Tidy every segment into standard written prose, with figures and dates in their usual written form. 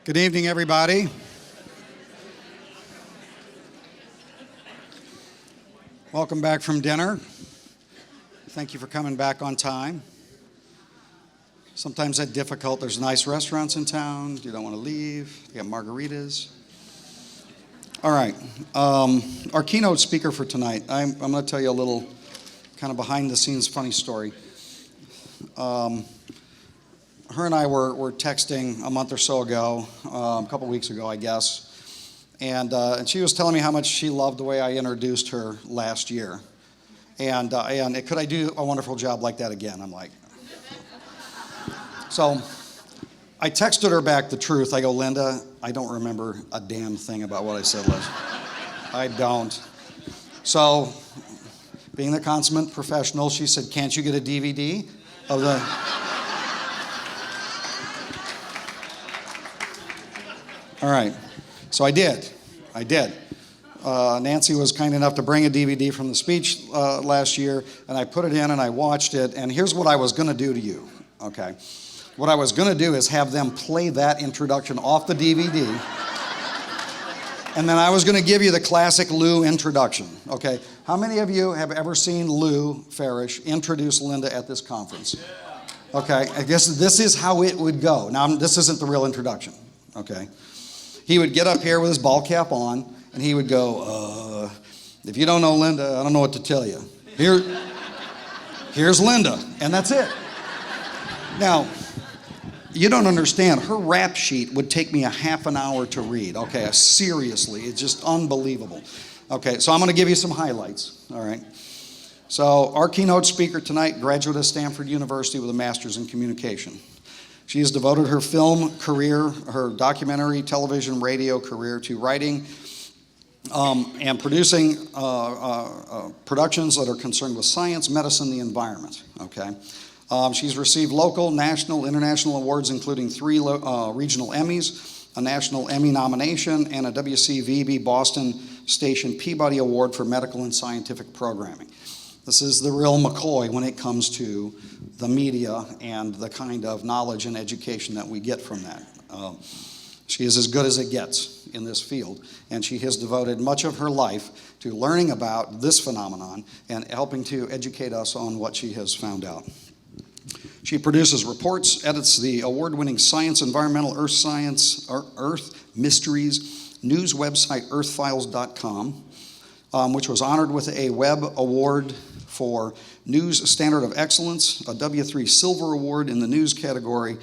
Good evening, everybody. Welcome back from dinner. Thank you for coming back on time. Sometimes that's difficult. There's nice restaurants in town. You don't want to leave. You got margaritas. All right. Our keynote speaker for tonight, I'm going to tell you a little kind of behind-the-scenes funny story. Her and I were texting a month or so ago, a couple weeks ago, I guess, and she was telling me how much she loved the way I introduced her last year. And could I do a wonderful job like that again? I'm like, so I texted her back the truth. I go, Linda, I don't remember a damn thing about what I said last year. I don't. So, being the consummate professional, she said, can't you get a DVD of the... All right, so I did. Nancy was kind enough to bring a DVD from the speech last year, and I put it in and I watched it, and here's what I was going to do to you, okay? What I was going to do is have them play that introduction off the DVD, and then I was going to give you the classic Lou introduction, okay? How many of you have ever seen Lou Farish introduce Linda at this conference? Okay, I guess this is how it would go. Now, this isn't the real introduction, okay? He would get up here with his ball cap on, and he would go, if you don't know Linda, I don't know what to tell you. Here's Linda, and that's it. Now, you don't understand. Her rap sheet would take me a half an hour to read. Okay, seriously, it's just unbelievable. Okay, so I'm going to give you some highlights, all right? So our keynote speaker tonight, graduate of Stanford University with a master's in communication. She has devoted her film career, her documentary, television, radio career to writing and producing productions that are concerned with science, medicine, the environment, okay? She's received local, national, international awards, including 3 regional Emmys, a national Emmy nomination, and a WCVB Boston Station Peabody Award for medical and scientific programming. This is the real McCoy when it comes to the media and the kind of knowledge and education that we get from that. She is as good as it gets in this field, and she has devoted much of her life to learning about this phenomenon and helping to educate us on what she has found out. She produces reports, edits the award-winning Science, Environmental, Earth Science, Earth Mysteries news website earthfiles.com, which was honored with a Web Award for News Standard of Excellence, a W3 Silver Award in the news category,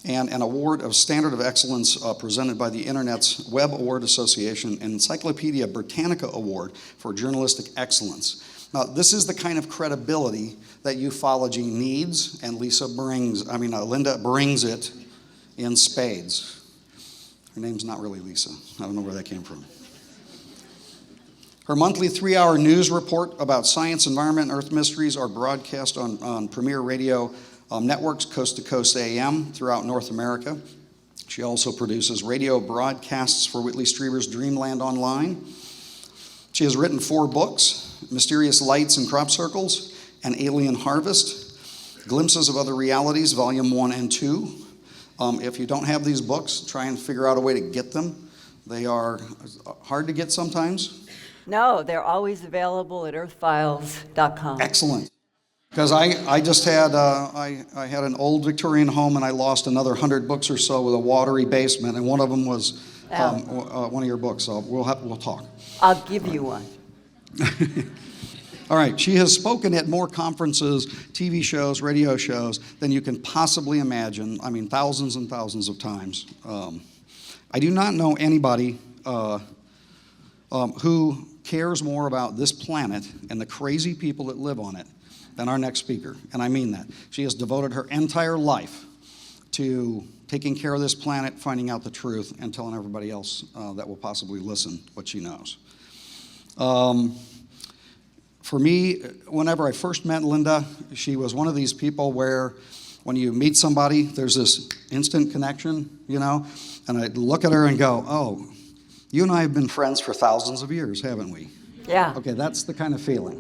and an award of Standard of Excellence presented by the Internet's Web Award Association and Encyclopedia Britannica Award for Journalistic Excellence. Now, this is the kind of credibility that ufology needs, and Linda brings it in spades. Her name's not really Lisa. I don't know where that came from. Her monthly 3-hour news report about science, environment, and Earth mysteries are broadcast on premier radio networks, Coast to Coast AM, throughout North America. She also produces radio broadcasts for Whitley Strieber's Dreamland Online. She has written 4 books, Mysterious Lights and Crop Circles, and Alien Harvest, Glimpses of Other Realities, Volume 1 and 2. If you don't have these books, try and figure out a way to get them. They are hard to get sometimes. No, they're always available at earthfiles.com. Excellent. Because I just had I had an old Victorian home, and I lost another 100 books or so with a watery basement, and one of them was one of your books. So we'll talk. I'll give you one. All right. She has spoken at more conferences, TV shows, radio shows than you can possibly imagine. I mean, thousands and thousands of times. I do not know anybody who cares more about this planet and the crazy people that live on it than our next speaker, and I mean that. She has devoted her entire life to taking care of this planet, finding out the truth, and telling everybody else that will possibly listen what she knows. For me, whenever I first met Linda, she was one of these people where when you meet somebody, there's this instant connection, you know, and I'd look at her and go, oh, you and I have been friends for thousands of years, haven't we? Yeah. Okay, that's the kind of feeling.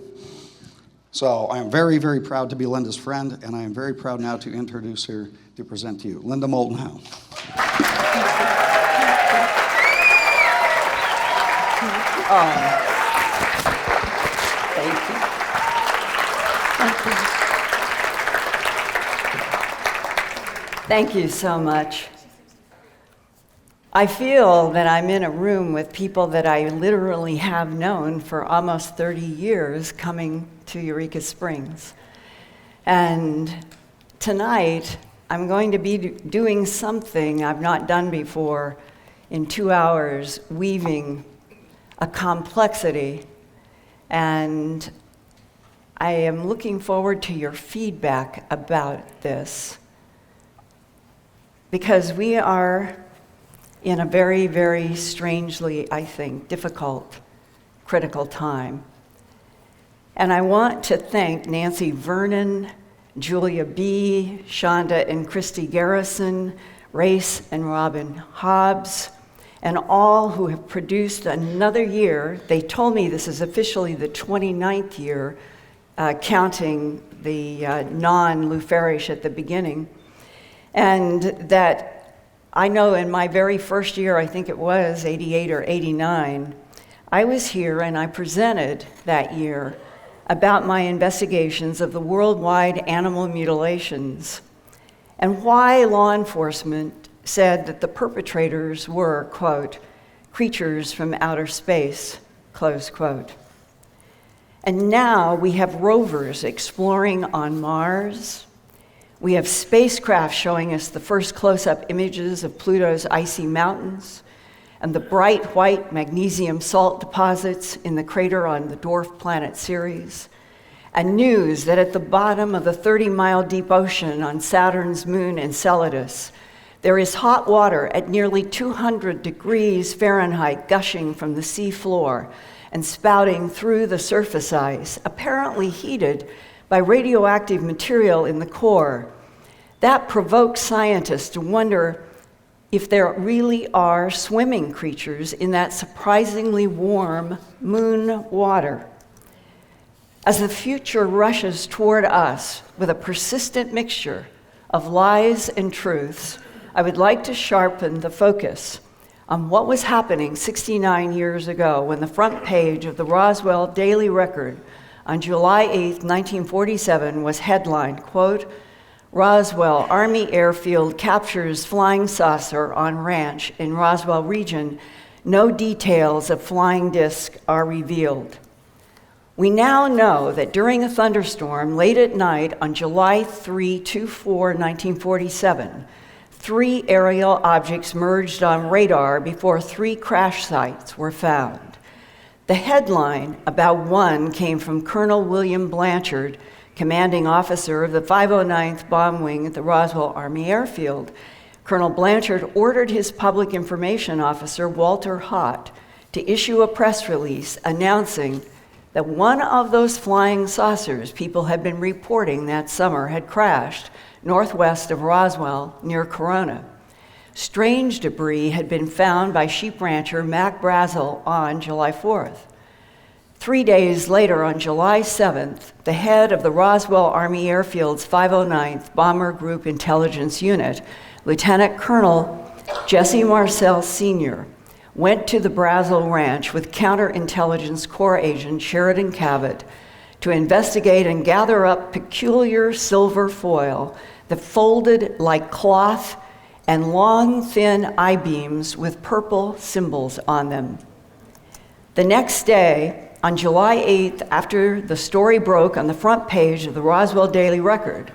So I'm very, very proud to be Linda's friend, and I am very proud now to introduce her to present to you, Linda Moulton Howe. Thank you. Thank you so much. I feel that I'm in a room with people that I literally have known for almost 30 years coming to Eureka Springs. And tonight, I'm going to be doing something I've not done before in 2 hours, weaving a complexity. And I am looking forward to your feedback about this, because we are in a very, very strangely, I think, difficult, critical time. And I want to thank Nancy Vernon, Julia B., Shonda and Christy Garrison, Race and Robin Hobbs, and all who have produced another year. They told me this is officially the 29th year, counting the non-Lou Farish at the beginning. And that I know in my very first year, I think it was 88 or 89, I was here and I presented that year about my investigations of the worldwide animal mutilations and why law enforcement said that the perpetrators were, quote, creatures from outer space, close quote. And now we have rovers exploring on Mars. We have spacecraft showing us the first close-up images of Pluto's icy mountains and the bright white magnesium salt deposits in the crater on the dwarf planet Ceres, and news that at the bottom of the 30-mile deep ocean on Saturn's moon Enceladus, there is hot water at nearly 200 degrees Fahrenheit gushing from the sea floor and spouting through the surface ice, apparently heated by radioactive material in the core. That provokes scientists to wonder if there really are swimming creatures in that surprisingly warm moon water. As the future rushes toward us with a persistent mixture of lies and truths, I would like to sharpen the focus on what was happening 69 years ago when the front page of the Roswell Daily Record on July 8, 1947 was headlined, quote, Roswell Army Airfield captures flying saucer on ranch in Roswell region. No details of flying disc are revealed. We now know that during a thunderstorm late at night on July 3-4, 1947, 3 aerial objects merged on radar before 3 crash sites were found. The headline about one came from Colonel William Blanchard, commanding officer of the 509th Bomb Wing at the Roswell Army Airfield. Colonel Blanchard ordered his public information officer, Walter Hott, to issue a press release announcing that one of those flying saucers people had been reporting that summer had crashed northwest of Roswell near Corona. Strange debris had been found by sheep rancher Mac Brazel on July 4th. 3 days later, on July 7th, the head of the Roswell Army Airfield's 509th Bomber Group Intelligence Unit, Lieutenant Colonel Jesse Marcel Sr., went to the Brazel Ranch with Counterintelligence Corps agent Sheridan Cavett to investigate and gather up peculiar silver foil that folded like cloth and long, thin I-beams with purple symbols on them. The next day, on July 8th, after the story broke on the front page of the Roswell Daily Record,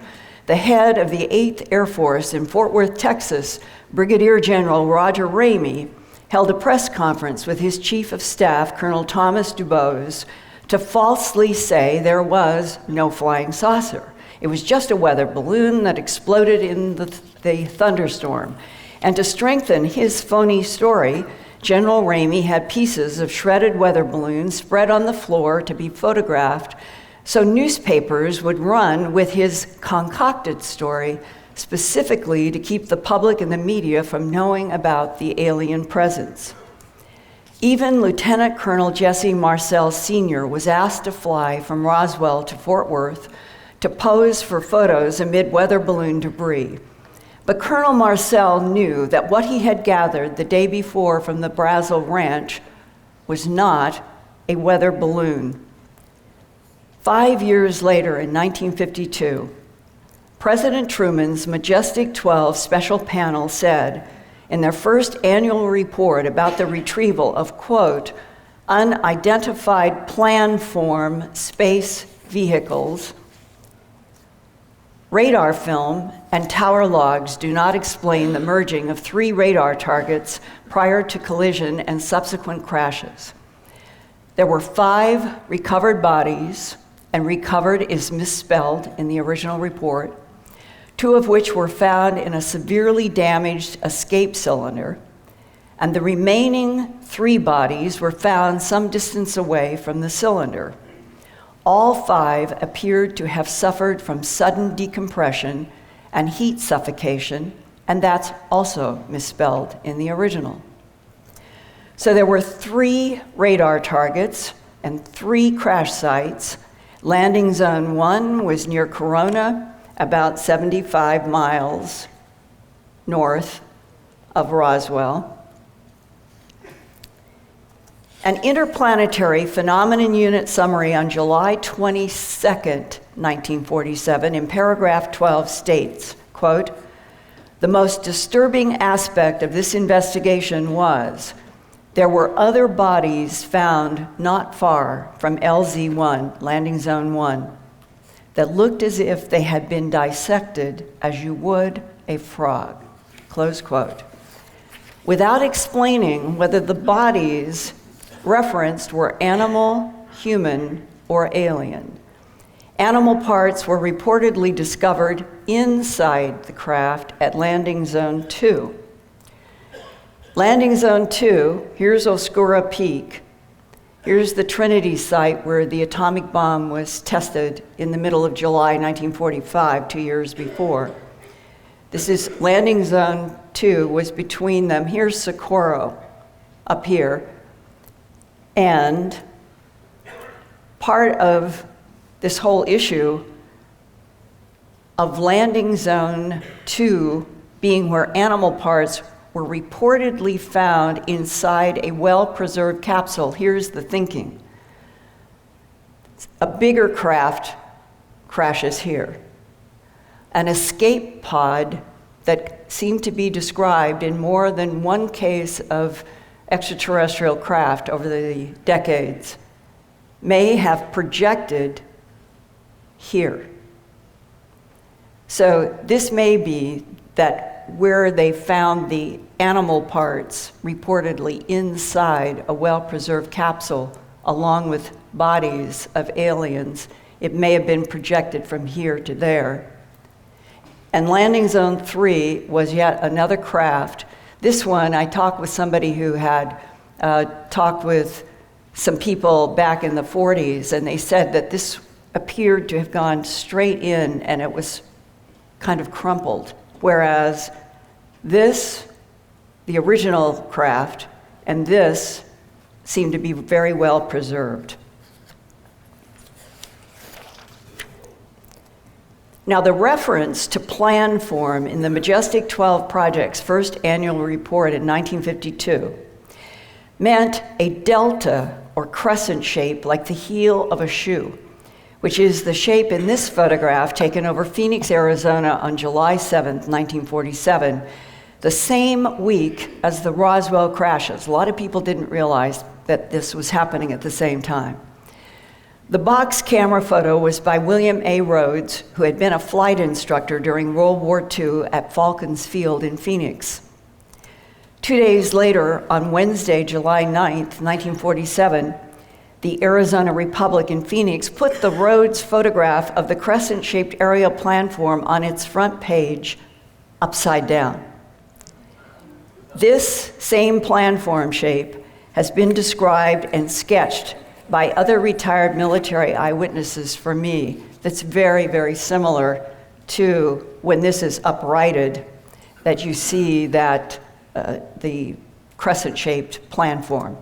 the head of the 8th Air Force in Fort Worth, Texas, Brigadier General Roger Ramey, held a press conference with his chief of staff, Colonel Thomas Dubose, to falsely say there was no flying saucer. It was just a weather balloon that exploded in the thunderstorm. And to strengthen his phony story, General Ramey had pieces of shredded weather balloons spread on the floor to be photographed so newspapers would run with his concocted story, specifically to keep the public and the media from knowing about the alien presence. Even Lieutenant Colonel Jesse Marcel Sr. was asked to fly from Roswell to Fort Worth to pose for photos amid weather balloon debris. But Colonel Marcel knew that what he had gathered the day before from the Brazel Ranch was not a weather balloon. 5 years later, in 1952, President Truman's Majestic 12 Special Panel said in their first annual report about the retrieval of, quote, unidentified plan-form space vehicles, radar film and tower logs do not explain the merging of 3 radar targets prior to collision and subsequent crashes. There were 5 recovered bodies, and recovered is misspelled in the original report, 2 of which were found in a severely damaged escape cylinder, and the remaining 3 bodies were found some distance away from the cylinder. All 5 appeared to have suffered from sudden decompression and heat suffocation, and that's also misspelled in the original. So there were 3 radar targets and 3 crash sites. Landing zone 1 was near Corona, about 75 miles north of Roswell. An interplanetary phenomenon unit summary on July 22nd, 1947, in paragraph 12 states, quote, the most disturbing aspect of this investigation was there were other bodies found not far from LZ-1, Landing Zone 1, that looked as if they had been dissected as you would a frog, close quote. Without explaining whether the bodies referenced were animal, human, or alien. Animal parts were reportedly discovered inside the craft at Landing Zone 2. Landing Zone 2, here's Oscura Peak. Here's the Trinity site where the atomic bomb was tested in the middle of July 1945, 2 years before. This is Landing Zone 2 was between them. Here's Socorro up here. And part of this whole issue of Landing Zone 2 being where animal parts were reportedly found inside a well-preserved capsule. Here's the thinking. A bigger craft crashes here. An escape pod that seemed to be described in more than one case of extraterrestrial craft over the decades may have projected here. So this may be that where they found the animal parts reportedly inside a well-preserved capsule along with bodies of aliens, it may have been projected from here to there. And Landing Zone 3 was yet another craft. This one, I talked with somebody who had talked with some people back in the 40s, and they said that this appeared to have gone straight in and it was kind of crumpled, whereas this, the original craft, and this seemed to be very well preserved. Now, the reference to plan form in the Majestic 12 Project's first annual report in 1952 meant a delta or crescent shape like the heel of a shoe, which is the shape in this photograph taken over Phoenix, Arizona on July 7th, 1947, the same week as the Roswell crashes. A lot of people didn't realize that this was happening at the same time. The box camera photo was by William A. Rhodes, who had been a flight instructor during World War II at Falcons Field in Phoenix. 2 days later, on Wednesday, July 9th, 1947, the Arizona Republic in Phoenix put the Rhodes photograph of the crescent-shaped aerial planform on its front page upside down. This same planform shape has been described and sketched by other retired military eyewitnesses for me. That's very, very similar to when this is uprighted, that you see that the crescent-shaped planform,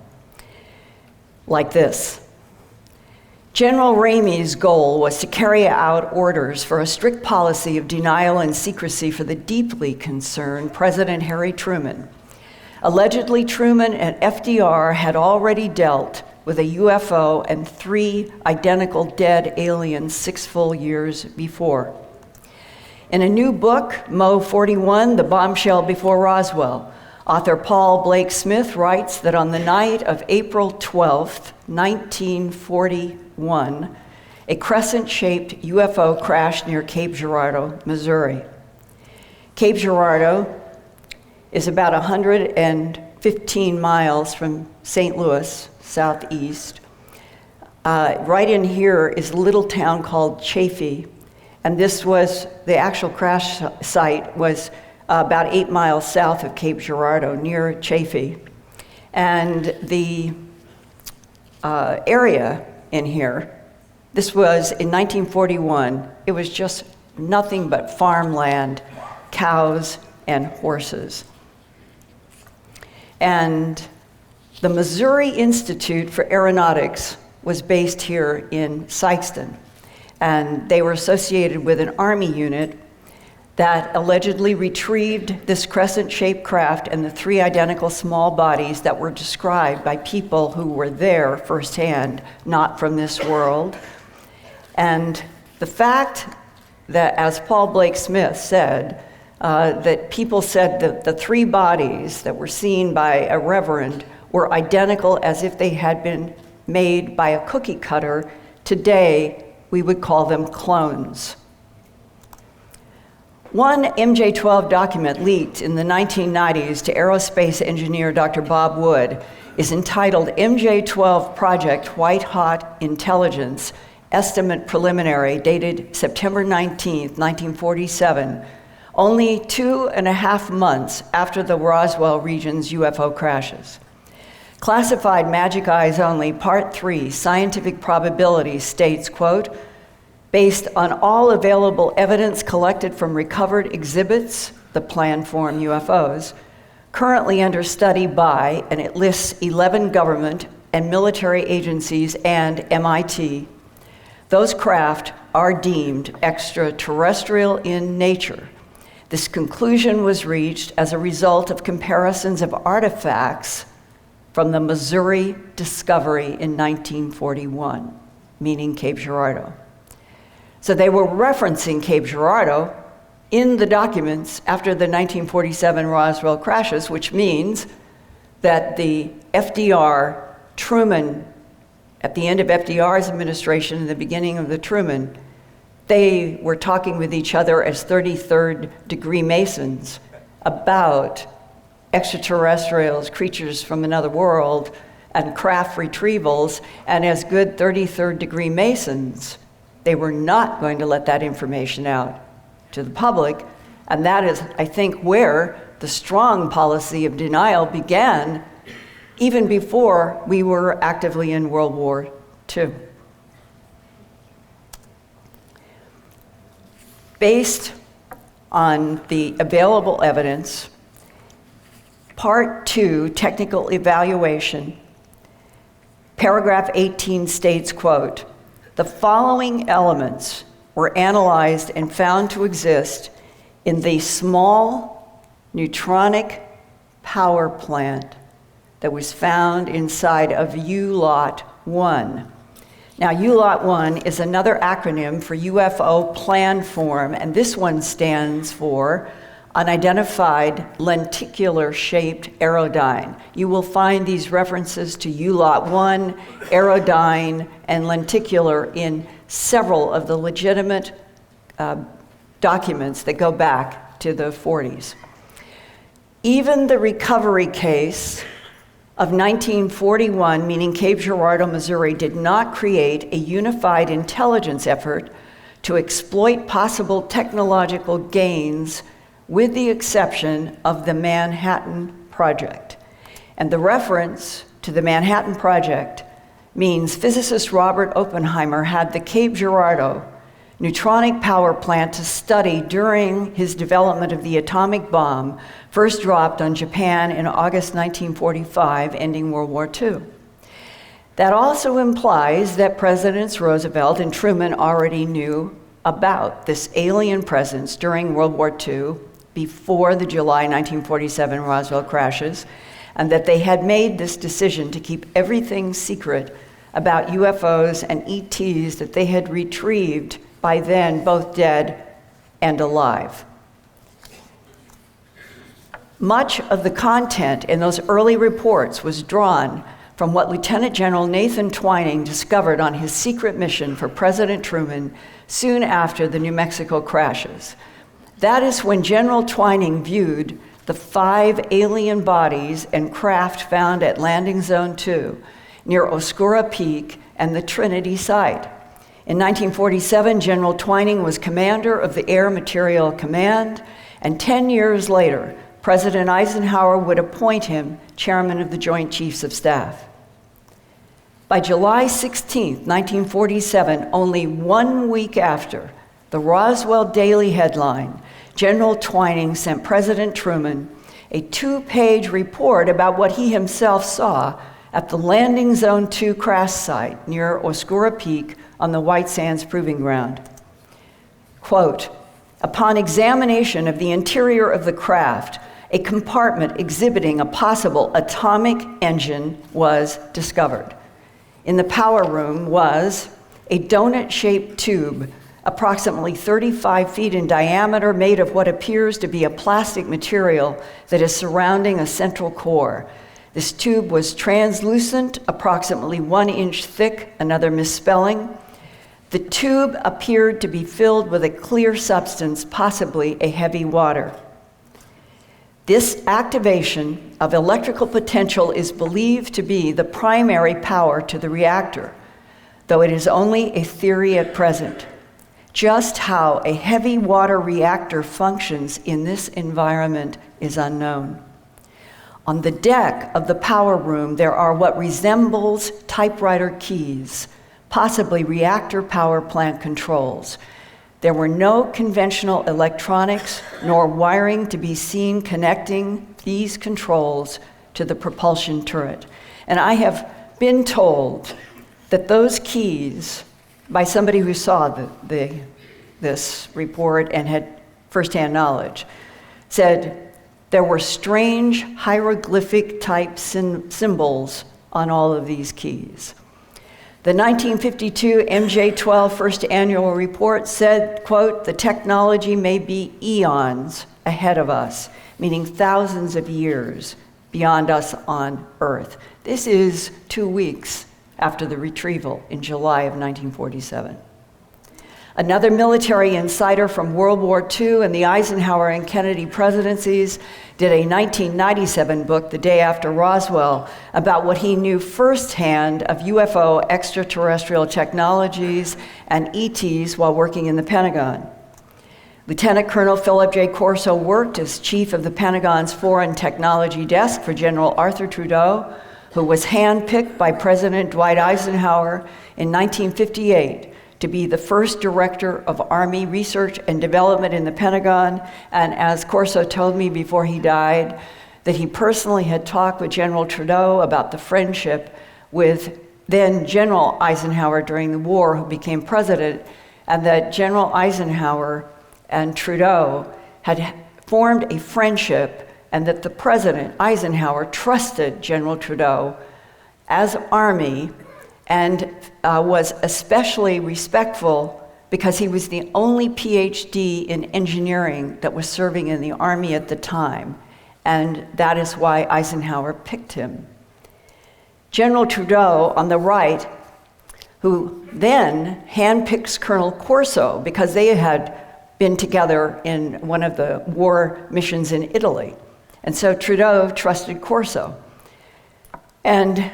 like this. General Ramey's goal was to carry out orders for a strict policy of denial and secrecy for the deeply concerned President Harry Truman. Allegedly, Truman and FDR had already dealt with a UFO and 3 identical dead aliens 6 full years before. In a new book, Mo 41, The Bombshell Before Roswell, author Paul Blake Smith writes that on the night of April 12, 1941, a crescent-shaped UFO crashed near Cape Girardeau, Missouri. Cape Girardeau is about 115 miles from St. Louis, southeast. Right in here is a little town called Chaffee, and this was, the actual crash site was about 8 miles south of Cape Girardeau, near Chaffee. And the area in here, this was in 1941, it was just nothing but farmland, cows, and horses. And the Missouri Institute for Aeronautics was based here in Sikeston. And they were associated with an Army unit that allegedly retrieved this crescent-shaped craft and the 3 identical small bodies that were described by people who were there firsthand, not from this world. And the fact that, as Paul Blake Smith said, that people said that the 3 bodies that were seen by a reverend were identical as if they had been made by a cookie cutter. Today, we would call them clones. One MJ-12 document leaked in the 1990s to aerospace engineer Dr. Bob Wood is entitled MJ-12 Project White Hot Intelligence, Estimate Preliminary, dated September 19, 1947, only 2.5 months after the Roswell region's UFO crashes. Classified Magic Eyes Only, Part 3, Scientific Probability states, quote, based on all available evidence collected from recovered exhibits, the plan-form UFOs, currently under study by, and it lists 11 government and military agencies and MIT, those craft are deemed extraterrestrial in nature. This conclusion was reached as a result of comparisons of artifacts from the Missouri discovery in 1941, meaning Cape Girardeau. So they were referencing Cape Girardeau in the documents after the 1947 Roswell crashes, which means that the FDR, Truman, at the end of FDR's administration and the beginning of the Truman, they were talking with each other as 33rd degree Masons about extraterrestrials, creatures from another world, and craft retrievals, and as good 33rd degree Masons, they were not going to let that information out to the public, and that is, I think, where the strong policy of denial began, even before we were actively in World War II. Based on the available evidence, Part 2, Technical Evaluation, paragraph 18 states, quote, the following elements were analyzed and found to exist in the small neutronic power plant that was found inside of U-Lot 1. Now, U-Lot 1 is another acronym for UFO plan form, and this one stands for Unidentified Lenticular-Shaped Aerodyne. You will find these references to U-Lot 1, aerodyne, and lenticular in several of the legitimate documents that go back to the 40s. Even the recovery case of 1941, meaning Cape Girardeau, Missouri, did not create a unified intelligence effort to exploit possible technological gains, with the exception of the Manhattan Project. And the reference to the Manhattan Project means physicist Robert Oppenheimer had the Cape Girardeau neutronic power plant to study during his development of the atomic bomb, first dropped on Japan in August 1945, ending World War II. That also implies that Presidents Roosevelt and Truman already knew about this alien presence during World War II before the July 1947 Roswell crashes, and that they had made this decision to keep everything secret about UFOs and ETs that they had retrieved, by then both dead and alive. Much of the content in those early reports was drawn from what Lieutenant General Nathan Twining discovered on his secret mission for President Truman soon after the New Mexico crashes. That is when General Twining viewed the 5 alien bodies and craft found at Landing Zone 2 near Oscura Peak and the Trinity site. In 1947, General Twining was commander of the Air Materiel Command, and 10 years later, President Eisenhower would appoint him chairman of the Joint Chiefs of Staff. By July 16, 1947, only 1 week after the Roswell Daily headline, General Twining sent President Truman a 2-page report about what he himself saw at the Landing Zone 2 crash site near Oscura Peak on the White Sands Proving Ground. Quote, "Upon examination of the interior of the craft, a compartment exhibiting a possible atomic engine was discovered. In the power room was a donut-shaped tube, approximately 35 feet in diameter, made of what appears to be a plastic material that is surrounding a central core. This tube was translucent, approximately 1 inch thick," another misspelling. "The tube appeared to be filled with a clear substance, possibly a heavy water. This activation of electrical potential is believed to be the primary power to the reactor, though it is only a theory at present. Just how a heavy water reactor functions in this environment is unknown. On the deck of the power room, there are what resembles typewriter keys, possibly reactor power plant controls. There were no conventional electronics nor wiring to be seen connecting these controls to the propulsion turret." And I have been told that those keys, by somebody who saw this report and had firsthand knowledge, said there were strange hieroglyphic type symbols on all of these keys. The 1952 MJ-12 First Annual Report said, quote, "The technology may be eons ahead of us," meaning thousands of years beyond us on Earth. This is 2 weeks after the retrieval in July of 1947. Another military insider from World War II and the Eisenhower and Kennedy presidencies did a 1997 book, the day after Roswell, about what he knew firsthand of UFO extraterrestrial technologies and ETs while working in the Pentagon. Lieutenant Colonel Philip J. Corso worked as chief of the Pentagon's Foreign Technology Desk for General Arthur Trudeau, who was handpicked by President Dwight Eisenhower in 1958 to be the first director of Army Research and Development in the Pentagon. And as Corso told me before he died, that he personally had talked with General Trudeau about the friendship with then General Eisenhower during the war, who became president, and that General Eisenhower and Trudeau had formed a friendship, and that the president, Eisenhower, trusted General Trudeau as Army, and was especially respectful because he was the only PhD in engineering that was serving in the Army at the time, and that is why Eisenhower picked him. General Trudeau, on the right, who then handpicks Colonel Corso because they had been together in one of the war missions in Italy. And so Trudeau trusted Corso. And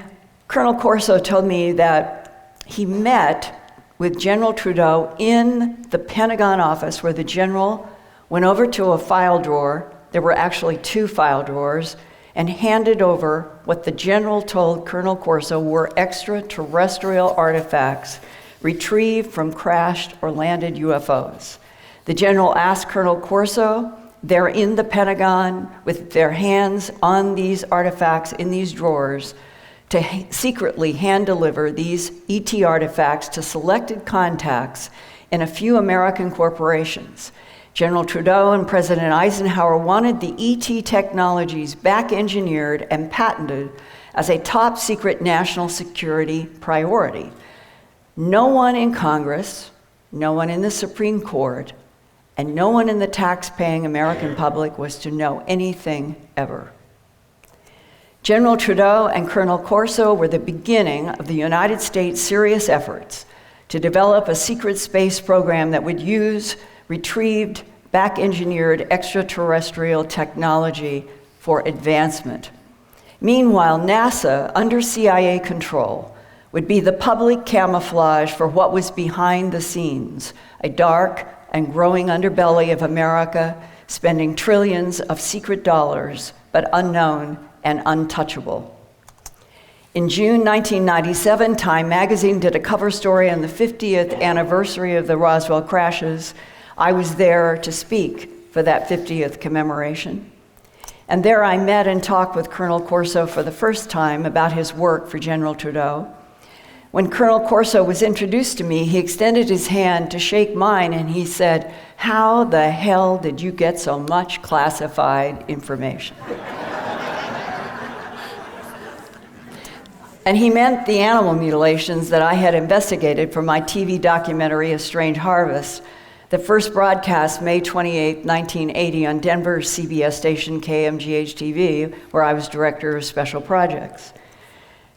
Colonel Corso told me that he met with General Trudeau in the Pentagon office, where the general went over to a file drawer. There were actually 2 file drawers, and handed over what the general told Colonel Corso were extraterrestrial artifacts retrieved from crashed or landed UFOs. The general asked Colonel Corso, they're in the Pentagon with their hands on these artifacts in these drawers, to secretly hand-deliver these ET artifacts to selected contacts in a few American corporations. General Trudeau and President Eisenhower wanted the ET technologies back engineered and patented as a top secret national security priority. No one in Congress, no one in the Supreme Court, and no one in the tax-paying American public was to know anything ever. General Trudeau and Colonel Corso were the beginning of the United States' serious efforts to develop a secret space program that would use retrieved, back-engineered extraterrestrial technology for advancement. Meanwhile, NASA, under CIA control, would be the public camouflage for what was behind the scenes, a dark and growing underbelly of America, spending trillions of secret dollars, but unknown and untouchable. In June 1997, Time magazine did a cover story on the 50th anniversary of the Roswell crashes. I was there to speak for that 50th commemoration. And there I met and talked with Colonel Corso for the first time about his work for General Trudeau. When Colonel Corso was introduced to me, he extended his hand to shake mine and he said, "How the hell did you get so much classified information?" And he meant the animal mutilations that I had investigated for my TV documentary, A Strange Harvest, that first broadcast May 28, 1980 on Denver's CBS station KMGH-TV, where I was director of special projects.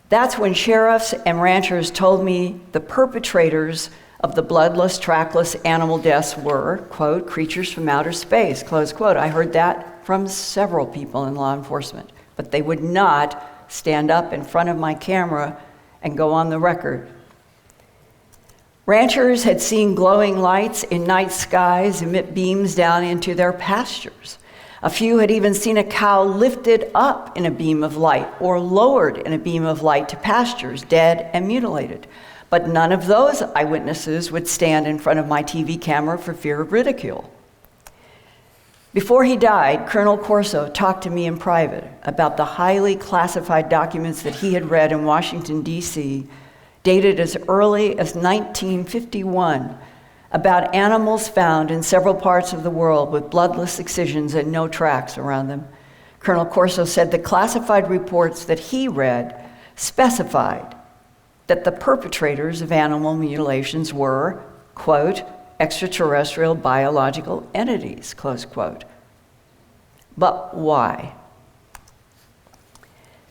That's when sheriffs and ranchers told me the perpetrators of the bloodless, trackless animal deaths were, quote, creatures from outer space, close quote. I heard that from several people in law enforcement, but they would not stand up in front of my camera and go on the record. Ranchers had seen glowing lights in night skies emit beams down into their pastures. A few had even seen a cow lifted up in a beam of light or lowered in a beam of light to pastures, dead and mutilated. But none of those eyewitnesses would stand in front of my TV camera for fear of ridicule. Before he died, Colonel Corso talked to me in private about the highly classified documents that he had read in Washington, D.C., dated as early as 1951, about animals found in several parts of the world with bloodless excisions and no tracks around them. Colonel Corso said the classified reports that he read specified that the perpetrators of animal mutilations were, quote, extraterrestrial biological entities, close quote. But why?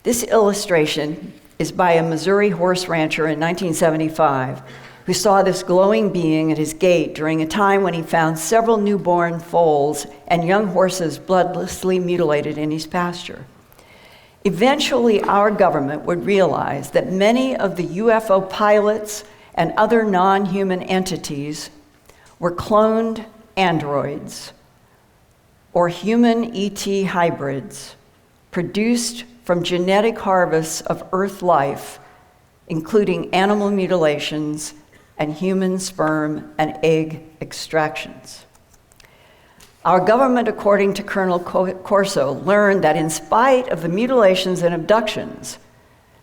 This illustration is by a Missouri horse rancher in 1975 who saw this glowing being at his gate during a time when he found several newborn foals and young horses bloodlessly mutilated in his pasture. Eventually, our government would realize that many of the UFO pilots and other non-human entities were cloned androids or human ET hybrids produced from genetic harvests of Earth life, including animal mutilations and human sperm and egg extractions. Our government, according to Colonel Corso, learned that in spite of the mutilations and abductions,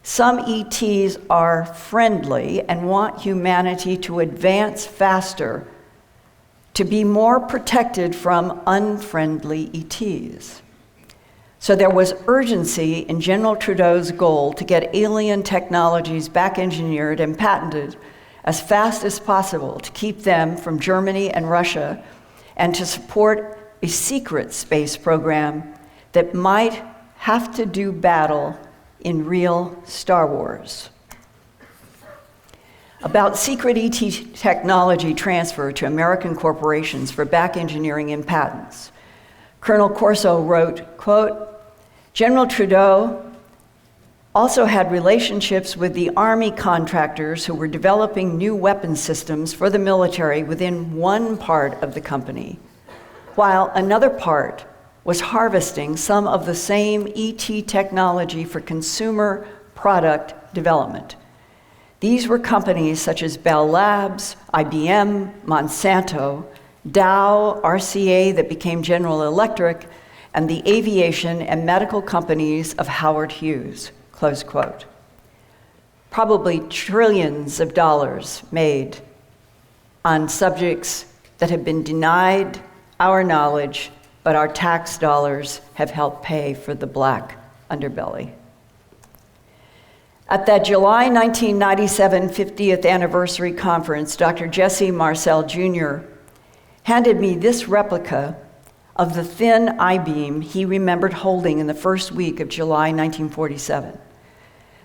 some ETs are friendly and want humanity to advance faster, to be more protected from unfriendly ETs. So there was urgency in General Trudeau's goal to get alien technologies back engineered and patented as fast as possible to keep them from Germany and Russia, and to support a secret space program that might have to do battle in real Star Wars. About secret ET technology transfer to American corporations for back engineering and patents, Colonel Corso wrote, quote, General Trudeau also had relationships with the Army contractors who were developing new weapon systems for the military within one part of the company, while another part was harvesting some of the same ET technology for consumer product development. These were companies such as Bell Labs, IBM, Monsanto, Dow, RCA that became General Electric, and the aviation and medical companies of Howard Hughes, close quote. Probably trillions of dollars made on subjects that have been denied, our knowledge, but our tax dollars have helped pay for the black underbelly. At that July 1997 50th anniversary conference, Dr. Jesse Marcel Jr. handed me this replica of the thin I-beam he remembered holding in the first week of July 1947.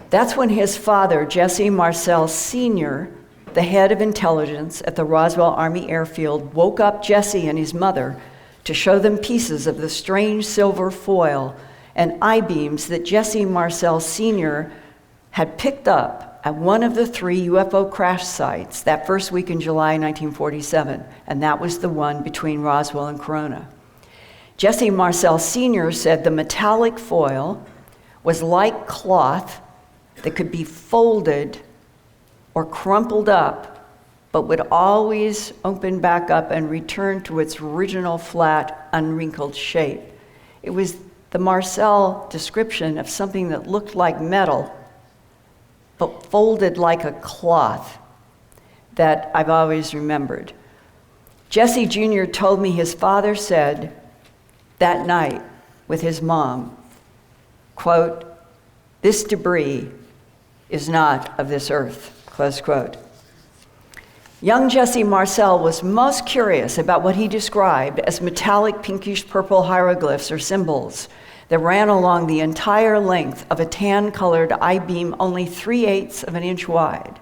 That's when his father, Jesse Marcel Sr., the head of intelligence at the Roswell Army Airfield, woke up Jesse and his mother to show them pieces of the strange silver foil and I-beams that Jesse Marcel Sr. had picked up at one of the 3 UFO crash sites that first week in July 1947, and that was the one between Roswell and Corona. Jesse Marcel Sr. said the metallic foil was like cloth that could be folded or crumpled up, but would always open back up and return to its original flat, unwrinkled shape. It was the Marcel description of something that looked like metal, but folded like a cloth that I've always remembered. Jesse Jr. told me his father said that night with his mom, quote, "This debris is not of this earth," close quote. Young Jesse Marcel was most curious about what he described as metallic pinkish purple hieroglyphs or symbols that ran along the entire length of a tan-colored I-beam only 3/8 of an inch wide.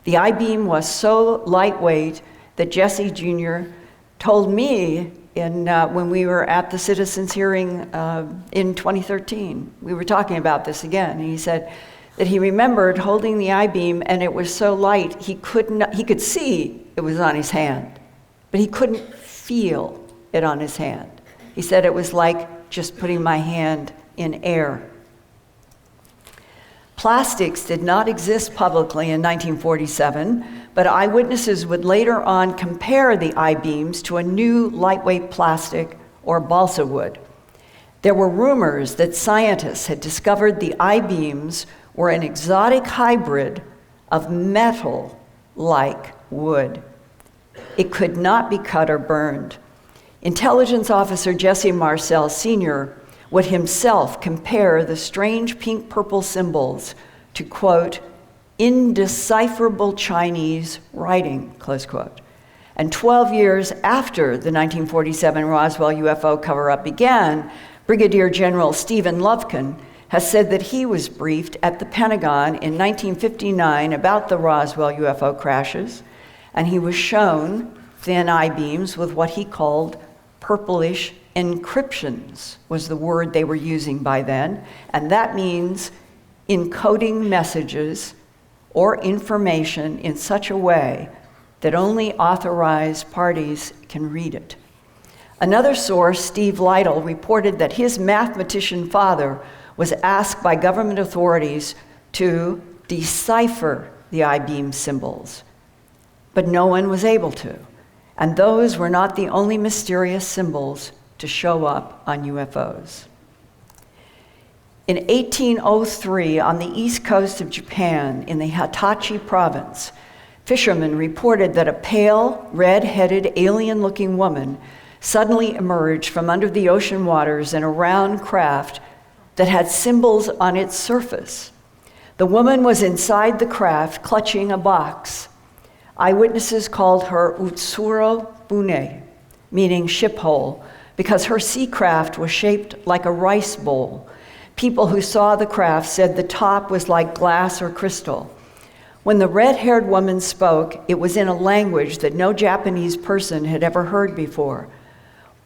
The I-beam was so lightweight that Jesse Jr. told me when we were at the citizens' hearing in 2013, we were talking about this again, and he said that he remembered holding the I-beam and it was so light he could see it was on his hand, but he couldn't feel it on his hand. He said it was like just putting my hand in air. Plastics did not exist publicly in 1947, but eyewitnesses would later on compare the I-beams to a new lightweight plastic or balsa wood. There were rumors that scientists had discovered the I-beams were an exotic hybrid of metal-like wood. It could not be cut or burned. Intelligence officer Jesse Marcel Sr. would himself compare the strange pink-purple symbols to, quote, indecipherable Chinese writing, close quote. And 12 years after the 1947 Roswell UFO cover-up began, Brigadier General Stephen Lovkin has said that he was briefed at the Pentagon in 1959 about the Roswell UFO crashes, and he was shown thin I-beams with what he called purplish encryptions, was the word they were using by then, and that means encoding messages or information in such a way that only authorized parties can read it. Another source, Steve Lytle, reported that his mathematician father was asked by government authorities to decipher the I-beam symbols, but no one was able to. And those were not the only mysterious symbols to show up on UFOs. In 1803, on the east coast of Japan, in the Hitachi province, fishermen reported that a pale, red-headed, alien-looking woman suddenly emerged from under the ocean waters in a round craft that had symbols on its surface. The woman was inside the craft, clutching a box. Eyewitnesses called her Utsuro Bune, meaning ship hole, because her sea craft was shaped like a rice bowl. People who saw the craft said the top was like glass or crystal. When the red-haired woman spoke, it was in a language that no Japanese person had ever heard before.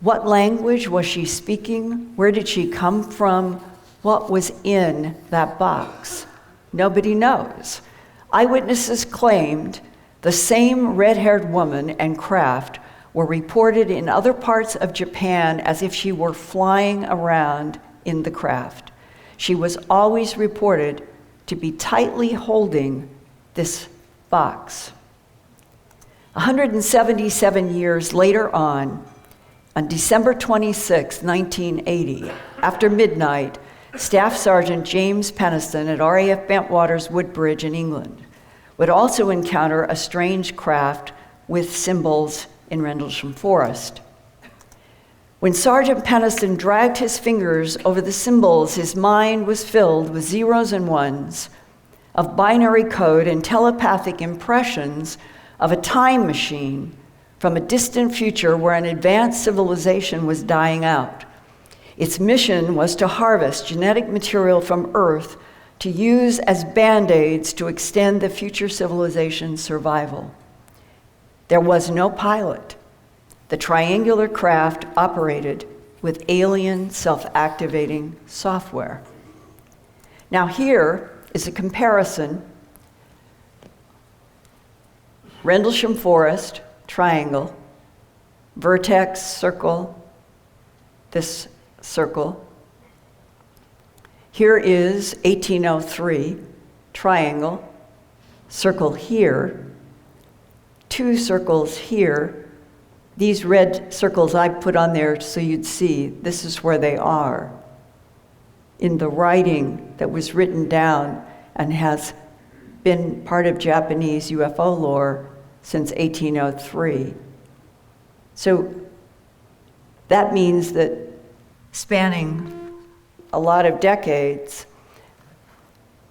What language was she speaking? Where did she come from? What was in that box? Nobody knows. Eyewitnesses claimed the same red-haired woman and craft were reported in other parts of Japan as if she were flying around in the craft. She was always reported to be tightly holding this box. 177 years later on December 26, 1980, after midnight, Staff Sergeant James Peniston at RAF Bentwaters Woodbridge in England would also encounter a strange craft with symbols in Rendlesham Forest. When Sergeant Peniston dragged his fingers over the symbols, his mind was filled with zeros and ones of binary code and telepathic impressions of a time machine from a distant future where an advanced civilization was dying out. Its mission was to harvest genetic material from Earth to use as band-aids to extend the future civilization's survival. There was no pilot. The triangular craft operated with alien self-activating software. Now here is a comparison. Rendlesham Forest, triangle, vertex, circle, this circle. Here is 1803, triangle, circle here, 2 circles here. These red circles I put on there so you'd see this is where they are in the writing that was written down and has been part of Japanese UFO lore since 1803. So that means that spanning a lot of decades,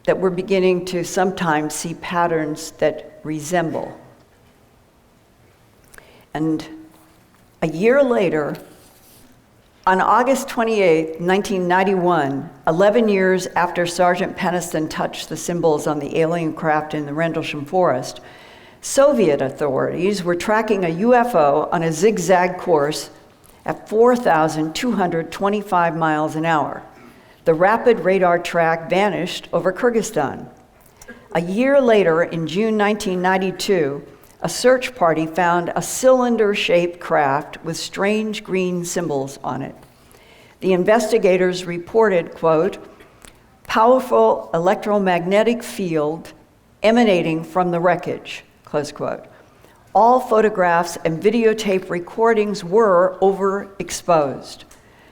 that we're beginning to sometimes see patterns that resemble. And a year later, on August 28, 1991, 11 years after Sergeant Peniston touched the symbols on the alien craft in the Rendlesham Forest, Soviet authorities were tracking a UFO on a zigzag course at 4,225 miles an hour. The rapid radar track vanished over Kyrgyzstan. A year later, in June 1992, a search party found a cylinder-shaped craft with strange green symbols on it. The investigators reported, quote, powerful electromagnetic field emanating from the wreckage, close quote. All photographs and videotape recordings were overexposed.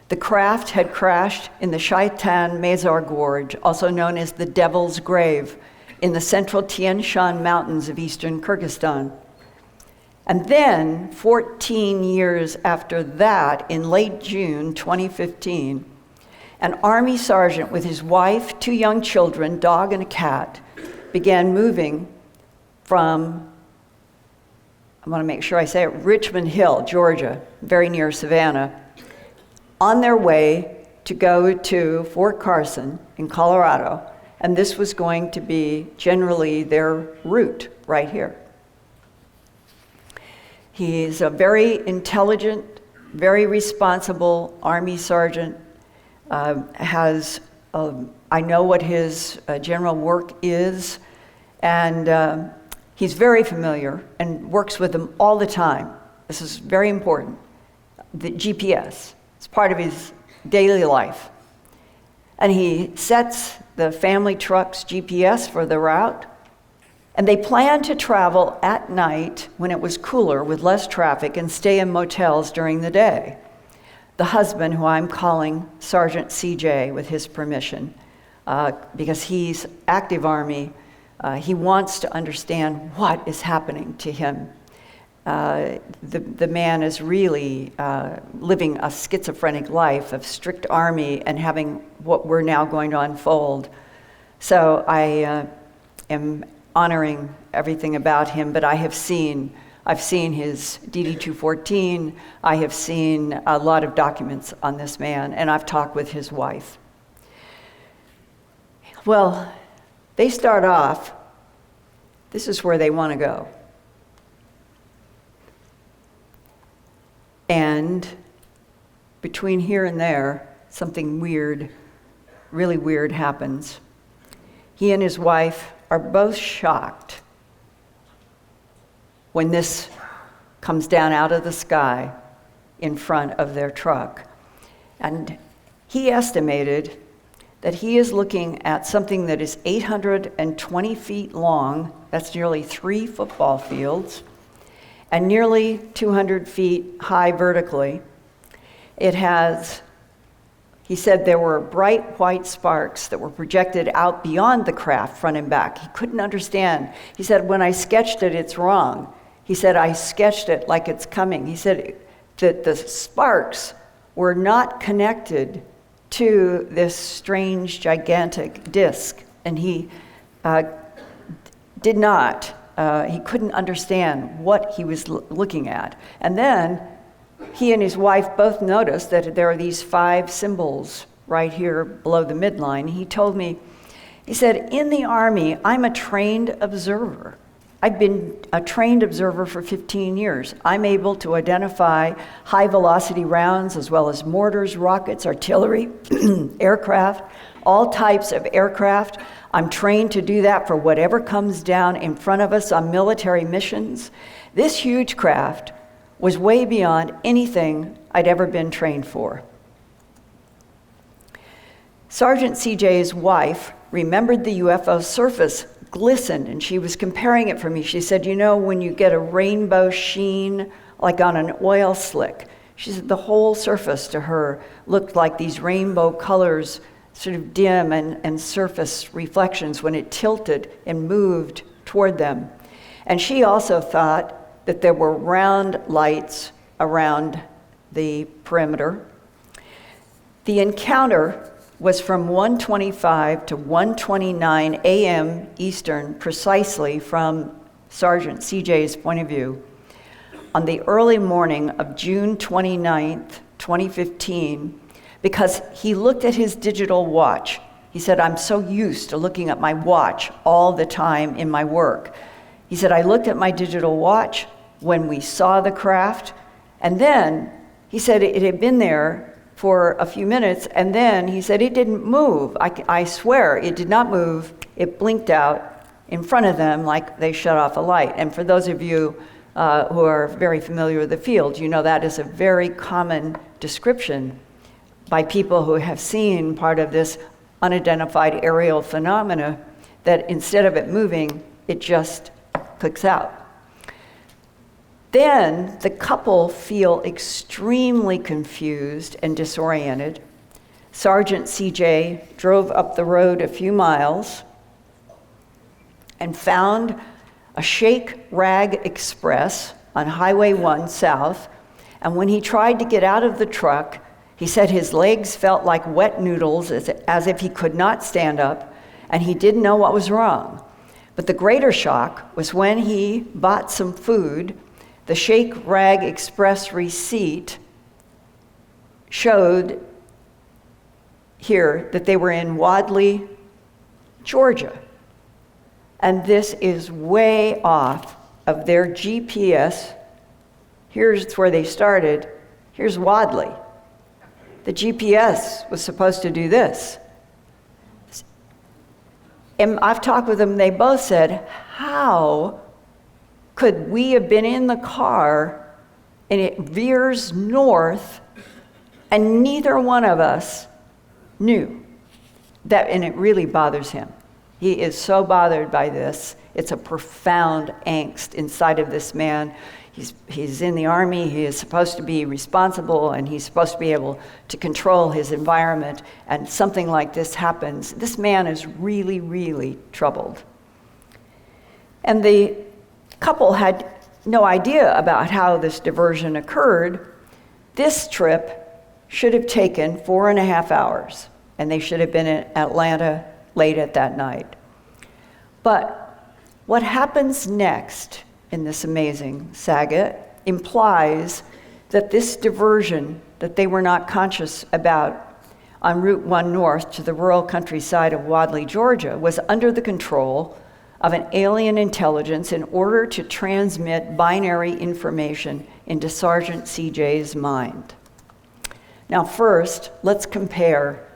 The craft had crashed in the Shaitan Mazar Gorge, also known as the Devil's Grave, in the central Tian Shan Mountains of eastern Kyrgyzstan. And then, 14 years after that, in late June 2015, an Army sergeant with his wife, 2 young children, dog and a cat, began moving from, I want to make sure I say it, Richmond Hill, Georgia, very near Savannah, on their way to go to Fort Carson in Colorado. And this was going to be generally their route right here. He's a very intelligent, very responsible Army sergeant, I know what his general work is, and he's very familiar and works with them all the time. This is very important. The GPS, it's part of his daily life. And he sets the family truck's GPS for the route, and they planned to travel at night when it was cooler with less traffic and stay in motels during the day. The husband, who I'm calling Sergeant CJ with his permission, because he's active Army, he wants to understand what is happening to him. The man is really living a schizophrenic life of strict Army and having what we're now going to unfold. So I am honoring everything about him, but I've seen his DD-214, I have seen a lot of documents on this man, and I've talked with his wife. Well, they start off, this is where they want to go. And between here and there, something weird, really weird happens. He and his wife are both shocked when this comes down out of the sky in front of their truck. And he estimated that he is looking at something that is 820 feet long, that's nearly 3 football fields, and nearly 200 feet high vertically. It has, he said there were bright white sparks that were projected out beyond the craft, front and back. He couldn't understand. He said, when I sketched it, it's wrong. He said, I sketched it like it's coming. He said that the sparks were not connected to this strange, gigantic disc. And he he couldn't understand what he was looking at. And then he and his wife both noticed that there are these 5 symbols right here below the midline. He told me, he said, in the Army, I'm a trained observer. I've been a trained observer for 15 years. I'm able to identify high velocity rounds as well as mortars, rockets, artillery, aircraft, all types of aircraft. I'm trained to do that for whatever comes down in front of us on military missions. This huge craft was way beyond anything I'd ever been trained for. Sergeant CJ's wife remembered the UFO surface glistened, and she was comparing it for me. She said, you know, when you get a rainbow sheen, like on an oil slick, she said the whole surface to her looked like these rainbow colors, sort of dim and surface reflections when it tilted and moved toward them. And she also thought that there were round lights around the perimeter. The encounter was from 1:25 to 1:29 a.m. Eastern, precisely from Sergeant CJ's point of view, on the early morning of June 29th, 2015, because he looked at his digital watch. He said, I'm so used to looking at my watch all the time in my work. He said, I looked at my digital watch when we saw the craft, and then he said it had been there for a few minutes, and then he said it didn't move. I swear it did not move. It blinked out in front of them like they shut off a light. And for those of you who are very familiar with the field, you know that is a very common description by people who have seen part of this unidentified aerial phenomena, that instead of it moving, it just clicks out. Then the couple feel extremely confused and disoriented. Sergeant CJ drove up the road a few miles and found a Shake Rag Express on Highway 1 South. And when he tried to get out of the truck, he said his legs felt like wet noodles, as if he could not stand up, and he didn't know what was wrong. But the greater shock was when he bought some food. The Shake Rag Express receipt showed here that they were in Wadley, Georgia. And this is way off of their GPS. Here's where they started. Here's Wadley. The GPS was supposed to do this. And I've talked with them, they both said, how could we have been in the car and it veers north and neither one of us knew that? And it really bothers him. He is so bothered by this. It's a profound angst inside of this man. He's in the Army. He is supposed to be responsible, and he's supposed to be able to control his environment, and something like this happens. This man is really, really troubled. And the couple had no idea about how this diversion occurred. This trip should have taken 4.5 hours, and they should have been in Atlanta late at that night. But what happens next in this amazing saga implies that this diversion that they were not conscious about on Route 1 North to the rural countryside of Wadley, Georgia, was under the control of an alien intelligence in order to transmit binary information into Sergeant CJ's mind. Now first, let's compare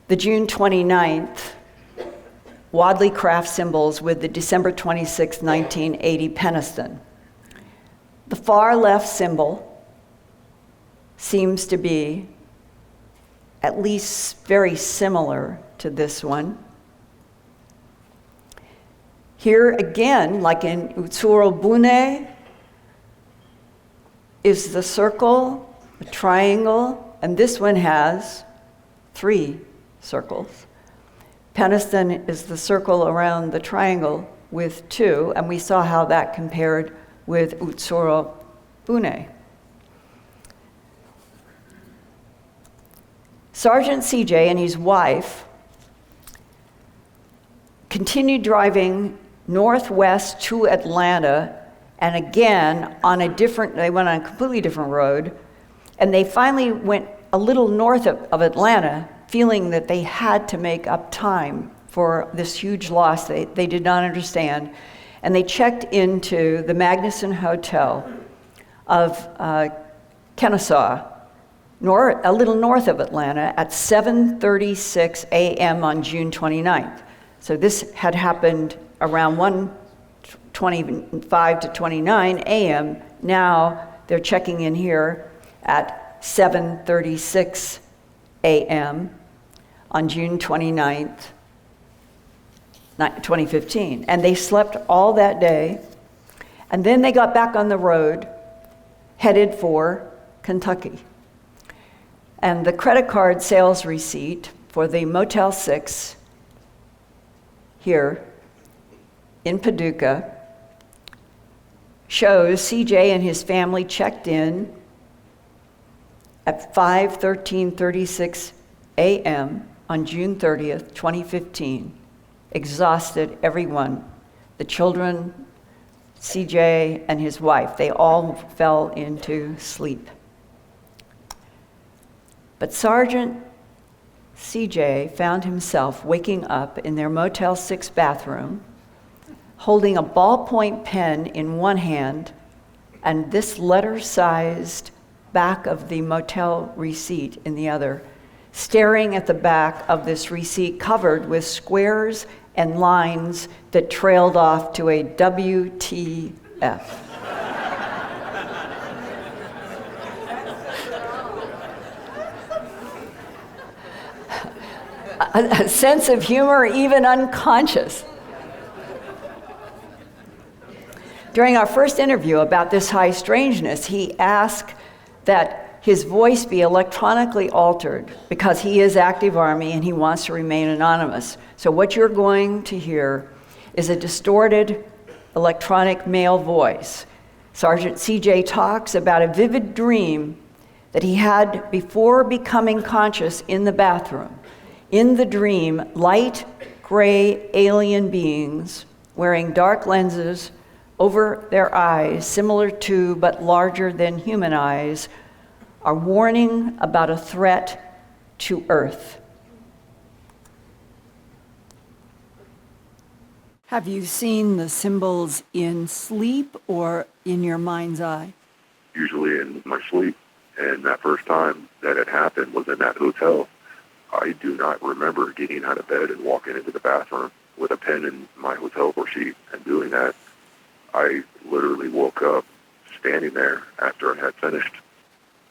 the June 29th Wadley craft symbols with the December 26, 1980 Peniston. The far left symbol seems to be at least very similar to this one. Here again, like in Utsuro Bune, is the circle, the triangle, and this one has 3 circles. Peniston is the circle around the triangle with 2, and we saw how that compared with Utsuro Bune. Sergeant CJ and his wife continued driving northwest to Atlanta, and again they went on a completely different road, and they finally went a little north of Atlanta, feeling that they had to make up time for this huge loss they did not understand. And they checked into the Magnuson Hotel of Kennesaw, a little north of Atlanta, at 7:36 a.m. on June 29th. So this had happened around 1:25 to 29 a.m. Now they're checking in here at 7:36 a.m. on June 29th, 2015. And they slept all that day, and then they got back on the road, headed for Kentucky. And the credit card sales receipt for the Motel 6 here in Paducah shows CJ and his family checked in at 5:36 a.m. on June 30th, 2015. Exhausted, everyone. The children, CJ and his wife, they all fell into sleep. But Sergeant CJ found himself waking up in their Motel 6 bathroom, holding a ballpoint pen in one hand and this letter-sized back of the motel receipt in the other, staring at the back of this receipt covered with squares and lines that trailed off to a WTF. A sense of humor, even unconscious. During our first interview about this high strangeness, he asked that his voice be electronically altered because he is active Army and he wants to remain anonymous. So what you're going to hear is a distorted electronic male voice. Sergeant CJ talks about a vivid dream that he had before becoming conscious in the bathroom. In the dream, light gray alien beings wearing dark lenses over their eyes, similar to but larger than human eyes, are warning about a threat to Earth. Have you seen the symbols in sleep or in your mind's eye? Usually in my sleep, and that first time that it happened was in that hotel. I do not remember getting out of bed and walking into the bathroom with a pen in my hotel sheet and doing that. I literally woke up standing there after I had finished.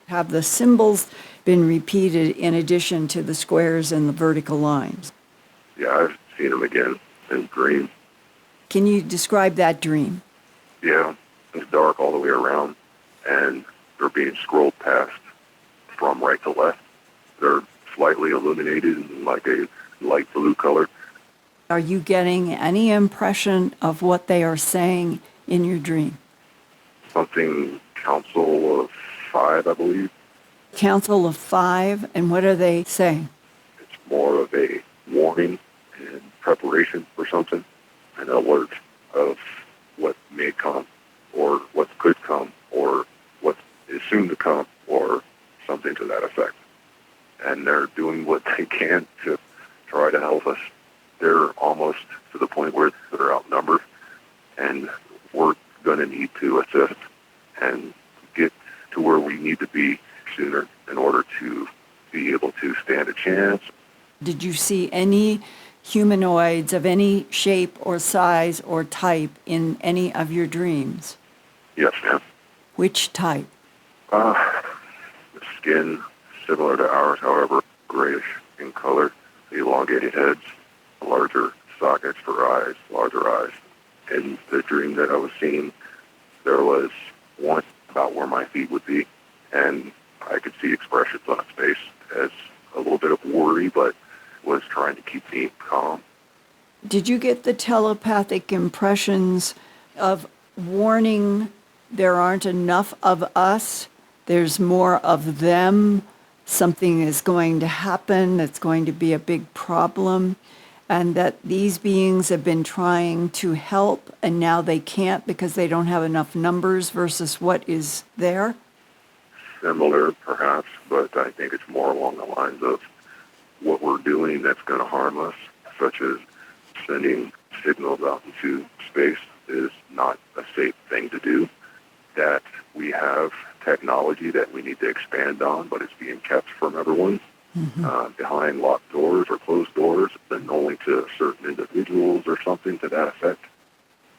Have the symbols been repeated in addition to the squares and the vertical lines? Yeah, I've seen them again in dreams. Can you describe that dream? Yeah, it's dark all the way around, and they're being scrolled past from right to left. They're slightly illuminated in like a light blue color. Are you getting any impression of what they are saying in your dream? Something Council of 5, I believe. Council of 5, and what are they saying? It's more of a warning and preparation for something, an alert of what may come, or what could come, or what is soon to come, or something to that effect. And they're doing what they can to try to help us. They're almost to the point where they're outnumbered, and we're going to need to assist and get to where we need to be sooner in order to be able to stand a chance. Did you see any humanoids of any shape or size or type in any of your dreams? Yes, ma'am. Which type? The skin similar to ours, however, grayish in color, elongated heads, larger sockets for eyes, larger eyes. In the dream that I was seeing, there was one about where my feet would be, and I could see expressions on its face as a little bit of worry, but was trying to keep me calm. Did you get the telepathic impressions of warning there aren't enough of us, there's more of them, something is going to happen that's going to be a big problem, and that these beings have been trying to help and now they can't because they don't have enough numbers versus what is there? Similar, perhaps, but I think it's more along the lines of what we're doing that's going to harm us, such as sending signals out into space is not a safe thing to do, that we have technology that we need to expand on, but it's being kept from everyone behind locked doors or closed doors, and only to certain individuals or something to that effect,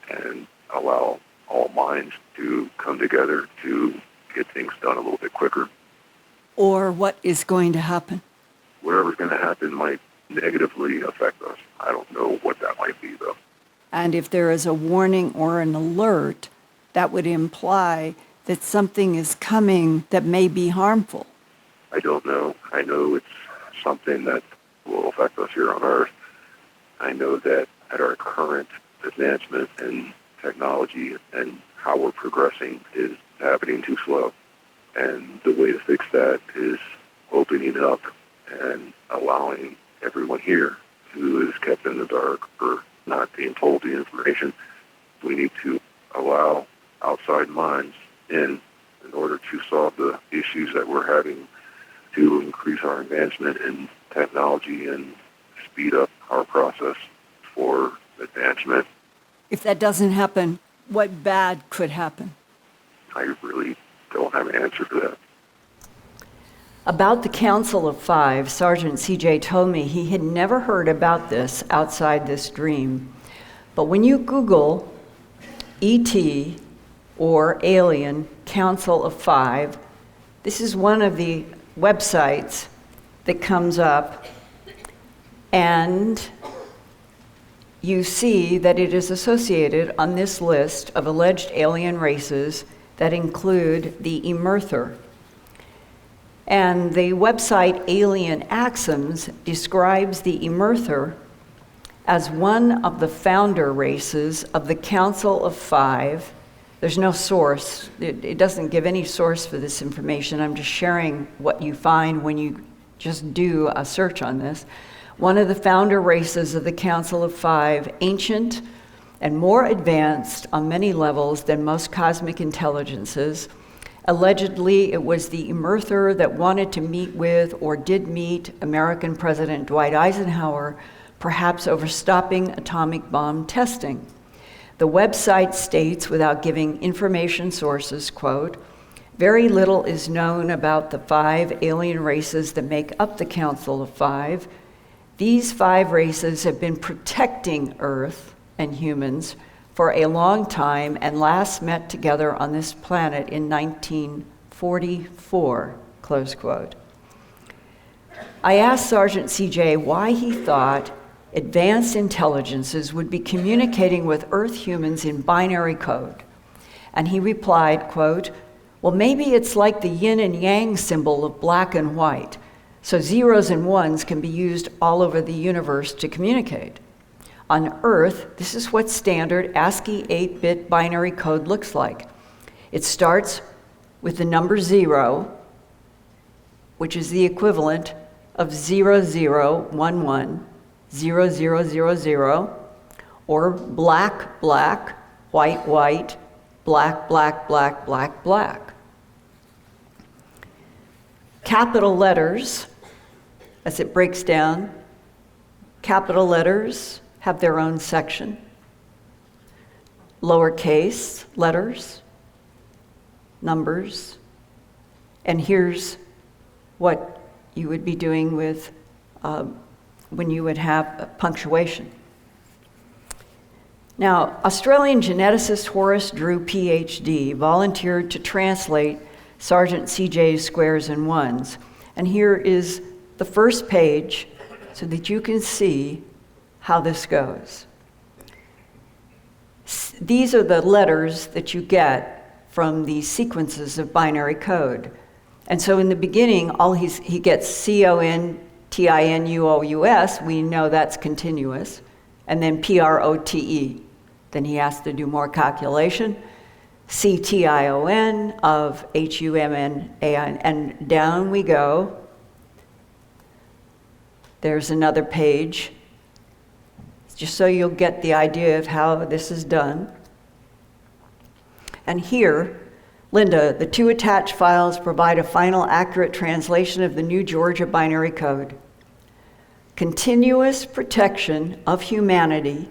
and allow all minds to come together to get things done a little bit quicker. Or what is going to happen? Whatever's going to happen might negatively affect us. I don't know what that might be, though. And if there is a warning or an alert, that would imply that something is coming that may be harmful. I don't know. I know it's something that will affect us here on Earth. I know that at our current advancement in technology and how we're progressing is happening too slow. And the way to fix that is opening up and allowing everyone here who is kept in the dark or not being told the information. We need to allow outside minds in order to solve the issues that we're having, to increase our advancement in technology and speed up our process for advancement. If that doesn't happen, what bad could happen? I really don't have an answer to that. About the Council of Five, Sergeant CJ told me he had never heard about this outside this dream. But when you Google ET or Alien Council of Five, this is one of the websites that comes up, and you see that it is associated on this list of alleged alien races that include the Emerther. And the website Alien Axioms describes the Emerther as one of the founder races of the Council of Five. There's no source. It doesn't give any source for this information. I'm just sharing what you find when you just do a search on this. One of the founder races of the Council of Five, ancient and more advanced on many levels than most cosmic intelligences. Allegedly, it was the Emerther that wanted to meet with or did meet American President Dwight Eisenhower, perhaps over stopping atomic bomb testing. The website states, without giving information sources, quote, "Very little is known about the 5 alien races that make up the Council of Five. These 5 races have been protecting Earth and humans for a long time and last met together on this planet in 1944, close quote. I asked Sergeant CJ why he thought advanced intelligences would be communicating with Earth humans in binary code. And he replied, quote, "Well, maybe it's like the yin and yang symbol of black and white. So zeros and ones can be used all over the universe to communicate. On Earth, this is what standard ASCII 8-bit binary code looks like. It starts with the number 0, which is the equivalent of 0011, 0000, or black, black, white, white, black, black, black, black, black. Capital letters, as it breaks down, capital letters have their own section. Lowercase letters, numbers, and here's what you would be doing with when you would have punctuation. Now, Australian geneticist Horace Drew, PhD, volunteered to translate Sergeant CJ's squares and ones. And here is the first page so that you can see how this goes. These are the letters that you get from these sequences of binary code. And so in the beginning, he gets CONTINUOUS, we know that's continuous, and then PROTE. Then he has to do more calculation. CTION of HUMNAIN, and down we go There's another page, just so you'll get the idea of how this is done. And here, Linda, the 2 attached files provide a final accurate translation of the new Georgia binary code. Continuous protection of humanity,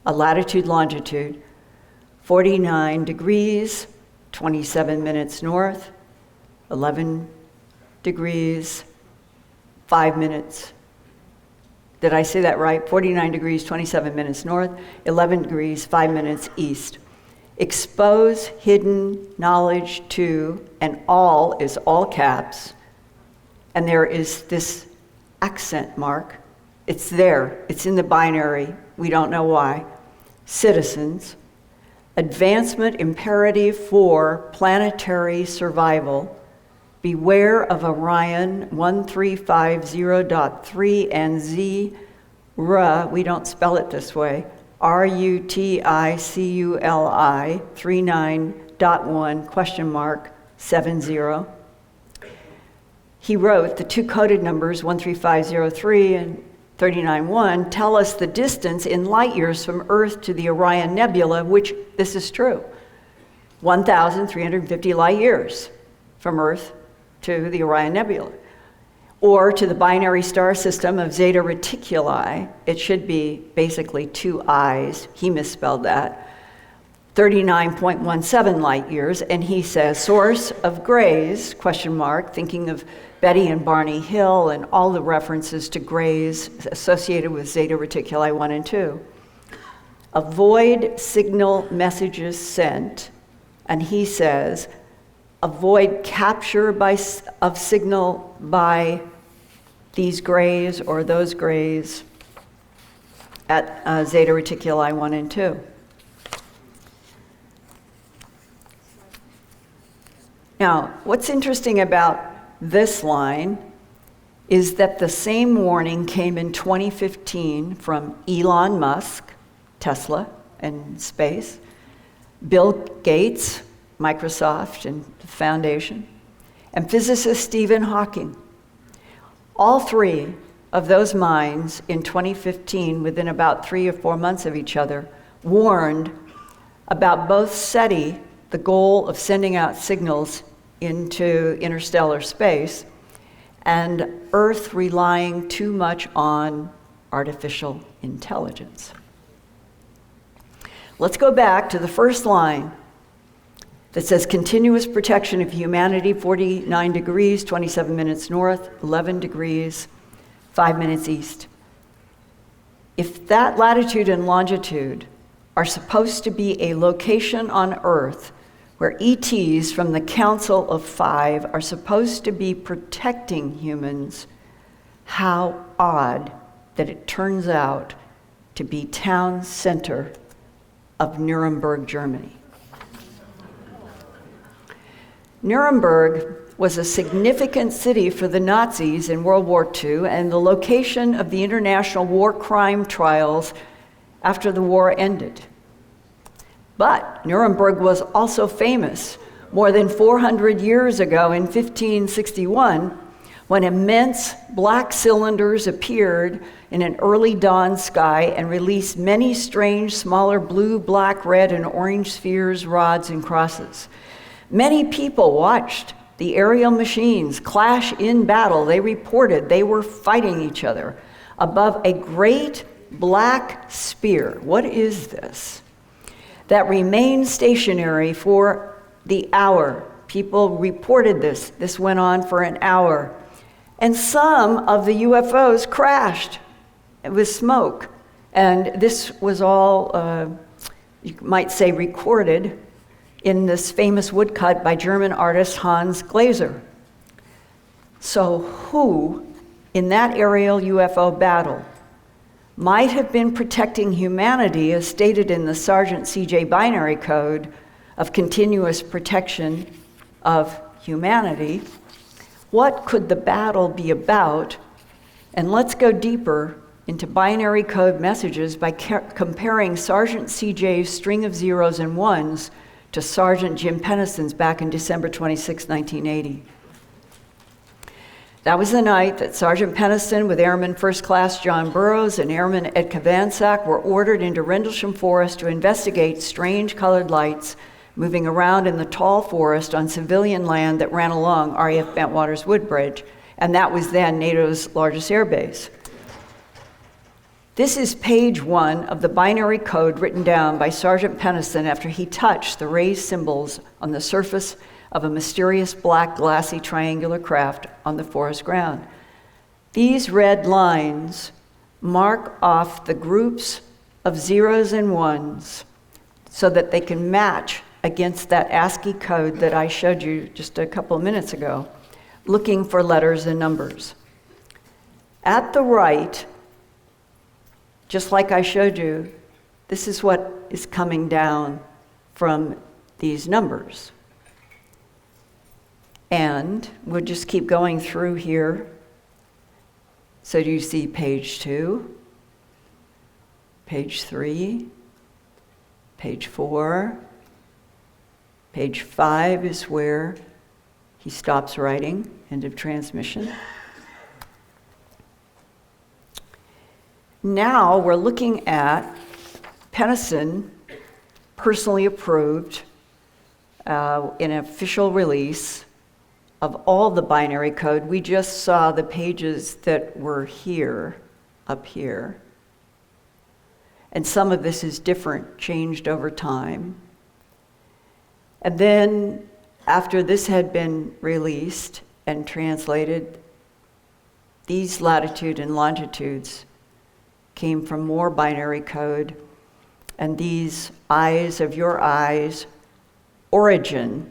a latitude, longitude, 49 degrees, 27 minutes north, 11 degrees, 5 minutes. Did I say that right? 49 degrees, 27 minutes north, 11 degrees, 5 minutes east. Expose hidden knowledge to, and all is all caps, and there is this accent mark. It's there, it's in the binary, we don't know why. Citizens, advancement imperative for planetary survival. Beware of Orion 1350.3 and Z, we don't spell it this way, RUTICULI 39.1 70. He wrote the 2 coded numbers 13503 and 39.1 tell us the distance in light years from Earth to the Orion Nebula, which this is true, 1,350 light years from Earth to the Orion Nebula. Or to the binary star system of Zeta Reticuli, it should be basically 2 eyes, he misspelled that, 39.17 light years, and he says, source of grays, question mark, thinking of Betty and Barney Hill and all the references to grays associated with Zeta Reticuli 1 and 2. Avoid signal messages sent, and he says, avoid capture of signal by these grays or those grays at Zeta Reticuli 1 and 2. Now, what's interesting about this line is that the same warning came in 2015 from Elon Musk, Tesla and space, Bill Gates, Microsoft and the Foundation, and physicist Stephen Hawking. All 3 of those minds in 2015, within about 3 or 4 months of each other, warned about both SETI, the goal of sending out signals into interstellar space, and Earth relying too much on artificial intelligence. Let's go back to the first line that says continuous protection of humanity, 49 degrees, 27 minutes north, 11 degrees, 5 minutes east. If that latitude and longitude are supposed to be a location on Earth where ETs from the Council of Five are supposed to be protecting humans, how odd that it turns out to be town center of Nuremberg, Germany. Nuremberg was a significant city for the Nazis in World War II and the location of the international war crime trials after the war ended. But Nuremberg was also famous more than 400 years ago in 1561 when immense black cylinders appeared in an early dawn sky and released many strange smaller blue, black, red, and orange spheres, rods, and crosses. Many people watched the aerial machines clash in battle. They reported they were fighting each other above a great black spear. What is this? That remained stationary for the hour. People reported this. This went on for an hour. And some of the UFOs crashed with smoke. And this was all, you might say, recorded in this famous woodcut by German artist Hans Glaser. So who in that aerial UFO battle might have been protecting humanity as stated in the Sergeant CJ binary code of continuous protection of humanity? What could the battle be about? And let's go deeper into binary code messages by comparing Sergeant CJ's string of zeros and ones to Sergeant Jim Penniston's back in December 26, 1980. That was the night that Sergeant Peniston with Airman First Class John Burroughs and Airman Ed Kavansak were ordered into Rendlesham Forest to investigate strange colored lights moving around in the tall forest on civilian land that ran along RAF Bentwaters Woodbridge, and that was then NATO's largest air base. This is page 1 of the binary code written down by Sergeant Peniston after he touched the raised symbols on the surface of a mysterious black glassy triangular craft on the forest ground. These red lines mark off the groups of zeros and ones so that they can match against that ASCII code that I showed you just a couple of minutes ago, looking for letters and numbers. At the right, just like I showed you, this is what is coming down from these numbers. And we'll just keep going through here. So do you see page 2, page 3, page 4, page 5 is where he stops writing, end of transmission. Now we're looking at Peniston personally approved in an official release of all the binary code. We just saw the pages that were here, up here. And some of this is different, changed over time. And then after this had been released and translated, these latitude and longitudes came from more binary code. And these eyes of your eyes, origin,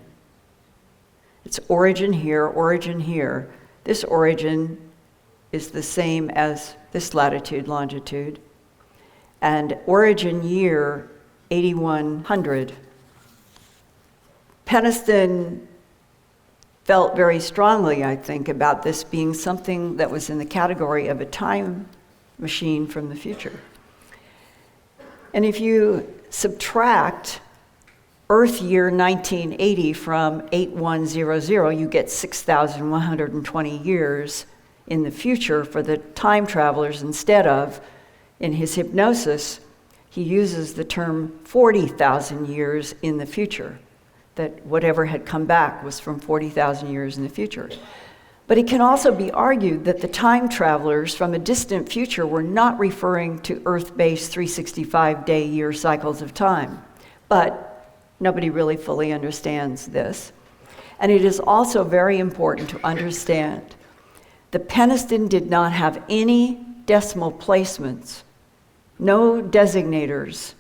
it's origin here, origin here. This origin is the same as this latitude, longitude. And origin year, 8100. Peniston felt very strongly, I think, about this being something that was in the category of a time machine from the future. And if you subtract Earth year 1980 from 8100, you get 6,120 years in the future for the time travelers instead of, in his hypnosis, he uses the term 40,000 years in the future, that whatever had come back was from 40,000 years in the future. But it can also be argued that the time travelers from a distant future were not referring to Earth-based 365-day year cycles of time. But nobody really fully understands this. And it is also very important to understand the Peniston did not have any decimal placements, no designators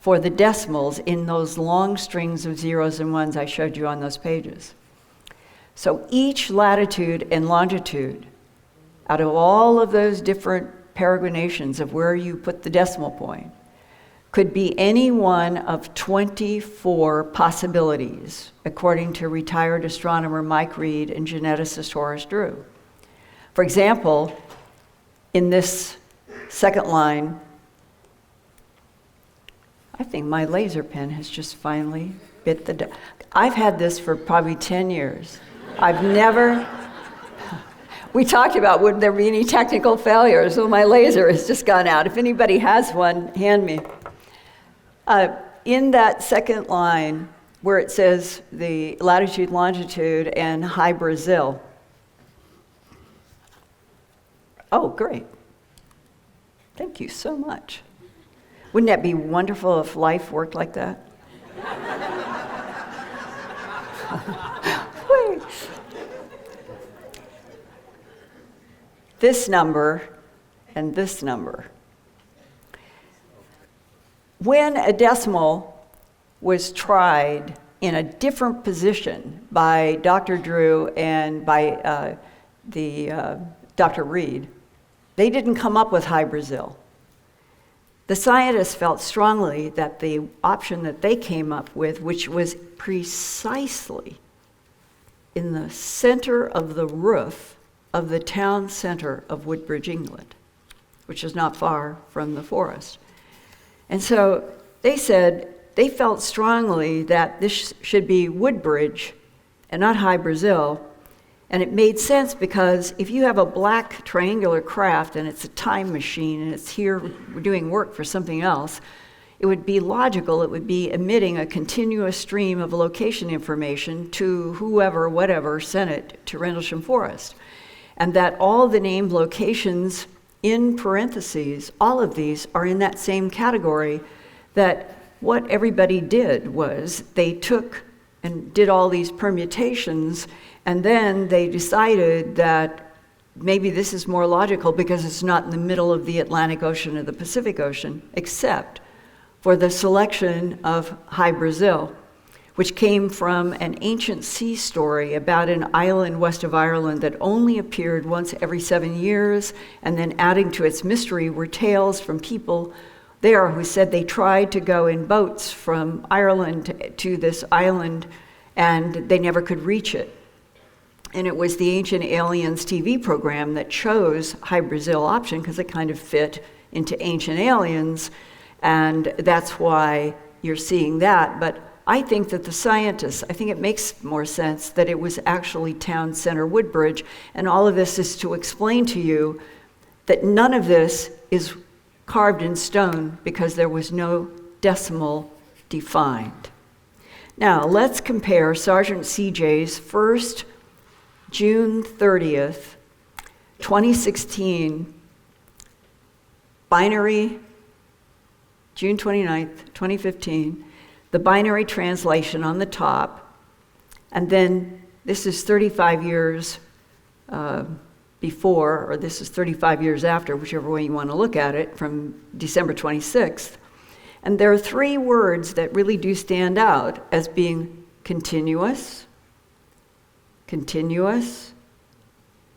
for the decimals in those long strings of zeros and ones I showed you on those pages. So each latitude and longitude, out of all of those different peregrinations of where you put the decimal point, could be any one of 24 possibilities, according to retired astronomer Mike Reed and geneticist Horace Drew. For example, in this second line, I think my laser pen has just finally bit the dust. I've had this for probably 10 years. I've never, we talked about would there be any technical failures. Well, my laser has just gone out. If anybody has one, hand me. In that second line, where it says the latitude, longitude, and high Brazil. Oh, great. Thank you so much. Wouldn't that be wonderful if life worked like that? This number and this number. When a decimal was tried in a different position by Dr. Drew and by Dr. Reed, they didn't come up with high Brazil. The scientists felt strongly that the option that they came up with, which was precisely in the center of the roof of the town center of Woodbridge, England, which is not far from the forest. And so they said they felt strongly that this should be Woodbridge and not High Brazil. And it made sense because if you have a black triangular craft and it's a time machine and it's here doing work for something else, it would be logical, it would be emitting a continuous stream of location information to whoever, whatever, sent it to Rendlesham Forest. And that all the named locations in parentheses, all of these are in that same category, that what everybody did was they took and did all these permutations, and then they decided that maybe this is more logical because it's not in the middle of the Atlantic Ocean or the Pacific Ocean, except for the selection of High Brazil, which came from an ancient sea story about an island west of Ireland that only appeared once every 7 years, and then adding to its mystery were tales from people there who said they tried to go in boats from Ireland to this island and they never could reach it. And it was the Ancient Aliens TV program that chose High Brazil option because it kind of fit into Ancient Aliens, and that's why you're seeing that. But I think that the scientists, I think it makes more sense that it was actually Town Center Woodbridge, and all of this is to explain to you that none of this is carved in stone because there was no decimal defined. Now, let's compare Sergeant CJ's first June 30th, 2016, binary, June 29th, 2015, the binary translation on the top, and then this is 35 years before, or this is 35 years after, whichever way you want to look at it, from December 26th. And there are three words that really do stand out as being continuous, continuous,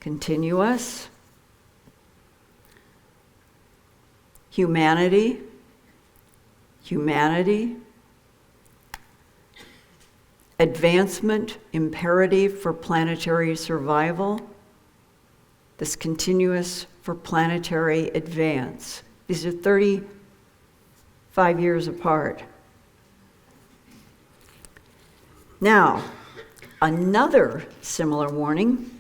continuous, humanity, humanity, advancement, imperative for planetary survival, this continuous for planetary advance. These are 35 years apart. Now, another similar warning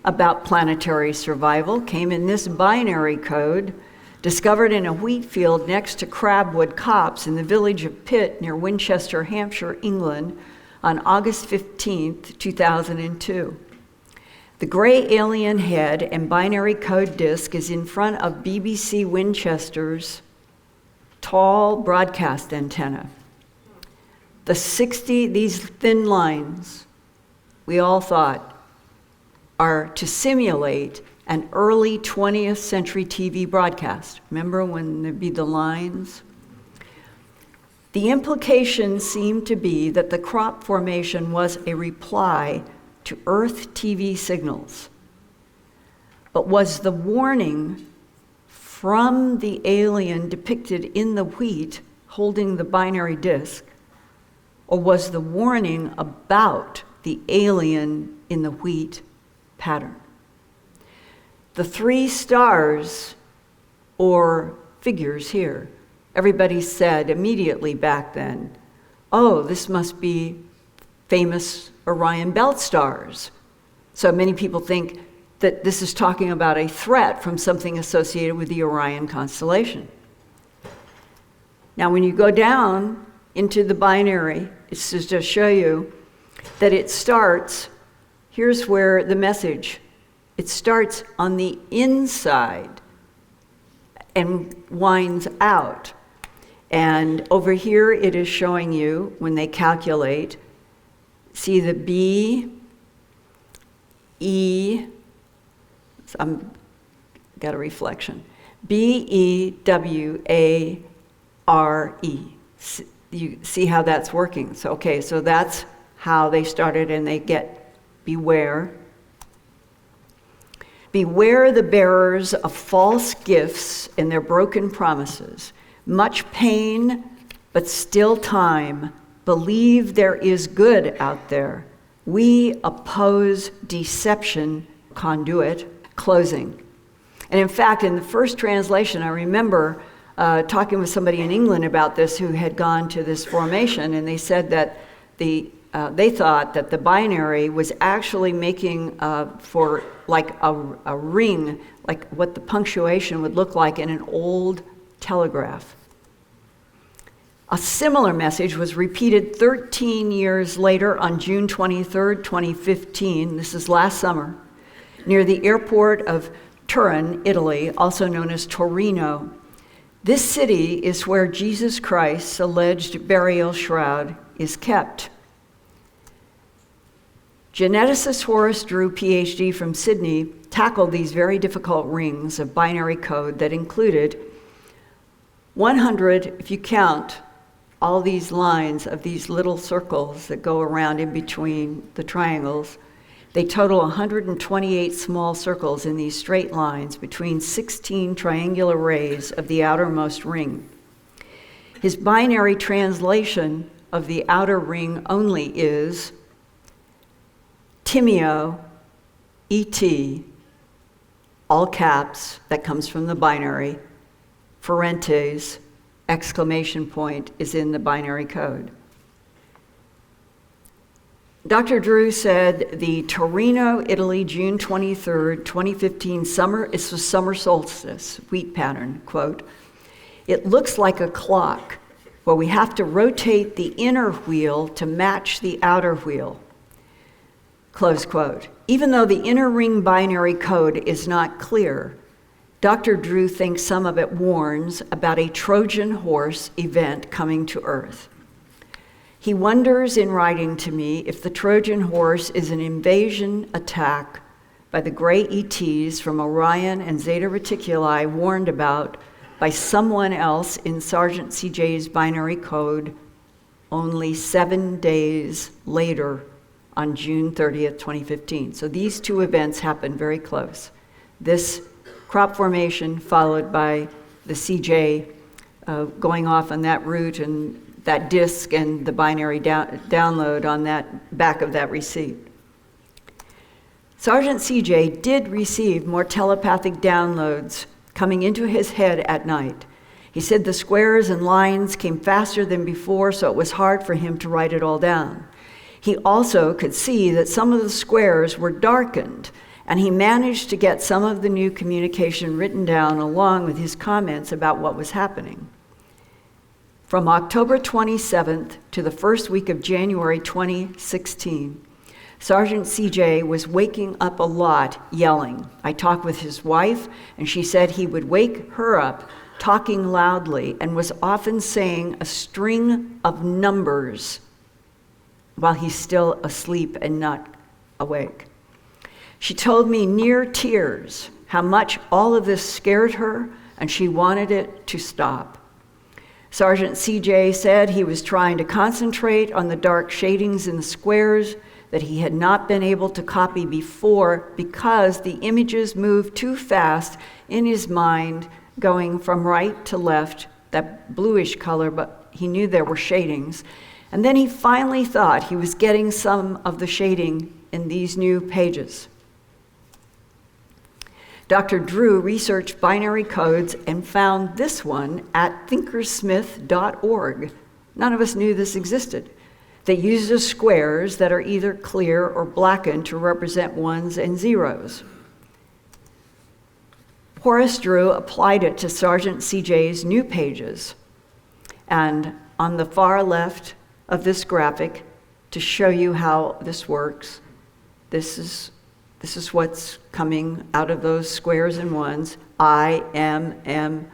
about planetary survival came in this binary code discovered in a wheat field next to Crabwood Copse in the village of Pitt near Winchester, Hampshire, England, on August 15, 2002. The gray alien head and binary code disk is in front of BBC Winchester's tall broadcast antenna. These thin lines, we all thought, are to simulate an early 20th century TV broadcast. Remember when there'd be the lines? The implication seemed to be that the crop formation was a reply to Earth TV signals. But was the warning from the alien depicted in the wheat holding the binary disk, or was the warning about the alien in the wheat pattern? The three stars or figures here, everybody said immediately back then, oh, this must be famous Orion belt stars. So many people think that this is talking about a threat from something associated with the Orion constellation. Now, when you go down into the binary, it's just to show you that it starts, here's where the message, it starts on the inside and winds out. And over here it is showing you, when they calculate, see the B, E, got a reflection, BEWARE. You see how that's working. So, okay, so that's how they started, and they get beware. Beware the bearers of false gifts and their broken promises. Much pain, but still time. Believe there is good out there. We oppose deception, conduit, closing. And in fact, in the first translation, I remember talking with somebody in England about this who had gone to this formation, and they said that the they thought that the binary was actually making for like a ring, like what the punctuation would look like in an old telegraph. A similar message was repeated 13 years later on June 23rd, 2015. This is last summer, near the airport of Turin, Italy, also known as Torino. This city is where Jesus Christ's alleged burial shroud is kept. Geneticist Horace Drew, PhD from Sydney, tackled these very difficult rings of binary code that included 100, if you count all these lines of these little circles that go around in between the triangles, they total 128 small circles in these straight lines between 16 triangular rays of the outermost ring. His binary translation of the outer ring only is Timeo, ET, all caps, that comes from the binary, Ferentes, exclamation point, is in the binary code. Dr. Drew said the Torino, Italy, June 23rd, 2015 this was summer solstice, wheat pattern, quote, "It looks like a clock where we have to rotate the inner wheel to match the outer wheel," close quote. Even though the inner ring binary code is not clear, Dr. Drew thinks some of it warns about a Trojan horse event coming to Earth. He wonders in writing to me if the Trojan horse is an invasion attack by the gray ETs from Orion and Zeta Reticuli warned about by someone else in Sergeant CJ's binary code only 7 days later on June 30th, 2015. So these two events happened very close. This crop formation followed by the CJ going off on that route and that disk and the binary download on that back of that receipt. Sergeant CJ did receive more telepathic downloads coming into his head at night. He said the squares and lines came faster than before, so it was hard for him to write it all down. He also could see that some of the squares were darkened, and he managed to get some of the new communication written down along with his comments about what was happening. From October 27th to the first week of January 2016, Sergeant CJ was waking up a lot yelling. I talked with his wife, and she said he would wake her up talking loudly and was often saying a string of numbers while he's still asleep and not awake. She told me near tears how much all of this scared her, and she wanted it to stop. Sergeant CJ said he was trying to concentrate on the dark shadings in the squares that he had not been able to copy before because the images moved too fast in his mind, going from right to left, that bluish color, but he knew there were shadings. And then he finally thought he was getting some of the shading in these new pages. Dr. Drew researched binary codes and found this one at thinkersmith.org. None of us knew this existed. That uses squares that are either clear or blackened to represent ones and zeros. Horace Drew applied it to Sergeant CJ's new pages. And on the far left of this graphic, to show you how this works, this is what's coming out of those squares and ones. IMMINENT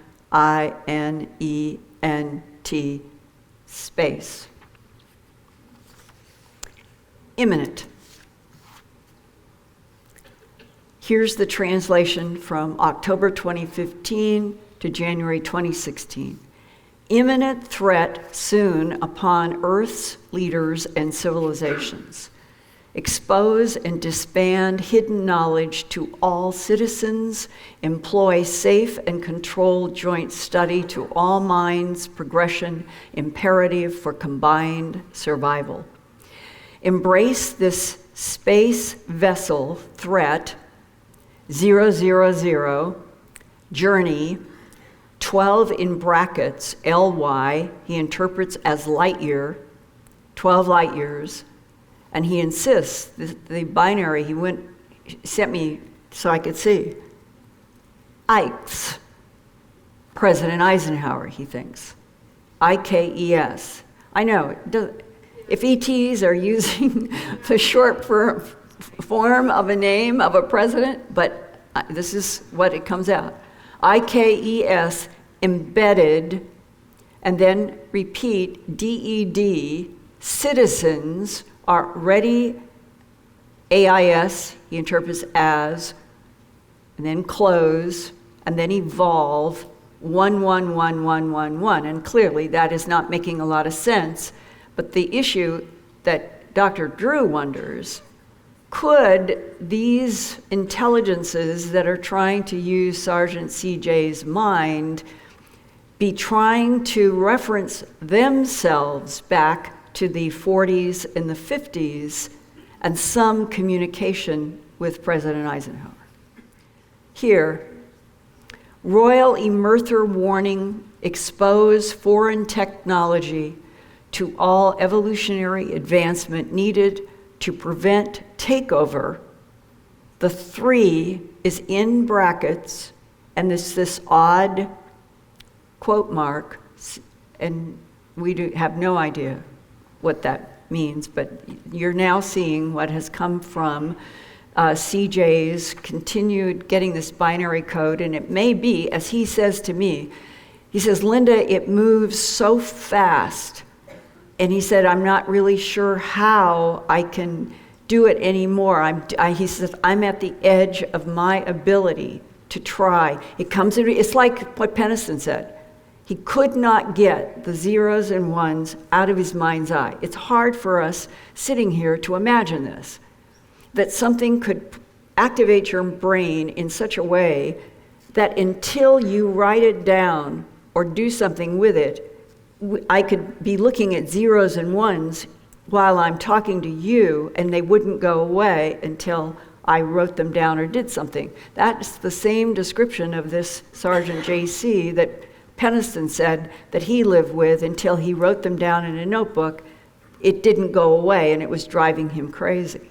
space. Imminent. Here's the translation from October 2015 to January 2016. Imminent threat soon upon Earth's leaders and civilizations. Expose and disband hidden knowledge to all citizens, employ safe and controlled joint study to all minds, progression imperative for combined survival. Embrace this space vessel threat, 000, journey, 12 in brackets, LY, he interprets as light year, 12 light years, And he insists, the binary sent me so I could see. Ikes. President Eisenhower, he thinks. IKES. I know, if ETs are using the short form of a name of a president, but this is what it comes out. IKES embedded, and then repeat, DED, citizens are ready, AIS, he interprets as, and then close, and then evolve, 11111, and clearly that is not making a lot of sense. But the issue that Dr. Drew wonders, could these intelligences that are trying to use Sergeant CJ's mind be trying to reference themselves back to the 40s and the 50s and some communication with President Eisenhower? Here, Royal Emerther warning, expose foreign technology to all evolutionary advancement needed to prevent takeover. The 3 is in brackets, and this odd quote mark, and we have no idea what that means, but you're now seeing what has come from CJ's continued getting this binary code, and it may be, as he says to me, he says, Linda, it moves so fast. And he said, I'm not really sure how I can do it anymore. He says, I'm at the edge of my ability to try. It's like what Penniston said. He could not get the zeros and ones out of his mind's eye. It's hard for us sitting here to imagine this, that something could activate your brain in such a way that until you write it down or do something with it, I could be looking at zeros and ones while I'm talking to you, and they wouldn't go away until I wrote them down or did something. That's the same description of this Sergeant JC that Penniston said that he lived with until he wrote them down in a notebook. It didn't go away, and it was driving him crazy.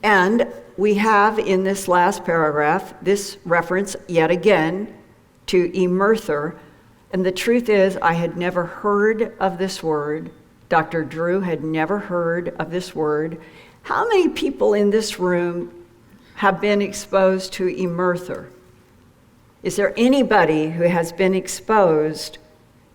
And we have in this last paragraph this reference yet again to emerther. And the truth is, I had never heard of this word. Dr. Drew had never heard of this word. How many people in this room have been exposed to emerther? Is there anybody who has been exposed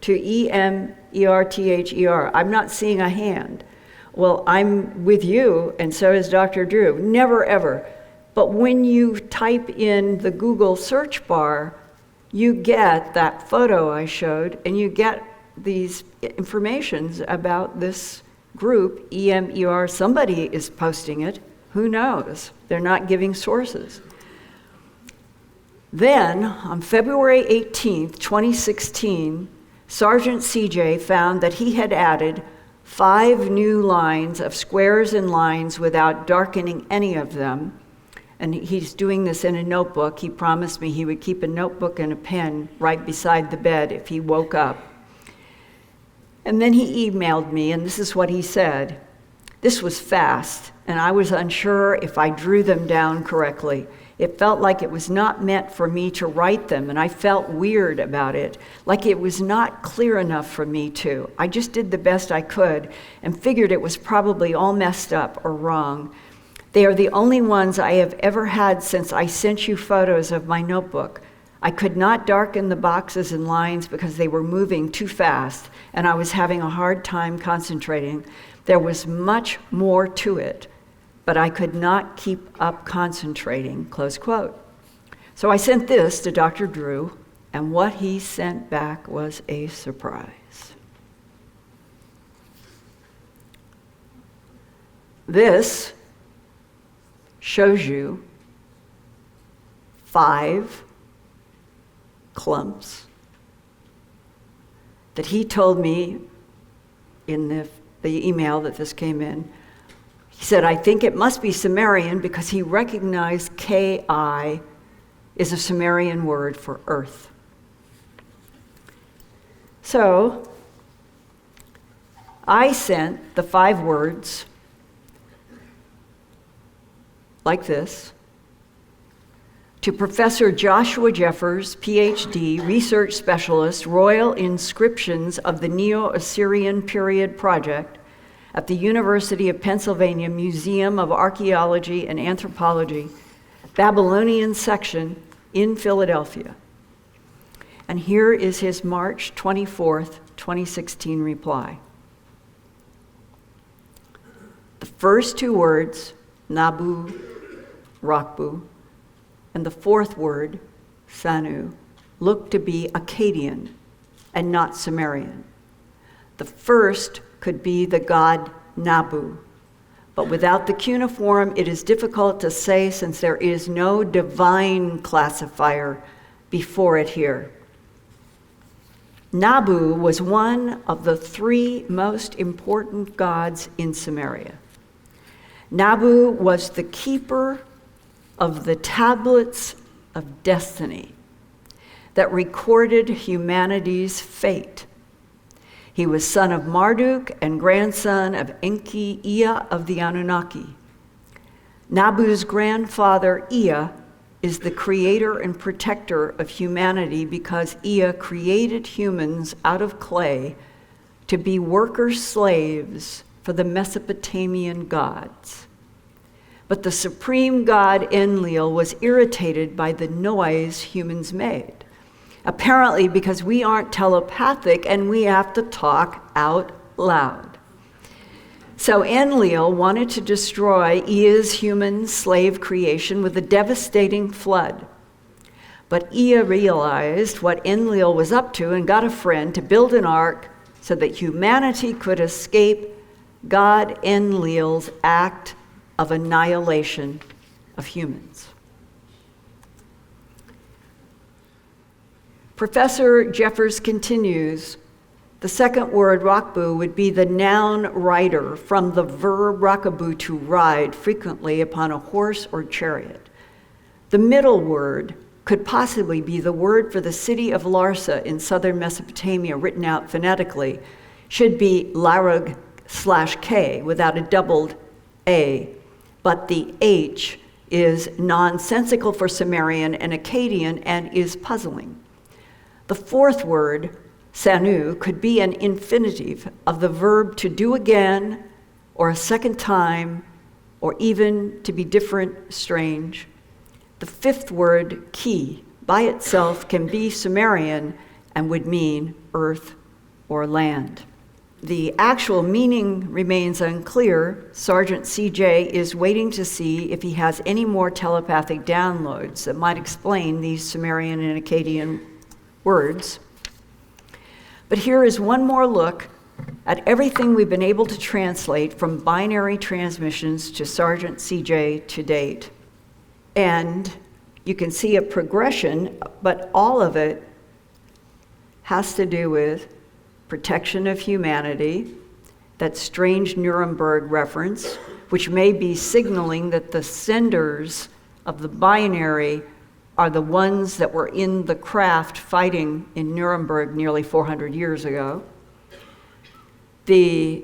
to EMERTHER? I'm not seeing a hand. Well, I'm with you, and so is Dr. Drew. Never, ever. But when you type in the Google search bar, you get that photo I showed, and you get these informations about this group, EMER. Somebody is posting it. Who knows? They're not giving sources. Then, on February 18th, 2016, Sergeant CJ found that he had added 5 new lines of squares and lines without darkening any of them. And he's doing this in a notebook. He promised me he would keep a notebook and a pen right beside the bed if he woke up. And then he emailed me, and this is what he said. This was fast, and I was unsure if I drew them down correctly. It felt like it was not meant for me to write them, and I felt weird about it, like it was not clear enough for me to. I just did the best I could and figured it was probably all messed up or wrong. They are the only ones I have ever had since I sent you photos of my notebook. I could not darken the boxes and lines because they were moving too fast, and I was having a hard time concentrating. There was much more to it, but I could not keep up concentrating, close quote. So I sent this to Dr. Drew, and what he sent back was a surprise. This shows you 5 clumps that he told me in the email that this came in. He said, I think it must be Sumerian because he recognized Ki is a Sumerian word for earth. So I sent the 5 words like this. To Professor Joshua Jeffers, PhD, research specialist, Royal Inscriptions of the Neo-Assyrian Period Project at the University of Pennsylvania Museum of Archaeology and Anthropology, Babylonian section in Philadelphia. And here is his March 24th, 2016 reply. The first two words, Nabu, Rakbu, and the fourth word, Sanu, look to be Akkadian and not Sumerian. The first could be the god Nabu, but without the cuneiform, it is difficult to say since there is no divine classifier before it here. Nabu was one of the three most important gods in Sumeria. Nabu was the keeper of the tablets of destiny that recorded humanity's fate. He was son of Marduk and grandson of Enki, Ea of the Anunnaki. Nabu's grandfather, Ea, is the creator and protector of humanity because Ea created humans out of clay to be worker slaves for the Mesopotamian gods. But the supreme god Enlil was irritated by the noise humans made, apparently because we aren't telepathic and we have to talk out loud. So Enlil wanted to destroy Ea's human slave creation with a devastating flood. But Ea realized what Enlil was up to and got a friend to build an ark so that humanity could escape God Enlil's act of annihilation of humans. Professor Jeffers continues, the second word, rakbu, would be the noun rider, from the verb rakabu, to ride, frequently upon a horse or chariot. The middle word could possibly be the word for the city of Larsa in southern Mesopotamia, written out phonetically, should be larug/k without a doubled A, but the H is nonsensical for Sumerian and Akkadian and is puzzling. The fourth word, Sanu, could be an infinitive of the verb to do again, or a second time, or even to be different, strange. The fifth word, Ki, by itself can be Sumerian and would mean earth or land. The actual meaning remains unclear. Sergeant CJ is waiting to see if he has any more telepathic downloads that might explain these Sumerian and Akkadian words. But here is one more look at everything we've been able to translate from binary transmissions to Sergeant CJ to date. And you can see a progression, but all of it has to do with protection of humanity, that strange Nuremberg reference, which may be signaling that the senders of the binary are the ones that were in the craft fighting in Nuremberg nearly 400 years ago. The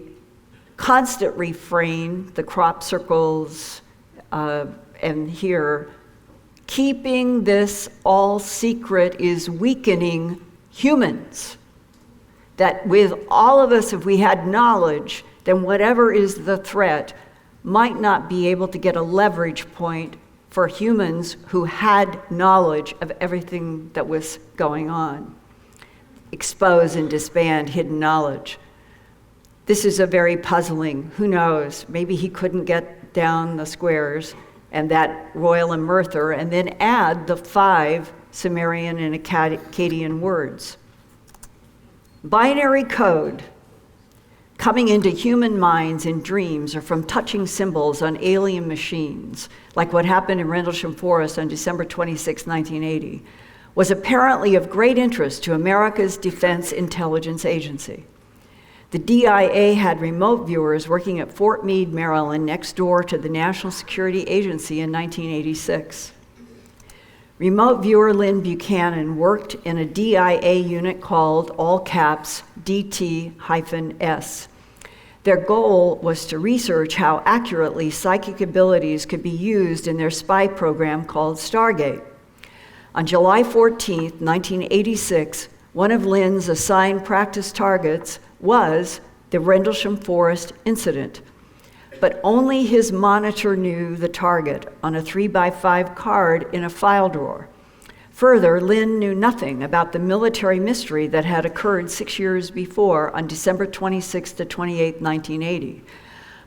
constant refrain, the crop circles, and here, keeping this all secret is weakening humans. That with all of us, if we had knowledge, then whatever is the threat might not be able to get a leverage point for humans who had knowledge of everything that was going on. Expose and disband hidden knowledge. This is a very puzzling, who knows, maybe he couldn't get down the squares and that Royal and Merthyr, and then add the 5 Sumerian and Akkadian words. Binary code coming into human minds in dreams or from touching symbols on alien machines, like what happened in Rendlesham Forest on December 26, 1980, was apparently of great interest to America's Defense Intelligence Agency. The DIA had remote viewers working at Fort Meade, Maryland, next door to the National Security Agency in 1986. Remote viewer Lynn Buchanan worked in a DIA unit called, all caps, DT-S. Their goal was to research how accurately psychic abilities could be used in their spy program called Stargate. On July 14, 1986, one of Lynn's assigned practice targets was the Rendlesham Forest incident, but only his monitor knew the target on a 3x5 card in a file drawer. Further, Lynn knew nothing about the military mystery that had occurred 6 years before on December 26 to 28, 1980.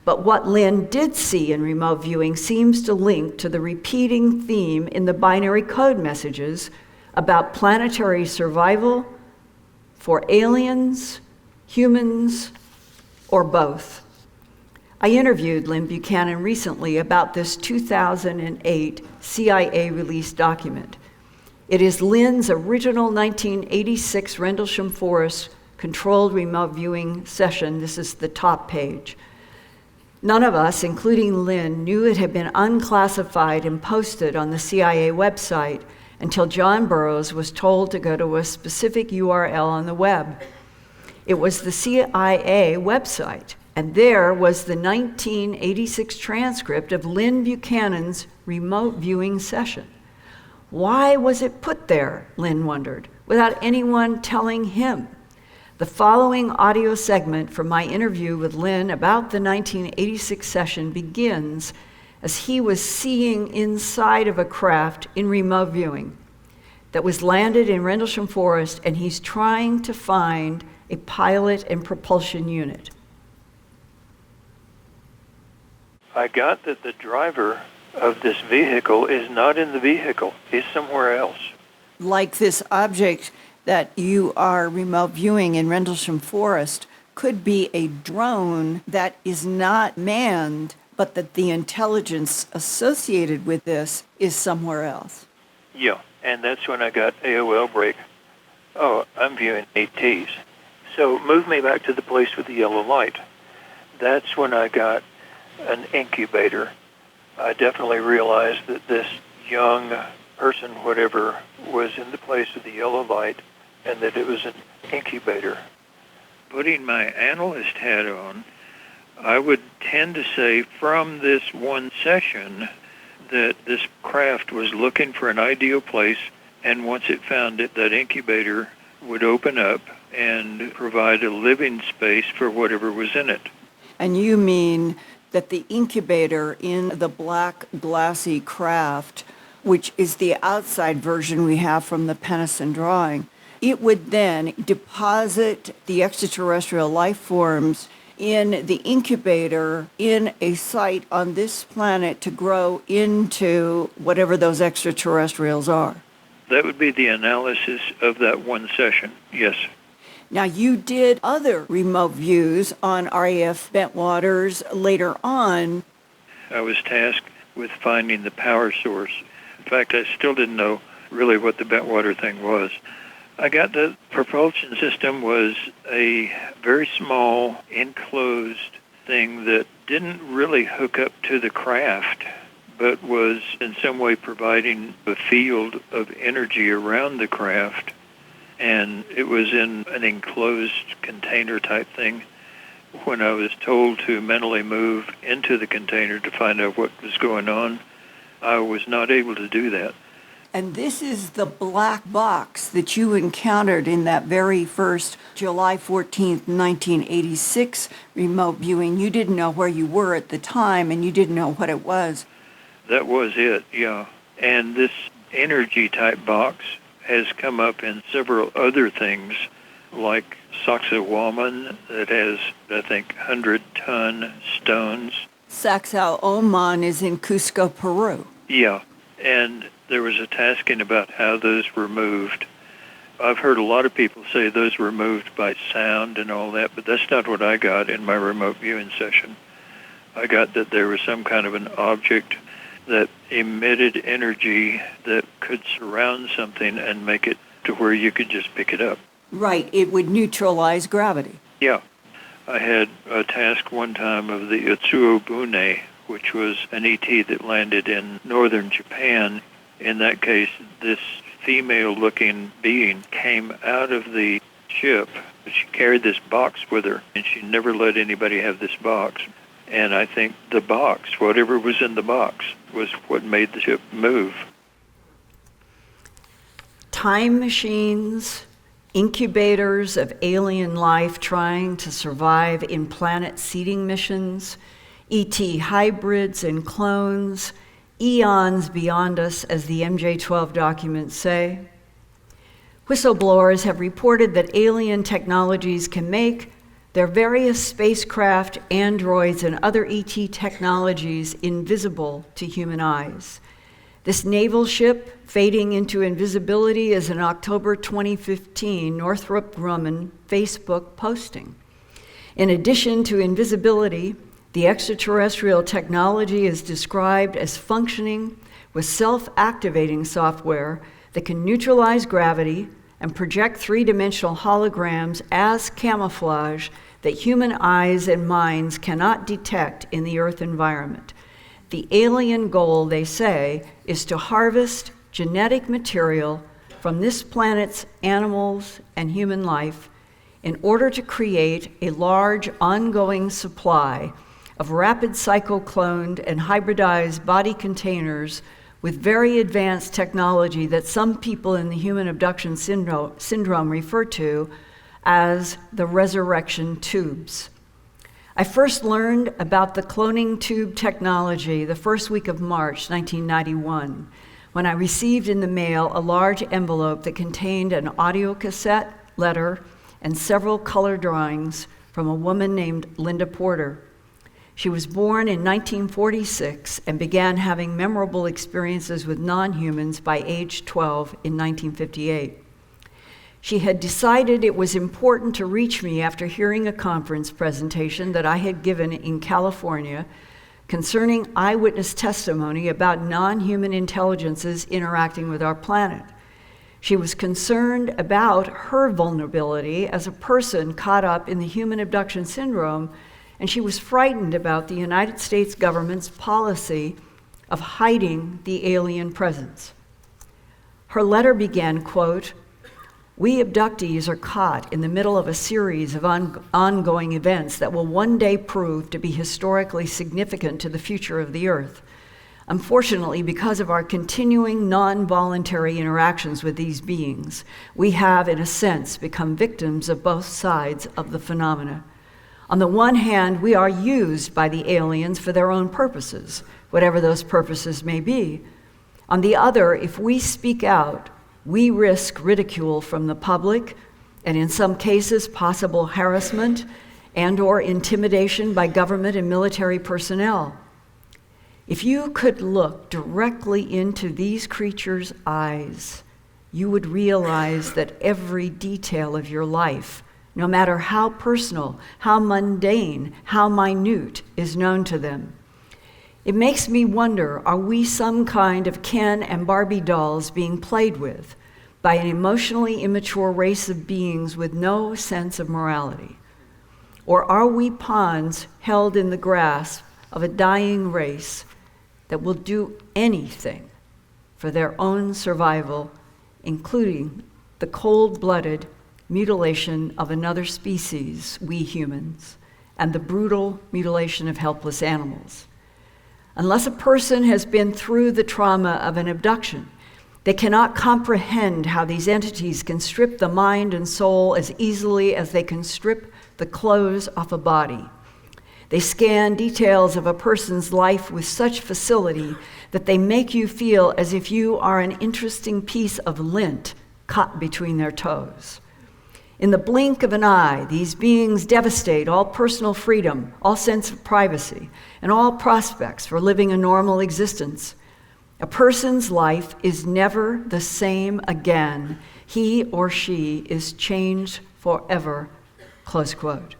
But what Lynn did see in remote viewing seems to link to the repeating theme in the binary code messages about planetary survival for aliens, humans, or both. I interviewed Lynn Buchanan recently about this 2008 CIA released document. It is Lynn's original 1986 Rendlesham Forest controlled remote viewing session. This is the top page. None of us, including Lynn, knew it had been unclassified and posted on the CIA website until John Burroughs was told to go to a specific URL on the web. It was the CIA website, and there was the 1986 transcript of Lynn Buchanan's remote viewing session. Why was it put there, Lynn wondered, without anyone telling him? The following audio segment from my interview with Lynn about the 1986 session begins as he was seeing inside of a craft in remote viewing that was landed in Rendlesham Forest, and he's trying to find a pilot and propulsion unit. I got that the driver of this vehicle is not in the vehicle. He's somewhere else. Like this object that you are remote viewing in Rendlesham Forest could be a drone that is not manned, but that the intelligence associated with this is somewhere else. Yeah, and that's when I got AOL break. Oh, I'm viewing ETs. So move me back to the place with the yellow light. That's when I got an incubator. I definitely realized that this young person, whatever, was in the place of the yellow light and that it was an incubator. Putting my analyst hat on, I would tend to say from this one session that this craft was looking for an ideal place, and once it found it, that incubator would open up and provide a living space for whatever was in it. And you mean that the incubator in the black glassy craft, which is the outside version we have from the Pennison drawing, it would then deposit the extraterrestrial life forms in the incubator in a site on this planet to grow into whatever those extraterrestrials are. That would be the analysis of that one session, yes. Now, you did other remote views on RAF Bentwaters later on. I was tasked with finding the power source. In fact, I still didn't know really what the Bentwater thing was. I got the propulsion system was a very small, enclosed thing that didn't really hook up to the craft, but was in some way providing a field of energy around the craft. And it was in an enclosed container type thing. When I was told to mentally move into the container to find out what was going on, I was not able to do that. And this is the black box that you encountered in that very first July 14th, 1986 remote viewing. You didn't know where you were at the time, and you didn't know what it was. That was it, yeah. And this energy type box has come up in several other things, like Sacsayhuaman that has, I think, 100-ton stones. Sacsayhuaman is in Cusco, Peru. Yeah, and there was a tasking about how those were moved. I've heard a lot of people say those were moved by sound and all that, but that's not what I got in my remote viewing session. I got that there was some kind of an object that emitted energy that could surround something and make it to where you could just pick it up. Right, it would neutralize gravity. Yeah. I had a task one time of the Utsuobune, which was an ET that landed in northern Japan. In that case, this female-looking being came out of the ship. She carried this box with her, and she never let anybody have this box. And I think the box, whatever was in the box, was what made the ship move. Time machines, incubators of alien life trying to survive in planet seeding missions, ET hybrids and clones, eons beyond us, as the MJ-12 documents say. Whistleblowers have reported that alien technologies can make their various spacecraft, androids, and other ET technologies invisible to human eyes. This naval ship fading into invisibility is an October 2015 Northrop Grumman Facebook posting. In addition to invisibility, the extraterrestrial technology is described as functioning with self-activating software that can neutralize gravity and project three-dimensional holograms as camouflage that human eyes and minds cannot detect in the Earth environment. The alien goal, they say, is to harvest genetic material from this planet's animals and human life in order to create a large ongoing supply of rapid cycle-cloned and hybridized body containers with very advanced technology that some people in the human abduction syndrome refer to as the resurrection tubes. I first learned about the cloning tube technology the first week of March 1991, when I received in the mail a large envelope that contained an audio cassette, letter, and several color drawings from a woman named Linda Porter. She was born in 1946 and began having memorable experiences with non-humans by age 12 in 1958. She had decided it was important to reach me after hearing a conference presentation that I had given in California concerning eyewitness testimony about non-human intelligences interacting with our planet. She was concerned about her vulnerability as a person caught up in the human abduction syndrome, and she was frightened about the United States government's policy of hiding the alien presence. Her letter began, quote, "We abductees are caught in the middle of a series of ongoing events that will one day prove to be historically significant to the future of the Earth. Unfortunately, because of our continuing non-voluntary interactions with these beings, we have, in a sense, become victims of both sides of the phenomena. On the one hand, we are used by the aliens for their own purposes, whatever those purposes may be. On the other, if we speak out, we risk ridicule from the public, and in some cases, possible harassment and/or intimidation by government and military personnel. If you could look directly into these creatures' eyes, you would realize that every detail of your life, no matter how personal, how mundane, how minute, is known to them. It makes me wonder, are we some kind of Ken and Barbie dolls being played with by an emotionally immature race of beings with no sense of morality? Or are we pawns held in the grasp of a dying race that will do anything for their own survival, including the cold-blooded mutilation of another species, we humans, and the brutal mutilation of helpless animals? Unless a person has been through the trauma of an abduction, they cannot comprehend how these entities can strip the mind and soul as easily as they can strip the clothes off a body. They scan details of a person's life with such facility that they make you feel as if you are an interesting piece of lint caught between their toes. In the blink of an eye, these beings devastate all personal freedom, all sense of privacy, and all prospects for living a normal existence. A person's life is never the same again. He or she is changed forever," close quote.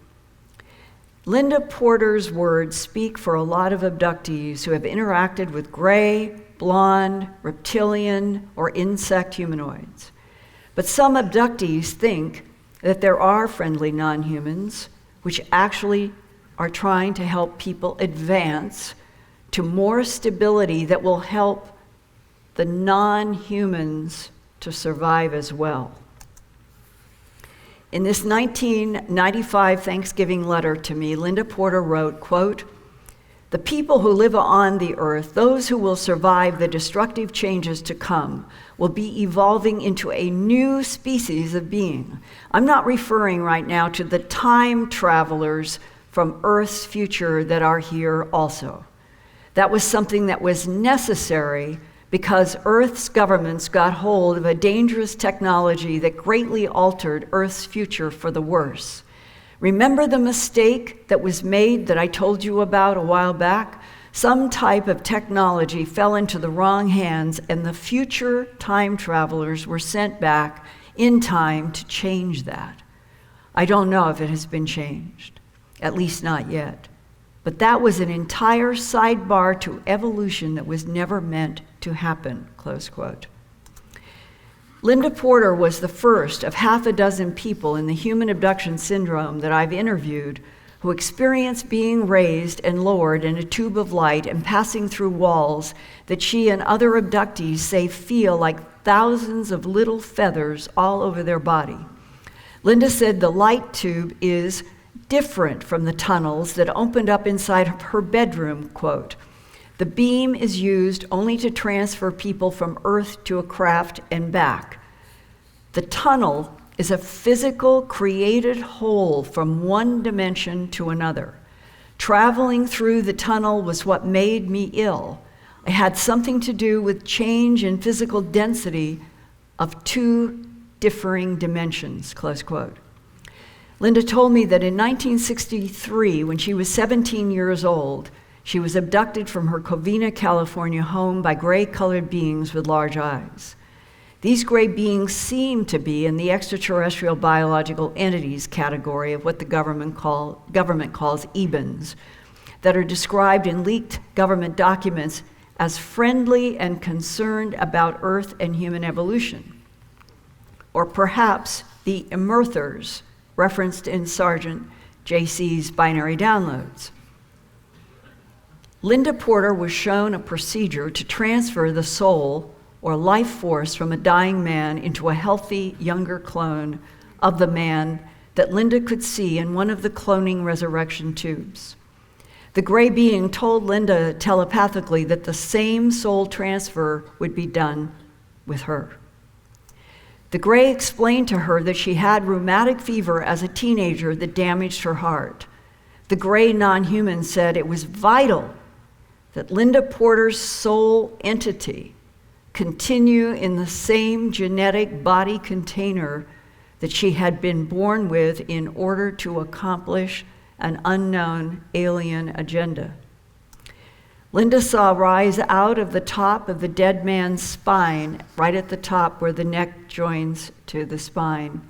Linda Porter's words speak for a lot of abductees who have interacted with gray, blonde, reptilian, or insect humanoids. But some abductees think that there are friendly non-humans, which actually are trying to help people advance to more stability that will help the non-humans to survive as well. In this 1995 Thanksgiving letter to me, Linda Porter wrote, quote, "The people who live on the earth, those who will survive the destructive changes to come, will be evolving into a new species of being. I'm not referring right now to the time travelers from Earth's future that are here also. That was something that was necessary because Earth's governments got hold of a dangerous technology that greatly altered Earth's future for the worse. Remember the mistake that was made that I told you about a while back? Some type of technology fell into the wrong hands and the future time travelers were sent back in time to change that. I don't know if it has been changed, at least not yet. But that was an entire sidebar to evolution that was never meant to happen," close quote. Linda Porter was the first of half a dozen people in the human abduction syndrome that I've interviewed who experienced being raised and lowered in a tube of light and passing through walls that she and other abductees say feel like thousands of little feathers all over their body. Linda said the light tube is different from the tunnels that opened up inside of her bedroom, quote. "The beam is used only to transfer people from Earth to a craft and back. The tunnel is a physical created hole from one dimension to another. Traveling through the tunnel was what made me ill. It had something to do with change in physical density of two differing dimensions," close quote. Linda told me that in 1963, when she was 17 years old, she was abducted from her Covina, California home by gray-colored beings with large eyes. These gray beings seem to be in the extraterrestrial biological entities category of what the government calls EBINs, that are described in leaked government documents as friendly and concerned about Earth and human evolution. Or perhaps the Emerthers, referenced in Sergeant JC's binary downloads. Linda Porter was shown a procedure to transfer the soul or life force from a dying man into a healthy, younger clone of the man that Linda could see in one of the cloning resurrection tubes. The gray being told Linda telepathically that the same soul transfer would be done with her. The gray explained to her that she had rheumatic fever as a teenager that damaged her heart. The gray non-human said it was vital that Linda Porter's soul entity continue in the same genetic body container that she had been born with in order to accomplish an unknown alien agenda. Linda saw rise out of the top of the dead man's spine, right at the top where the neck joins to the spine,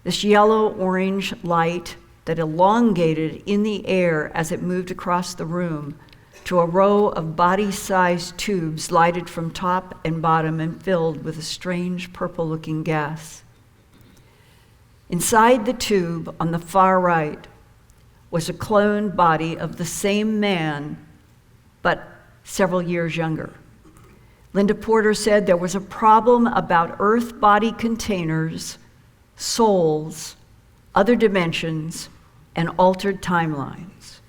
this yellow-orange light that elongated in the air as it moved across the room to a row of body-sized tubes lighted from top and bottom and filled with a strange purple-looking gas. Inside the tube on the far right was a cloned body of the same man, but several years younger. Linda Porter said there was a problem about Earth body containers, souls, other dimensions, and altered timelines.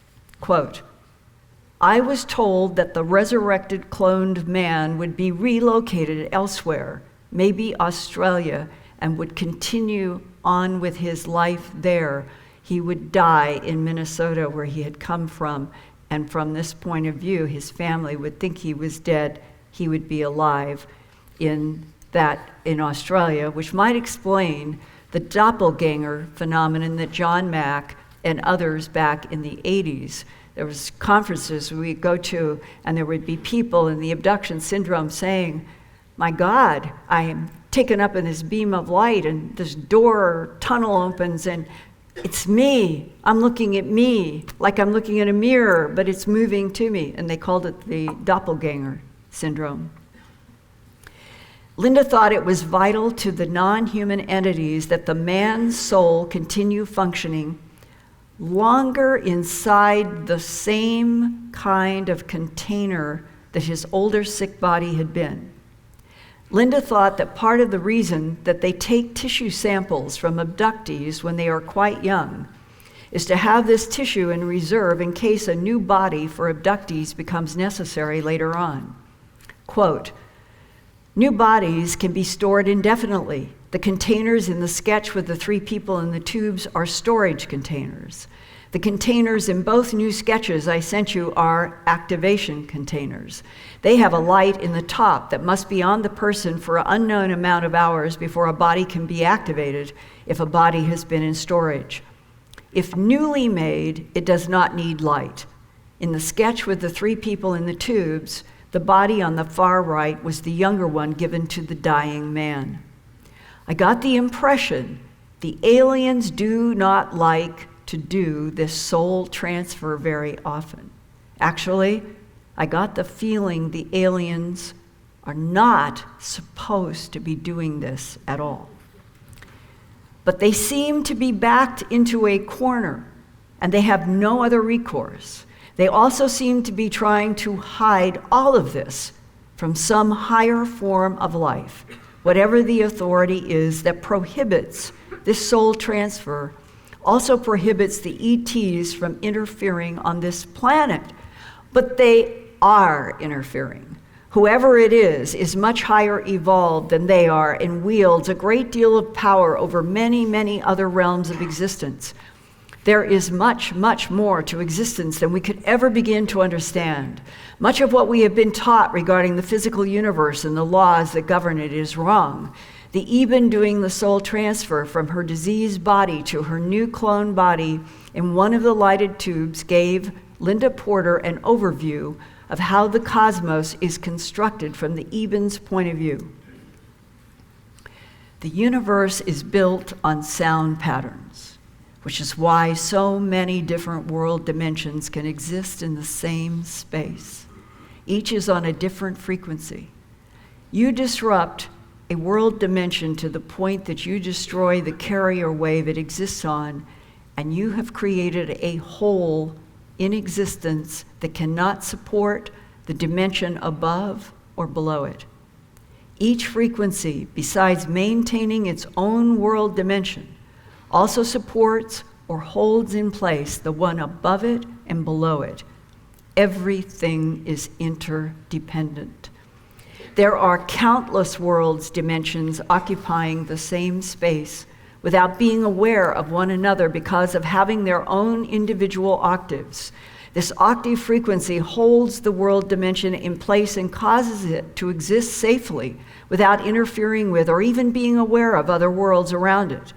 Quote, "I was told that the resurrected cloned man would be relocated elsewhere, maybe Australia, and would continue on with his life there. He would die in Minnesota where he had come from, and from this point of view, his family would think he was dead. He would be alive in Australia," which might explain the doppelganger phenomenon that John Mack and others back in the 80s. There was conferences we'd go to, and there would be people in the abduction syndrome saying, "My God, I am taken up in this beam of light, and this door or tunnel opens, and it's me. I'm looking at me like I'm looking at a mirror, but it's moving to me." And they called it the doppelganger syndrome. Linda thought it was vital to the non-human entities that the man's soul continue functioning longer inside the same kind of container that his older sick body had been. Linda thought that part of the reason that they take tissue samples from abductees when they are quite young is to have this tissue in reserve in case a new body for abductees becomes necessary later on. Quote, "New bodies can be stored indefinitely. The containers in the sketch with the 3 people in the tubes are storage containers. The containers in both new sketches I sent you are activation containers. They have a light in the top that must be on the person for an unknown amount of hours before a body can be activated if a body has been in storage. If newly made, it does not need light. In the sketch with the 3 people in the tubes, the body on the far right was the younger one given to the dying man. I got the impression the aliens do not like to do this soul transfer very often. Actually, I got the feeling the aliens are not supposed to be doing this at all. But they seem to be backed into a corner, and they have no other recourse. They also seem to be trying to hide all of this from some higher form of life, whatever the authority is that prohibits this soul transfer, also prohibits the ETs from interfering on this planet. But they are interfering. Whoever it is much higher evolved than they are and wields a great deal of power over many, many other realms of existence. There is much, much more to existence than we could ever begin to understand. Much of what we have been taught regarding the physical universe and the laws that govern it is wrong. The Eben doing the soul transfer from her diseased body to her new clone body in one of the lighted tubes gave Linda Porter an overview of how the cosmos is constructed from the Eben's point of view. The universe is built on sound patterns, which is why so many different world dimensions can exist in the same space. Each is on a different frequency. You disrupt a world dimension to the point that you destroy the carrier wave it exists on, and you have created a hole in existence that cannot support the dimension above or below it. Each frequency, besides maintaining its own world dimension, also supports or holds in place the one above it and below it. Everything is interdependent. There are countless worlds, dimensions occupying the same space without being aware of one another because of having their own individual octaves. This octave frequency holds the world dimension in place and causes it to exist safely without interfering with or even being aware of other worlds around it.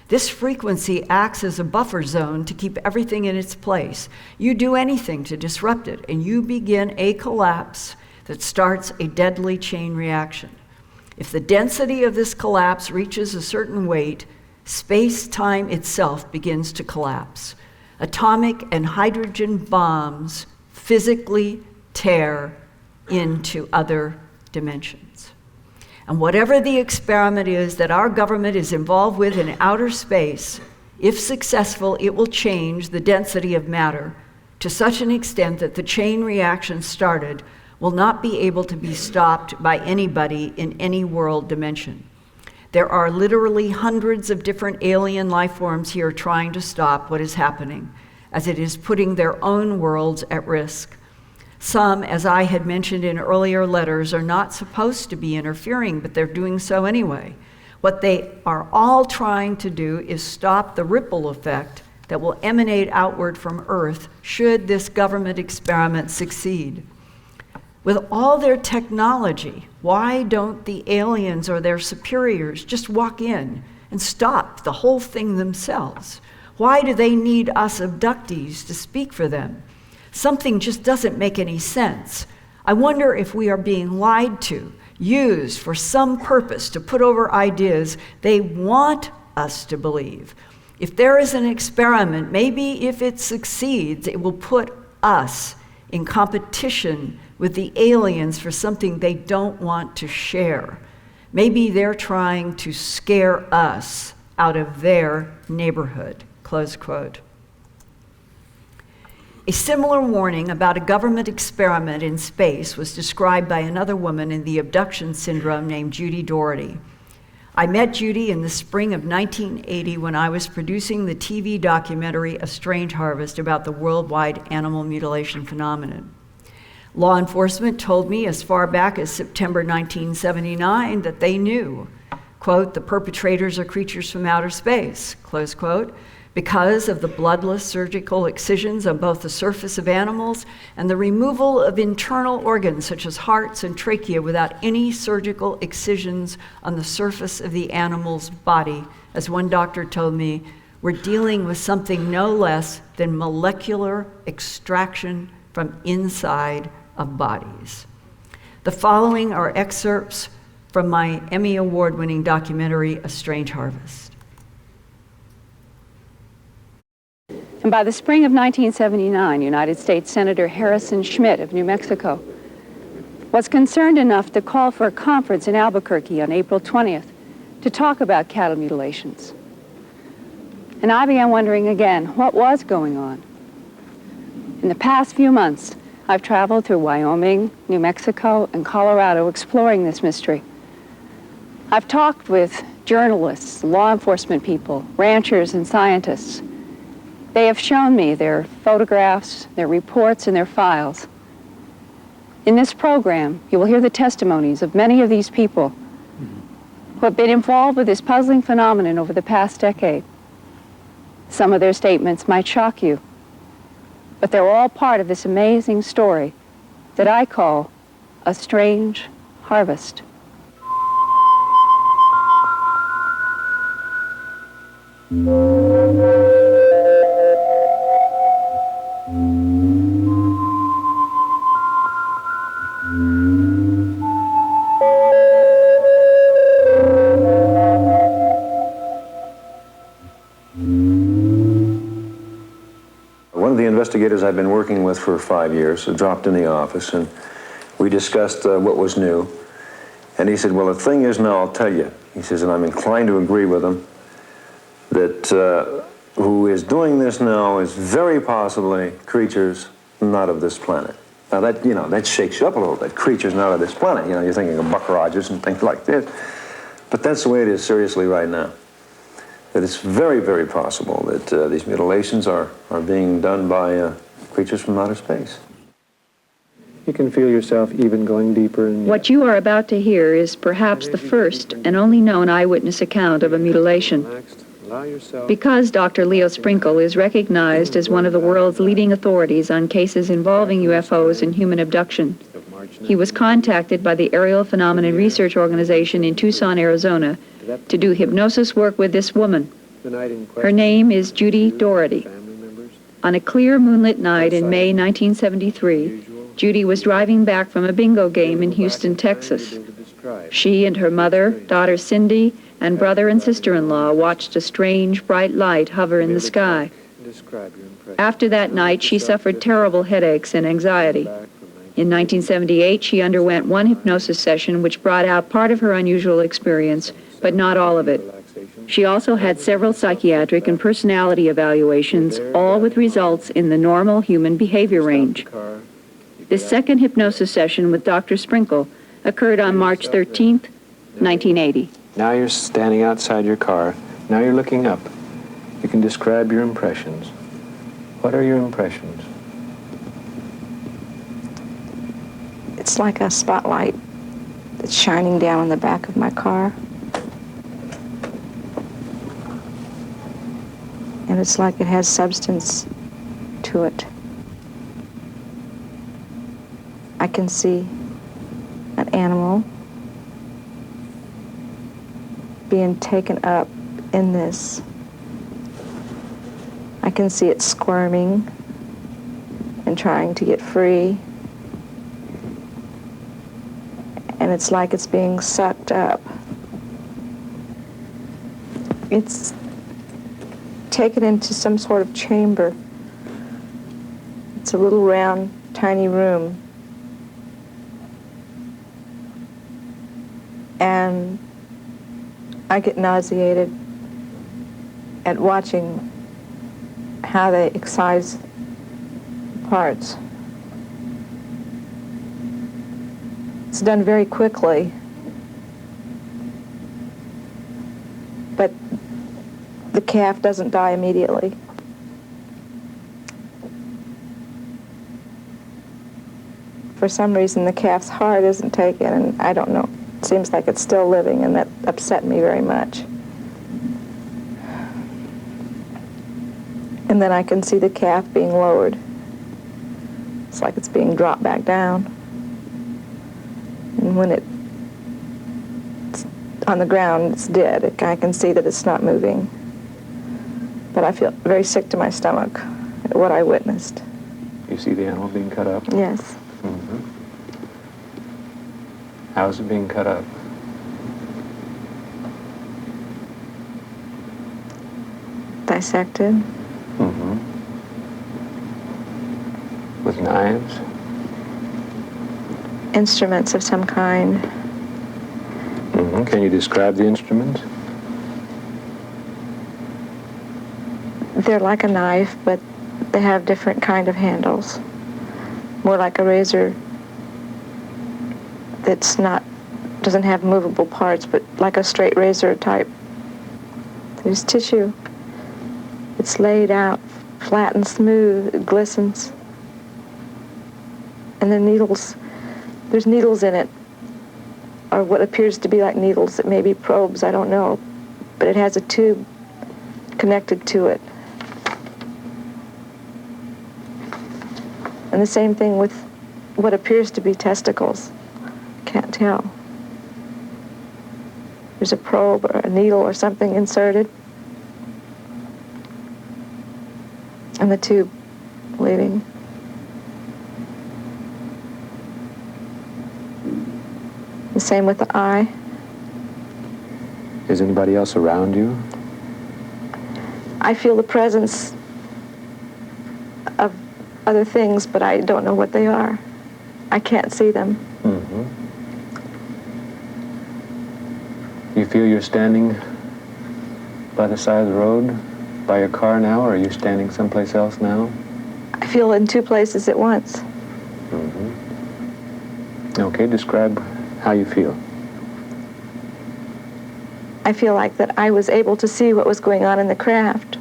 This frequency acts as a buffer zone to keep everything in its place. You do anything to disrupt it, and you begin a collapse that starts a deadly chain reaction. If the density of this collapse reaches a certain weight, space-time itself begins to collapse. Atomic and hydrogen bombs physically tear into other dimensions. And whatever the experiment is that our government is involved with in outer space, if successful, it will change the density of matter to such an extent that the chain reaction started will not be able to be stopped by anybody in any world dimension. There are literally hundreds of different alien life forms here trying to stop what is happening, as it is putting their own worlds at risk. Some, as I had mentioned in earlier letters, are not supposed to be interfering, but they're doing so anyway. What they are all trying to do is stop the ripple effect that will emanate outward from Earth should this government experiment succeed. With all their technology, why don't the aliens or their superiors just walk in and stop the whole thing themselves? Why do they need us abductees to speak for them? Something just doesn't make any sense. I wonder if we are being lied to, used for some purpose to put over ideas they want us to believe. If there is an experiment, maybe if it succeeds, it will put us in competition with the aliens for something they don't want to share. Maybe they're trying to scare us out of their neighborhood, close quote. A similar warning about a government experiment in space was described by another woman in the abduction syndrome named Judy Doherty. I met Judy in the spring of 1980 when I was producing the TV documentary A Strange Harvest about the worldwide animal mutilation phenomenon. Law enforcement told me as far back as September 1979 that they knew, quote, the perpetrators are creatures from outer space, close quote, because of the bloodless surgical excisions on both the surface of animals and the removal of internal organs such as hearts and trachea without any surgical excisions on the surface of the animal's body. As one doctor told me, we're dealing with something no less than molecular extraction from inside of bodies. The following are excerpts from my Emmy Award-winning documentary, A Strange Harvest. And by the spring of 1979, United States Senator Harrison Schmitt of New Mexico was concerned enough to call for a conference in Albuquerque on April 20th to talk about cattle mutilations. And I began wondering again, what was going on? In the past few months, I've traveled through Wyoming, New Mexico, and Colorado exploring this mystery. I've talked with journalists, law enforcement people, ranchers, and scientists. They have shown me their photographs, their reports, and their files. In this program, you will hear the testimonies of many of these people who have been involved with this puzzling phenomenon over the past decade. Some of their statements might shock you, but they're all part of this amazing story that I call A Strange Harvest. One of the investigators I've been working with for 5 years dropped in the office, and we discussed what was new. And he said, well, the thing is now, I'll tell you. He says, and I'm inclined to agree with him, that who is doing this now is very possibly creatures not of this planet. Now that, that shakes you up a little bit. Creatures not of this planet. You're thinking of Buck Rogers and things like this. But that's the way it is seriously right now. That it's very, very possible that these mutilations are being done by creatures from outer space. You can feel yourself even going deeper in... What you are about to hear is perhaps the first and only known eyewitness account of a mutilation. Because Dr. Leo Sprinkle is recognized as one of the world's leading authorities on cases involving UFOs and human abduction, he was contacted by the Aerial Phenomenon Research Organization in Tucson, Arizona, to do hypnosis work with this woman. Her name is Judy Doherty. On a clear moonlit night in May 1973, Judy was driving back from a bingo game in Houston, Texas. She and her mother, daughter Cindy, and brother and sister-in-law watched a strange, bright light hover in the sky. After that night, she suffered terrible headaches and anxiety. In 1978, she underwent one hypnosis session which brought out part of her unusual experience, but not all of it. She also had several psychiatric and personality evaluations, all with results in the normal human behavior range. This second hypnosis session with Dr. Sprinkle occurred on March 13th, 1980. Now you're standing outside your car. Now you're looking up. You can describe your impressions. What are your impressions? It's like a spotlight that's shining down on the back of my car. And it's like it has substance to it. I can see an animal being taken up in this. I can see it squirming and trying to get free. And it's like it's being sucked up. It's taken into some sort of chamber. It's a little round, tiny room. And I get nauseated at watching how they excise parts. It's done very quickly, but the calf doesn't die immediately. For some reason, the calf's heart isn't taken, and I don't know. It seems like it's still living, and that upset me very much. And then I can see the calf being lowered. It's like it's being dropped back down. And when it's on the ground, it's dead. I can see that it's not moving. But I feel very sick to my stomach at what I witnessed. You see the animal being cut up? Yes. Mm-hmm. How is it being cut up? Dissected. Mm-hmm. With knives? Instruments of some kind. Mm-hmm. Can you describe the instruments? They're like a knife, but they have different kind of handles. More like a razor doesn't have movable parts, but like a straight razor type. There's tissue. It's laid out, flat and smooth, it glistens. And the needles, there's needles in it, or what appears to be like needles. It may be probes, I don't know. But it has a tube connected to it. And the same thing with what appears to be testicles. Can't tell. There's a probe or a needle or something inserted. And the tube leading. The same with the eye. Is anybody else around you? I feel the presence of other things, but I don't know what they are. I can't see them. Mm-hmm. You feel you're standing by the side of the road, by your car now, or are you standing someplace else now? I feel in two places at once. Mm-hmm. Okay, describe how you feel. I feel like that I was able to see what was going on in the craft,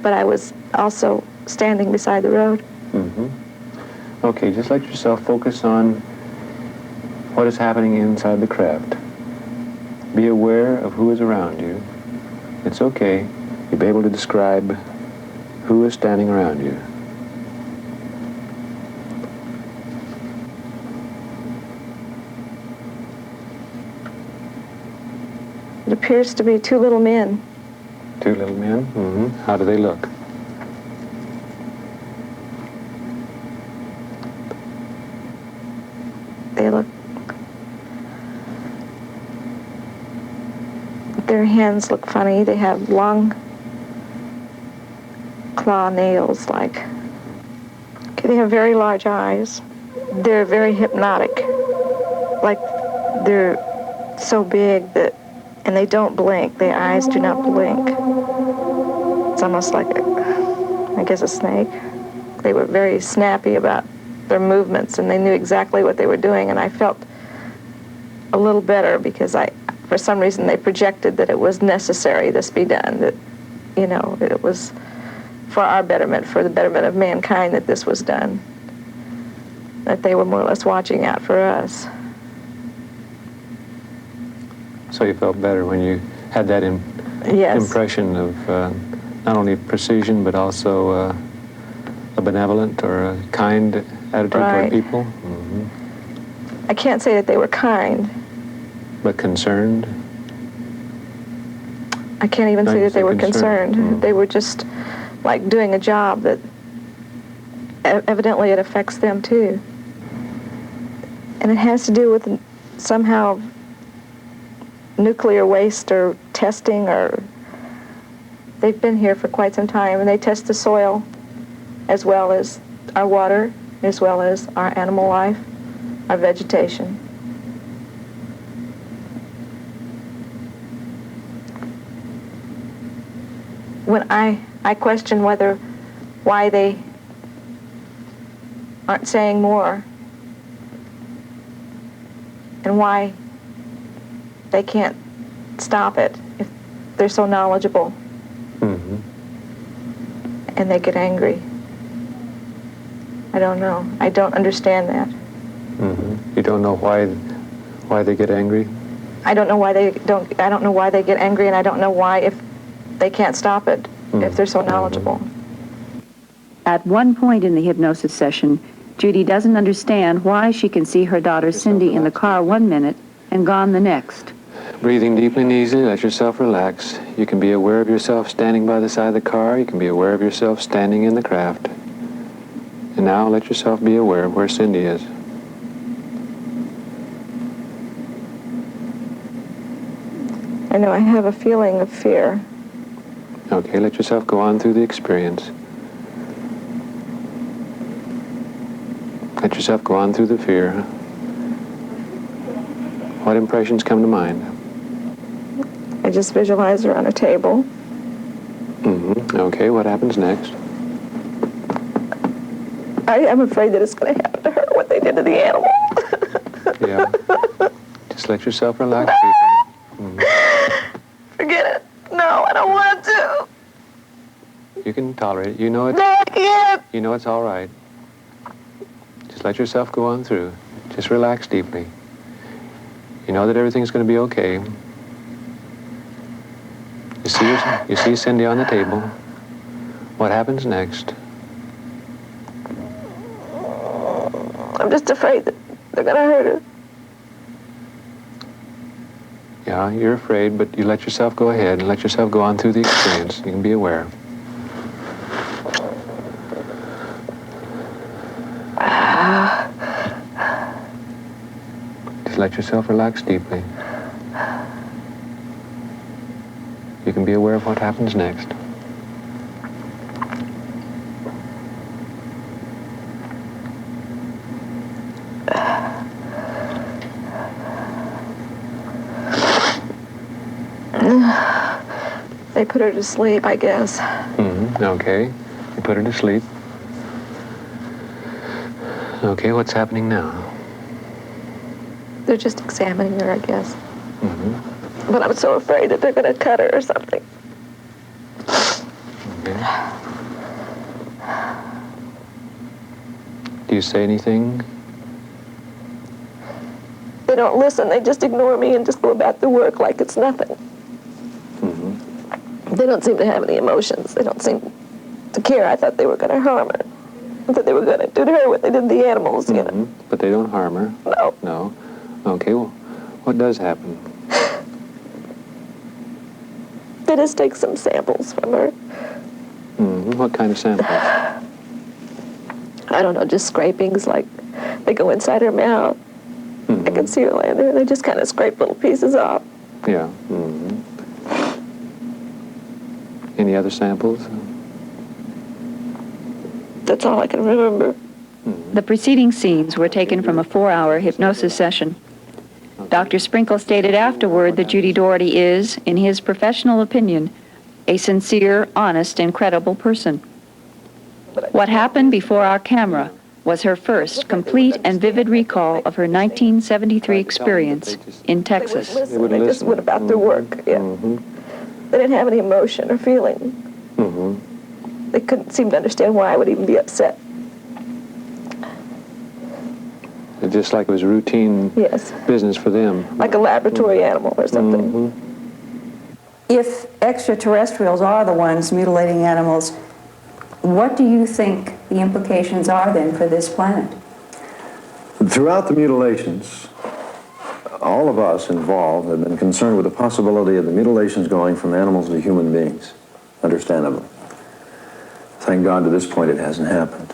but I was also standing beside the road. Mm-hmm. Okay, just let yourself focus on what is happening inside the craft. Be aware of who is around you. It's okay. You'll be able to describe who is standing around you. It appears to be two little men. Two little men? Mm-hmm. How do they look? They look... Their hands look funny. They have long claw nails, like... Okay, they have very large eyes. They're very hypnotic. Like, they're so big that... And they don't blink. Their eyes do not blink. It's almost like, I guess, a snake. They were very snappy about their movements, and they knew exactly what they were doing, and I felt a little better because for some reason, they projected that it was necessary this be done, that, it was for our betterment, for the betterment of mankind that this was done, that they were more or less watching out for us. So you felt better when you had that Yes. impression of not only precision, but also a benevolent or a kind attitude Right. toward people? Mm-hmm. I can't say that they were kind. But concerned? I can't even say that they were concerned. Mm. They were just like doing a job that evidently it affects them too. And it has to do with somehow nuclear waste or testing, or they've been here for quite some time, and they test the soil as well as our water, as well as our animal life, our vegetation. When I question why they aren't saying more, and why they can't stop it if they're so knowledgeable. Mm-hmm. And they get angry. I don't know. I don't understand that. Mm-hmm. You don't know why they get angry? I don't know why they don't. I don't know why they get angry, and I don't know why if they can't stop it if they're so knowledgeable. At one point in the hypnosis session, Judy doesn't understand why she can see her daughter Cindy in the car 1 minute and gone the next. Breathing deeply and easily, let yourself relax. You can be aware of yourself standing by the side of the car. You can be aware of yourself standing in the craft. And now let yourself be aware of where Cindy is. I know I have a feeling of fear. Okay, let yourself go on through the experience. Let yourself go on through the fear. What impressions come to mind? I just visualize her on a table. Mm-hmm. Okay, what happens next? I am afraid that it's going to happen to her, what they did to the animal. Yeah. Just let yourself relax. Forget it. No, I don't want to. You can tolerate it. You know it. No, I can't. You know it's all right. Just let yourself go on through. Just relax deeply. You know that everything's going to be okay. You see Cindy on the table. What happens next? I'm just afraid that they're going to hurt her. Yeah, you're afraid, but you let yourself go ahead and let yourself go on through the experience. You can be aware. Just let yourself relax deeply. You can be aware of what happens next. They put her to sleep, I guess. Mm-hmm. Okay. You put her to sleep. Okay, what's happening now? They're just examining her, I guess. Mm-hmm. But I'm so afraid that they're going to cut her or something. Okay. Do you say anything? They don't listen. They just ignore me and just go about their work like it's nothing. They don't seem to have any emotions. They don't seem to care. I thought they were going to harm her. I thought they were going to do to her what they did to the animals, you know. But they don't harm her? No. No. Okay, well, what does happen? They just take some samples from her. What kind of samples? I don't know, just scrapings, like they go inside her mouth. I can see her laying there, and they just kind of scrape little pieces off. Yeah. Any other samples? That's all I can remember. The preceding scenes were taken from a 4-hour hypnosis session. Dr. Sprinkle stated afterward that Judy Doherty is, in his professional opinion, a sincere, honest, and credible person. What happened before our camera was her first complete and vivid recall of her 1973 experience in Texas. They wouldn't listen. They just went about their work, yeah. They didn't have any emotion or feeling. They couldn't seem to understand why I would even be upset. Just like it was routine business for them. Like a laboratory animal or something. If extraterrestrials are the ones mutilating animals, what do you think the implications are then for this planet? Throughout the mutilations, all of us involved have been concerned with the possibility of the mutilations going from animals to human beings, understandably. Thank God to this point it hasn't happened.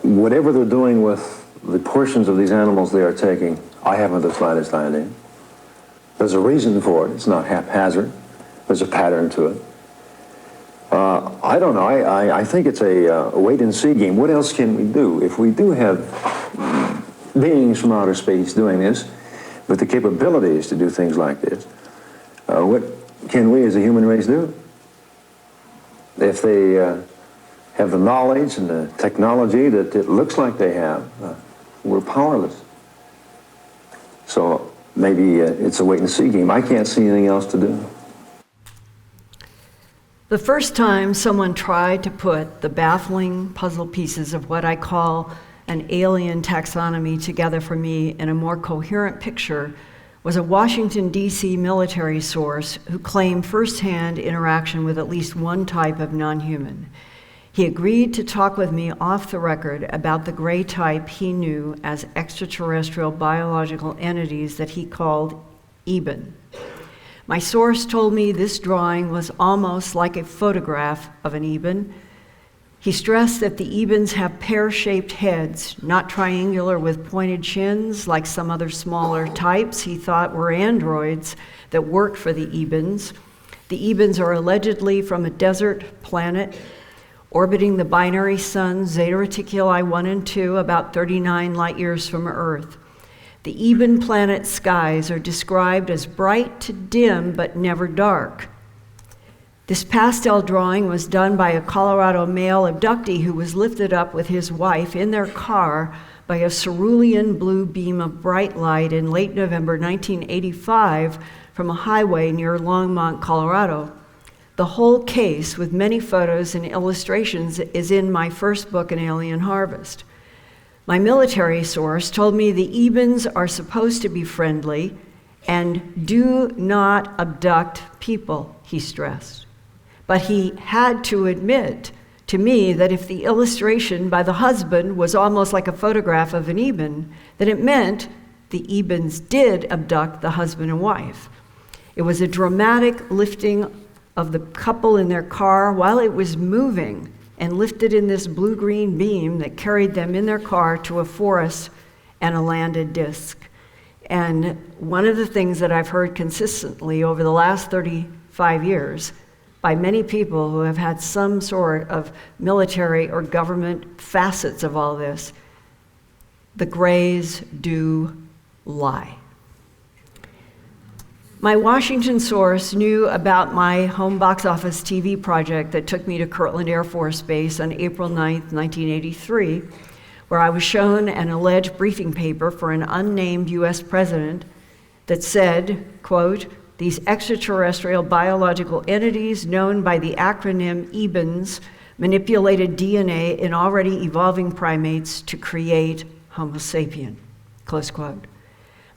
Whatever they're doing with the portions of these animals they are taking, I haven't the slightest idea. There's a reason for it. It's not haphazard. There's a pattern to it. I don't know. I think it's a wait-and-see game. What else can we do? If we do have beings from outer space doing this, with the capabilities to do things like this, what can we as a human race do? If they have the knowledge and the technology that it looks like they have, we're powerless. So maybe it's a wait-and-see game. I can't see anything else to do. The first time someone tried to put the baffling puzzle pieces of what I call an alien taxonomy together for me in a more coherent picture was a Washington, D.C. military source who claimed firsthand interaction with at least one type of non-human. He agreed to talk with me off the record about the gray type he knew as extraterrestrial biological entities that he called Eben. My source told me this drawing was almost like a photograph of an Eben. He stressed that the Ebens have pear-shaped heads, not triangular with pointed chins like some other smaller types he thought were androids that worked for the Ebens. The Ebens are allegedly from a desert planet orbiting the binary sun Zeta Reticuli 1 and 2 about 39 light years from Earth. The Eben planet skies are described as bright to dim but never dark. This pastel drawing was done by a Colorado male abductee who was lifted up with his wife in their car by a cerulean blue beam of bright light in late November 1985 from a highway near Longmont, Colorado. The whole case, with many photos and illustrations, is in my first book, An Alien Harvest. My military source told me the Ebens are supposed to be friendly and do not abduct people, he stressed. But he had to admit to me that if the illustration by the husband was almost like a photograph of an Eben, then it meant the Ebens did abduct the husband and wife. It was a dramatic lifting of the couple in their car while it was moving and lifted in this blue-green beam that carried them in their car to a forest and a landed disc. And one of the things that I've heard consistently over the last 35 years by many people who have had some sort of military or government facets of all this, the grays do lie. My Washington source knew about my home box office TV project that took me to Kirtland Air Force Base on April 9th, 1983, where I was shown an alleged briefing paper for an unnamed US president that said, quote, "These extraterrestrial biological entities known by the acronym EBENS manipulated DNA in already evolving primates to create Homo sapien," close quote.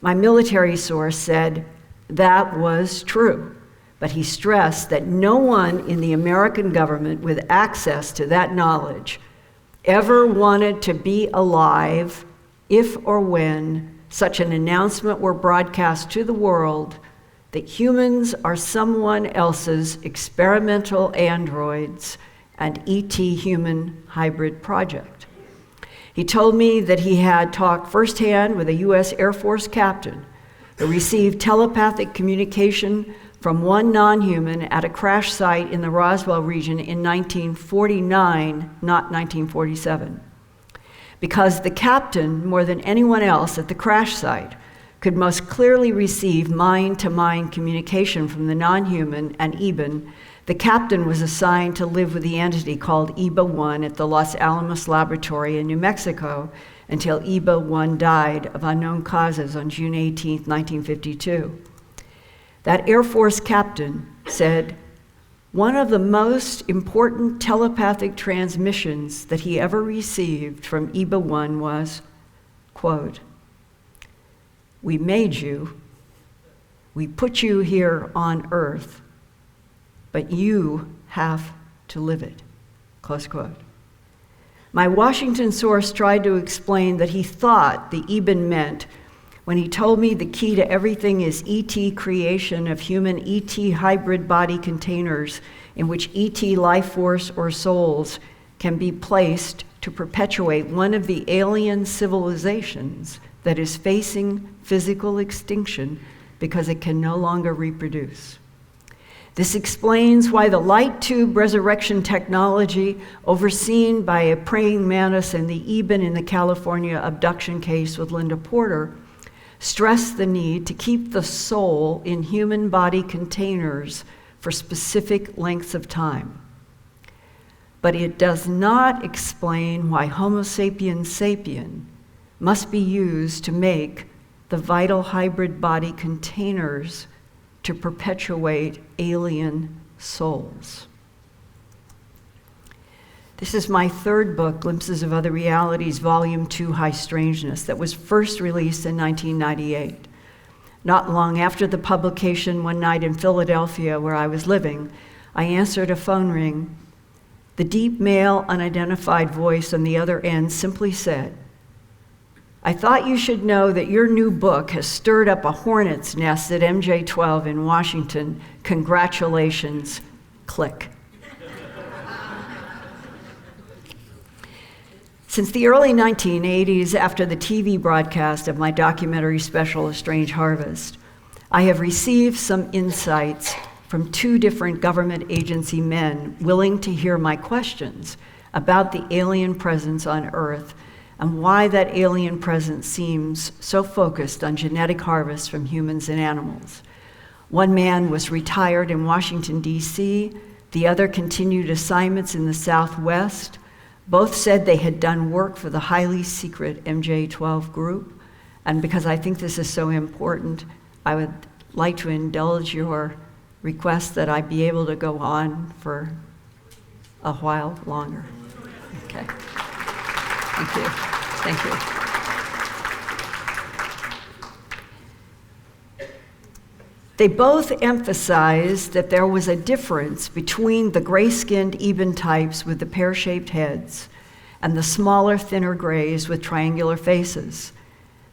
My military source said that was true, but he stressed that no one in the American government with access to that knowledge ever wanted to be alive if or when such an announcement were broadcast to the world that humans are someone else's experimental androids and ET human hybrid project. He told me that he had talked firsthand with a US Air Force captain who received telepathic communication from one non-human at a crash site in the Roswell region in 1949, not 1947. Because the captain, more than anyone else at the crash site, could most clearly receive mind-to-mind communication from the non-human and Eben, the captain was assigned to live with the entity called EBA-1 at the Los Alamos Laboratory in New Mexico until EBA-1 died of unknown causes on June 18, 1952. That Air Force captain said, one of the most important telepathic transmissions that he ever received from EBA-1 was, quote, "We made you, we put you here on Earth, but you have to live it," close quote. My Washington source tried to explain that he thought the Eben meant when he told me the key to everything is ET creation of human ET hybrid body containers in which ET life force or souls can be placed to perpetuate one of the alien civilizations that is facing physical extinction because it can no longer reproduce. This explains why the light tube resurrection technology overseen by a praying mantis and the Eben in the California abduction case with Linda Porter stressed the need to keep the soul in human body containers for specific lengths of time. but it does not explain why Homo sapiens sapien must be used to make the vital hybrid body containers to perpetuate alien souls. This is my third book, Glimpses of Other Realities, Volume 2, High Strangeness, that was first released in 1998. Not long after the publication, one night in Philadelphia, where I was living, I answered a phone ring. The deep male, unidentified voice on the other end simply said, "I thought you should know that your new book has stirred up a hornet's nest at MJ12 in Washington. Congratulations, click." Since the early 1980s, after the TV broadcast of my documentary special, A Strange Harvest, I have received some insights from two different government agency men willing to hear my questions about the alien presence on Earth and why that alien presence seems so focused on genetic harvests from humans and animals. One man was retired in Washington, D.C., the other continued assignments in the Southwest. Both said they had done work for the highly secret MJ12 group, and because I think this is so important, I would like to indulge your request that I be able to go on for a while longer. Okay. Thank you. Thank you. They both emphasized that there was a difference between the gray-skinned Eben types with the pear-shaped heads and the smaller, thinner grays with triangular faces.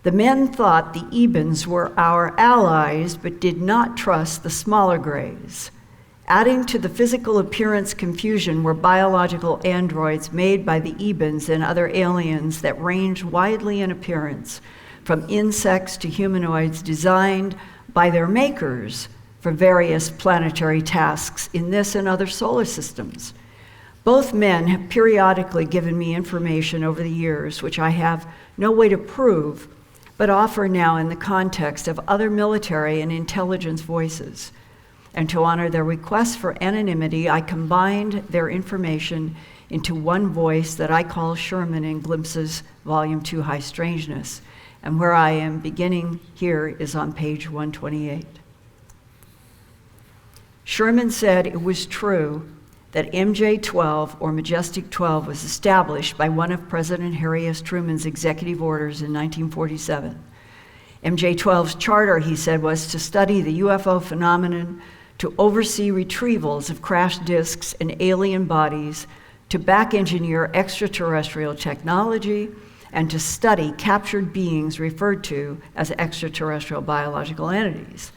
The men thought the Ebens were our allies, but did not trust the smaller grays. Adding to the physical appearance confusion were biological androids made by the Ebens and other aliens that range widely in appearance, from insects to humanoids designed by their makers for various planetary tasks in this and other solar systems. Both men have periodically given me information over the years, which I have no way to prove, but offer now in the context of other military and intelligence voices. And to honor their request for anonymity, I combined their information into one voice that I call Sherman in Glimpses, Volume 2, High Strangeness. And where I am beginning here is on page 128. Sherman said it was true that MJ-12, or Majestic 12, was established by one of President Harry S. Truman's executive orders in 1947. MJ-12's charter, he said, was to study the UFO phenomenon, to oversee retrievals of crashed disks and alien bodies, to back-engineer extraterrestrial technology, and to study captured beings referred to as extraterrestrial biological entities.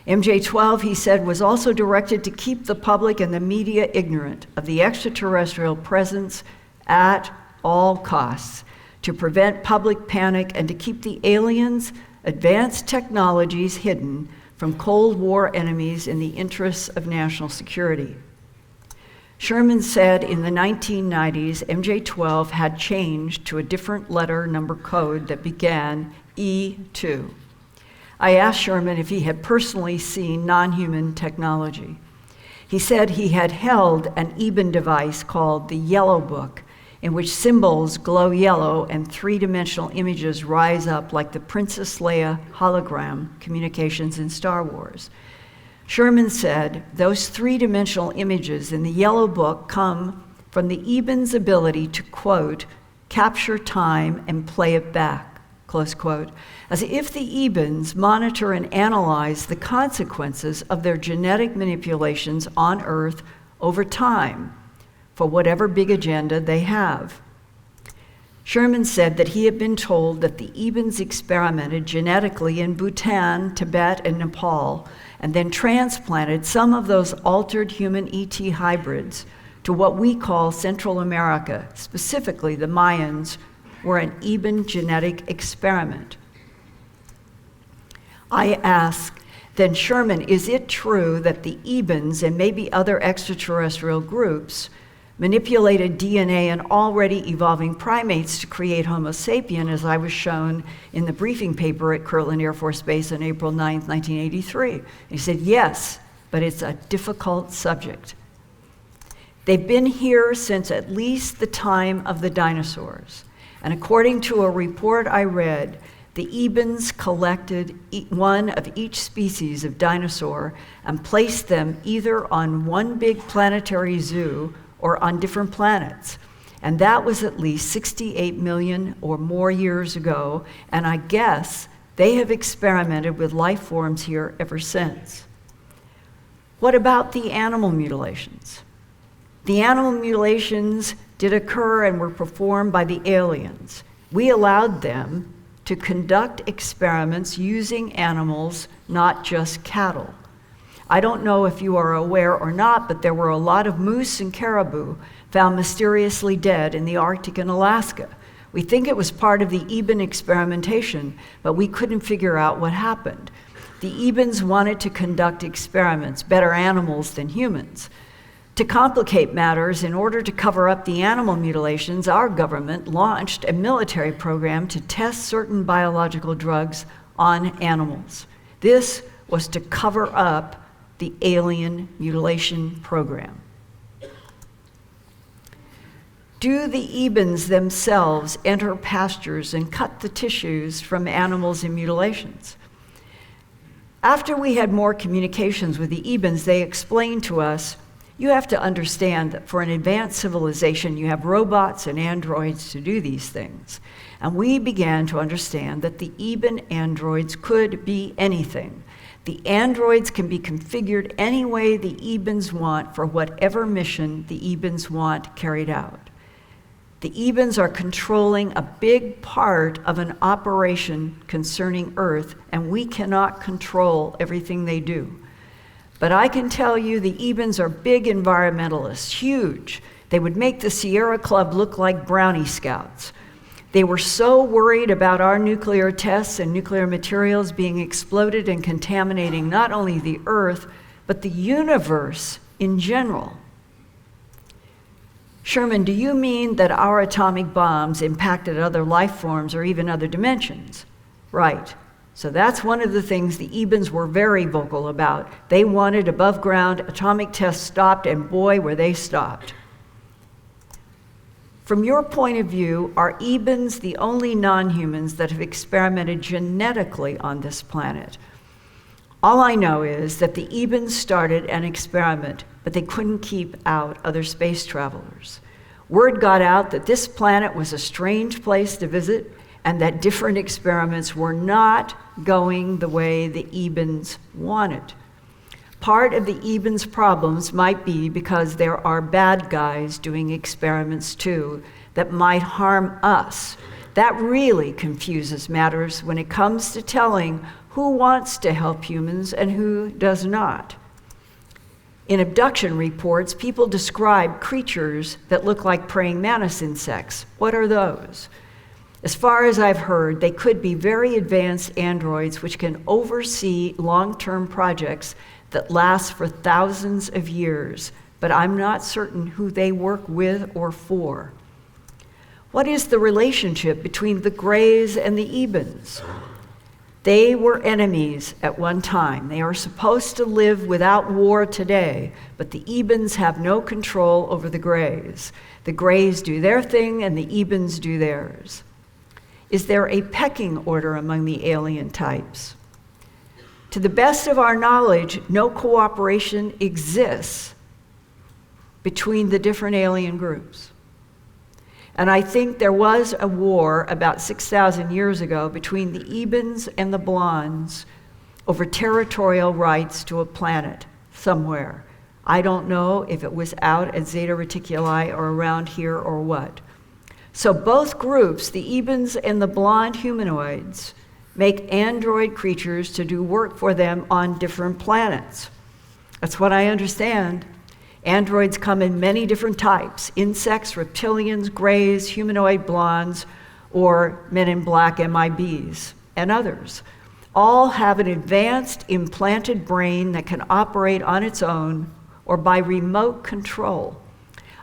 MJ-12, he said, was also directed to keep the public and the media ignorant of the extraterrestrial presence at all costs, to prevent public panic, and to keep the aliens' advanced technologies hidden from Cold War enemies in the interests of national security. Sherman said in the 1990s, MJ-12 had changed to a different letter number code that began E2. I asked Sherman if he had personally seen non-human technology. He said he had held an Eben device called the Yellow Book, in which symbols glow yellow and three-dimensional images rise up like the Princess Leia hologram communications in Star Wars. Sherman said those three-dimensional images in the Yellow Book come from the Eben's ability to, quote, capture time and play it back, close quote, as if the Ebens monitor and analyze the consequences of their genetic manipulations on Earth over time for whatever big agenda they have. Sherman said that he had been told that the Ebens experimented genetically in Bhutan, Tibet, and Nepal, and then transplanted some of those altered human ET hybrids to what we call Central America. Specifically, the Mayans were an Eben genetic experiment. I ask, then Sherman, is it true that the Ebens and maybe other extraterrestrial groups manipulated DNA in already evolving primates to create Homo sapien, as I was shown in the briefing paper at Kirtland Air Force Base on April 9, 1983? And he said, yes, but it's a difficult subject. They've been here since at least the time of the dinosaurs. And according to a report I read, the Ebens collected one of each species of dinosaur and placed them either on one big planetary zoo or on different planets. And that was at least 68 million or more years ago, and I guess they have experimented with life forms here ever since. What about the animal mutilations? The animal mutilations did occur and were performed by the aliens. We allowed them to conduct experiments using animals, not just cattle. I don't know if you are aware or not, but there were a lot of moose and caribou found mysteriously dead in the Arctic and Alaska. We think it was part of the Eben experimentation, but we couldn't figure out what happened. The Ebens wanted to conduct experiments, better animals than humans. To complicate matters, in order to cover up the animal mutilations, our government launched a military program to test certain biological drugs on animals. This was to cover up the alien mutilation program. Do the Ebens themselves enter pastures and cut the tissues from animals in mutilations? After we had more communications with the Ebens, they explained to us, you have to understand that for an advanced civilization, you have robots and androids to do these things. And we began to understand that the Eben androids could be anything. The androids can be configured any way the Ebens want for whatever mission the Ebens want carried out. The Ebens are controlling a big part of an operation concerning Earth, and we cannot control everything they do. But I can tell you the Ebens are big environmentalists, huge. They would make the Sierra Club look like Brownie Scouts. They were so worried about our nuclear tests and nuclear materials being exploded and contaminating not only the Earth, but the universe in general. Sherman, do you mean that our atomic bombs impacted other life forms or even other dimensions? Right. So that's one of the things the Ebens were very vocal about. They wanted above ground atomic tests stopped, and boy, were they stopped. From your point of view, are Ebens the only non-humans that have experimented genetically on this planet? All I know is that the Ebens started an experiment, but they couldn't keep out other space travelers. Word got out that this planet was a strange place to visit, and that different experiments were not going the way the Ebens wanted. Part of the Ebens' problems might be because there are bad guys doing experiments too that might harm us. That really confuses matters when it comes to telling who wants to help humans and who does not. In abduction reports, people describe creatures that look like praying mantis insects. What are those? As far as I've heard, they could be very advanced androids which can oversee long-term projects that last for thousands of years, but I'm not certain who they work with or for. What is the relationship between the Greys and the Ebens? They were enemies at one time. They are supposed to live without war today, but the Ebens have no control over the Greys. The Greys do their thing and the Ebens do theirs. Is there a pecking order among the alien types? To the best of our knowledge, no cooperation exists between the different alien groups. And I think there was a war about 6,000 years ago between the Ebens and the Blondes over territorial rights to a planet somewhere. I don't know if it was out at Zeta Reticuli or around here or what. So both groups, the Ebens and the blonde humanoids, make android creatures to do work for them on different planets. That's what I understand. Androids come in many different types: insects, reptilians, grays, humanoid blondes, or men in black MIBs, and others. All have an advanced implanted brain that can operate on its own or by remote control.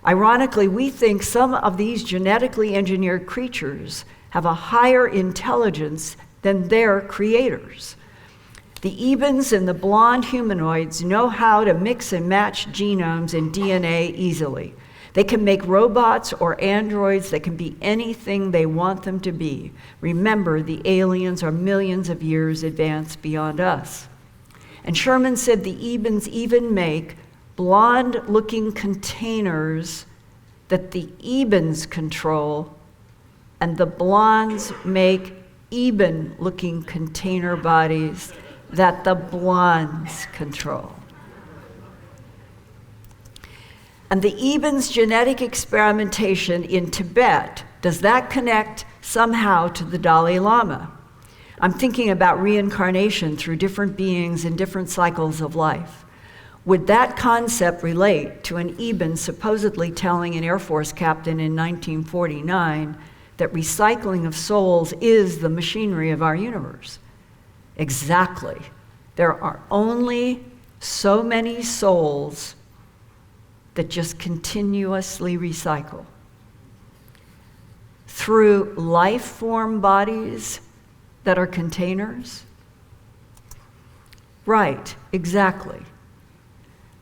Ironically, we think some of these genetically engineered creatures have a higher intelligence than their creators. The Ebens and the blonde humanoids know how to mix and match genomes and DNA easily. They can make robots or androids that can be anything they want them to be. Remember, the aliens are millions of years advanced beyond us. And Sherman said the Ebens even make blonde-looking containers that the Ebens control, and the blondes make Eben-looking container bodies that the blondes control. And the Ebens genetic experimentation in Tibet, does that connect somehow to the Dalai Lama? I'm thinking about reincarnation through different beings in different cycles of life. Would that concept relate to an Eben supposedly telling an Air Force captain in 1949 that recycling of souls is the machinery of our universe? Exactly. There are only so many souls that just continuously recycle. Through life form bodies that are containers? Right, exactly.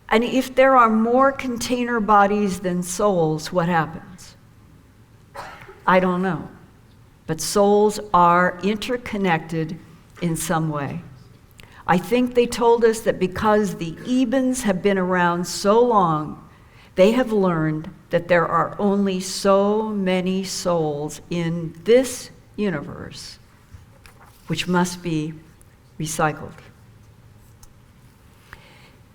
And if there are more container bodies than souls, what happens? I don't know. But souls are interconnected in some way. I think they told us that because the Ebens have been around so long, they have learned that there are only so many souls in this universe, which must be recycled.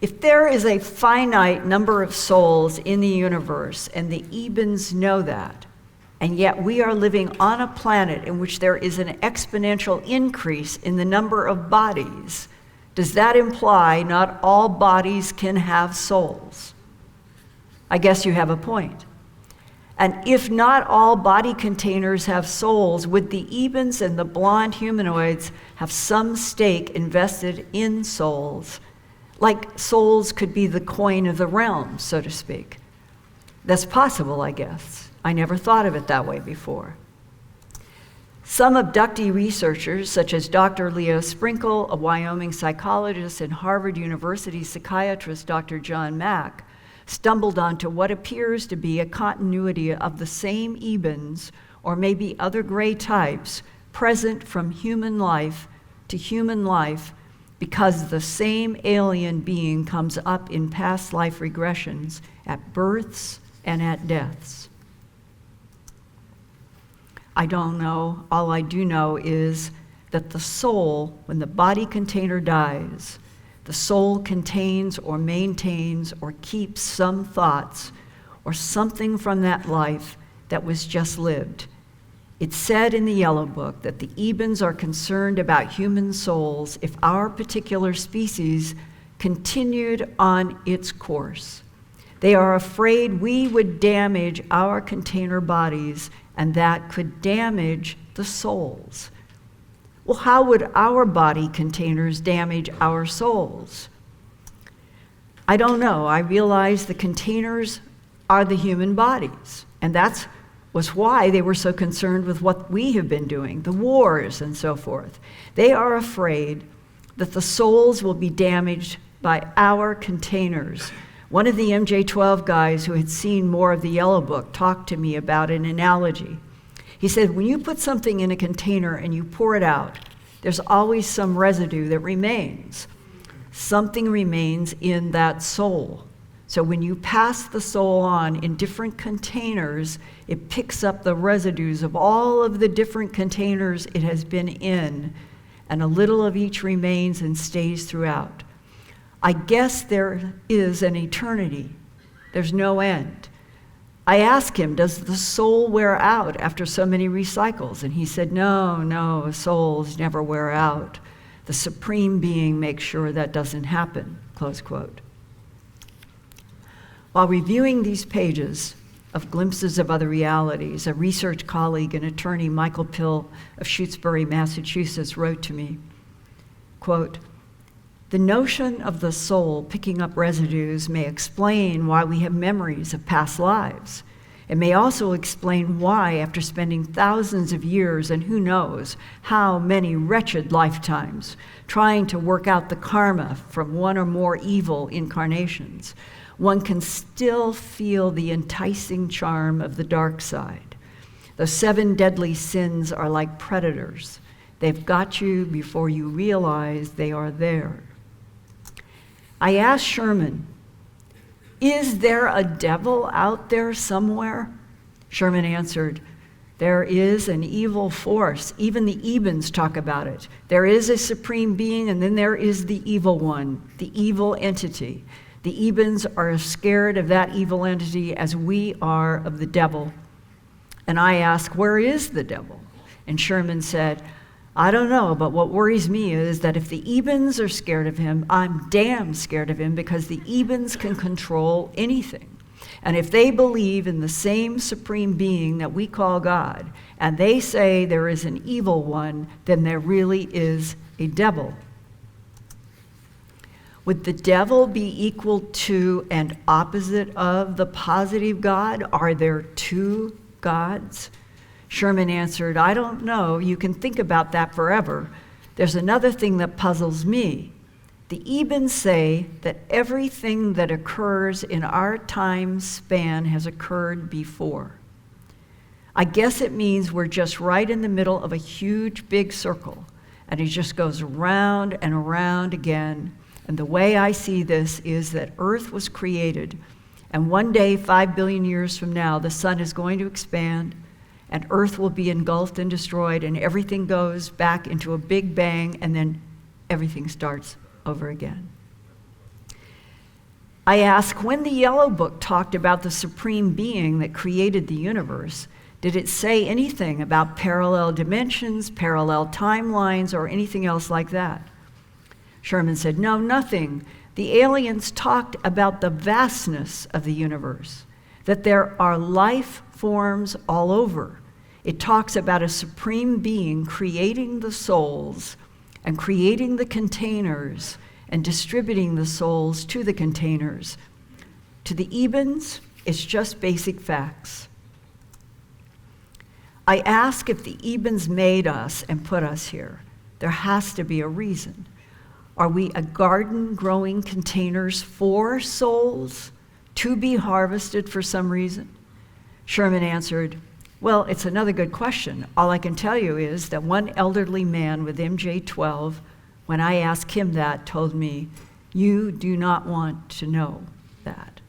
If there is a finite number of souls in the universe, and the Ebens know that, and yet we are living on a planet in which there is an exponential increase in the number of bodies, does that imply not all bodies can have souls? I guess you have a point. And if not all body containers have souls, would the Ebens and the blonde humanoids have some stake invested in souls? Like souls could be the coin of the realm, so to speak. That's possible, I guess. I never thought of it that way before. Some abductee researchers, such as Dr. Leo Sprinkle, a Wyoming psychologist, and Harvard University psychiatrist Dr. John Mack, stumbled onto what appears to be a continuity of the same Ebens, or maybe other gray types, present from human life to human life, because the same alien being comes up in past life regressions at births and at deaths. I don't know. All I do know is that the soul, when the body container dies, the soul contains or maintains or keeps some thoughts or something from that life that was just lived. It's said in the Yellow Book that the Ebens are concerned about human souls if our particular species continued on its course. They are afraid we would damage our container bodies, and that could damage the souls. Well, how would our body containers damage our souls? I don't know. I realize the containers are the human bodies, and that was why they were so concerned with what we have been doing, the wars and so forth. They are afraid that the souls will be damaged by our containers. One of the MJ-12 guys who had seen more of the Yellow Book talked to me about an analogy. He said, when you put something in a container and you pour it out, there's always some residue that remains. Something remains in that soul. So when you pass the soul on in different containers, it picks up the residues of all of the different containers it has been in, and a little of each remains and stays throughout. I guess there is an eternity. There's no end. I asked him, does the soul wear out after so many recycles? And he said, no, souls never wear out. The Supreme Being makes sure that doesn't happen, close quote. While reviewing these pages of Glimpses of Other Realities, a research colleague and attorney, Michael Pill of Shutesbury, Massachusetts, wrote to me, quote, the notion of the soul picking up residues may explain why we have memories of past lives. It may also explain why, after spending thousands of years and who knows how many wretched lifetimes trying to work out the karma from one or more evil incarnations, one can still feel the enticing charm of the dark side. The 7 deadly sins are like predators. They've got you before you realize they are there. I asked Sherman, is there a devil out there somewhere? Sherman answered, there is an evil force. Even the Ebens talk about it. There is a supreme being, and then there is the evil one, the evil entity. The Ebens are as scared of that evil entity as we are of the devil. And I asked, where is the devil? And Sherman said, I don't know, but what worries me is that if the Ebens are scared of him, I'm damn scared of him, because the Ebens can control anything. And if they believe in the same supreme being that we call God, and they say there is an evil one, then there really is a devil. Would the devil be equal to and opposite of the positive God? Are there 2 gods? Sherman answered, I don't know. You can think about that forever. There's another thing that puzzles me. The Ebens say that everything that occurs in our time span has occurred before. I guess it means we're just right in the middle of a huge big circle, and it just goes around and around again. And the way I see this is that Earth was created, and one day, 5 billion years from now, the sun is going to expand, and Earth will be engulfed and destroyed, and everything goes back into a big bang, and then everything starts over again. I ask, when the Yellow Book talked about the supreme being that created the universe, did it say anything about parallel dimensions, parallel timelines, or anything else like that? Sherman said, no, nothing. The aliens talked about the vastness of the universe, that there are life forms all over. It talks about a supreme being creating the souls and creating the containers and distributing the souls to the containers. To the Ebens, it's just basic facts. I ask, if the Ebens made us and put us here, there has to be a reason. Are we a garden growing containers for souls to be harvested for some reason? Sherman answered, well, it's another good question. All I can tell you is that one elderly man with MJ12, when I asked him that, told me, you do not want to know that.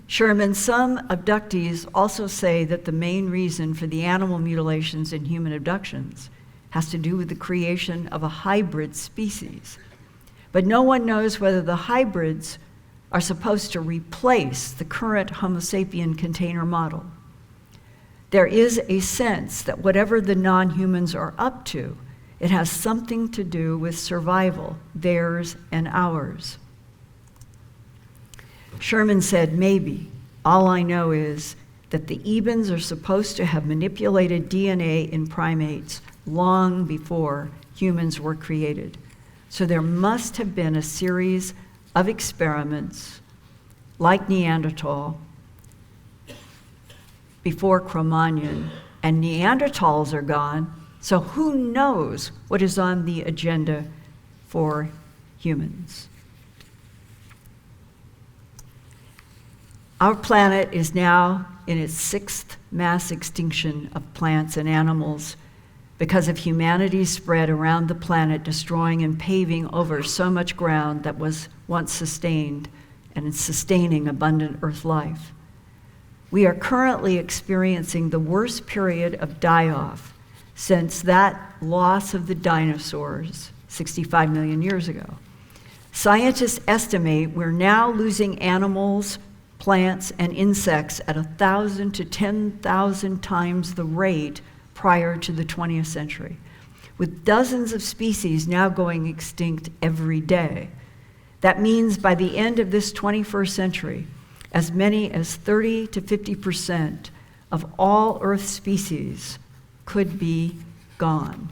Sherman, some abductees also say that the main reason for the animal mutilations in human abductions has to do with the creation of a hybrid species. But no one knows whether the hybrids are supposed to replace the current Homo sapien container model. There is a sense that whatever the non-humans are up to, it has something to do with survival, theirs and ours. Sherman said, maybe. All I know is that the Ebens are supposed to have manipulated DNA in primates long before humans were created. So there must have been a series of experiments like Neanderthal before Cro-Magnon, and Neanderthals are gone, so who knows what is on the agenda for humans? Our planet is now in its 6th mass extinction of plants and animals because of humanity's spread around the planet, destroying and paving over so much ground that was once sustained and sustaining abundant Earth life. We are currently experiencing the worst period of die-off since that loss of the dinosaurs 65 million years ago. Scientists estimate we're now losing animals, plants, and insects at 1,000 to 10,000 times the rate prior to the 20th century, with dozens of species now going extinct every day. That means by the end of this 21st century, as many as 30 to 50% of all Earth species could be gone.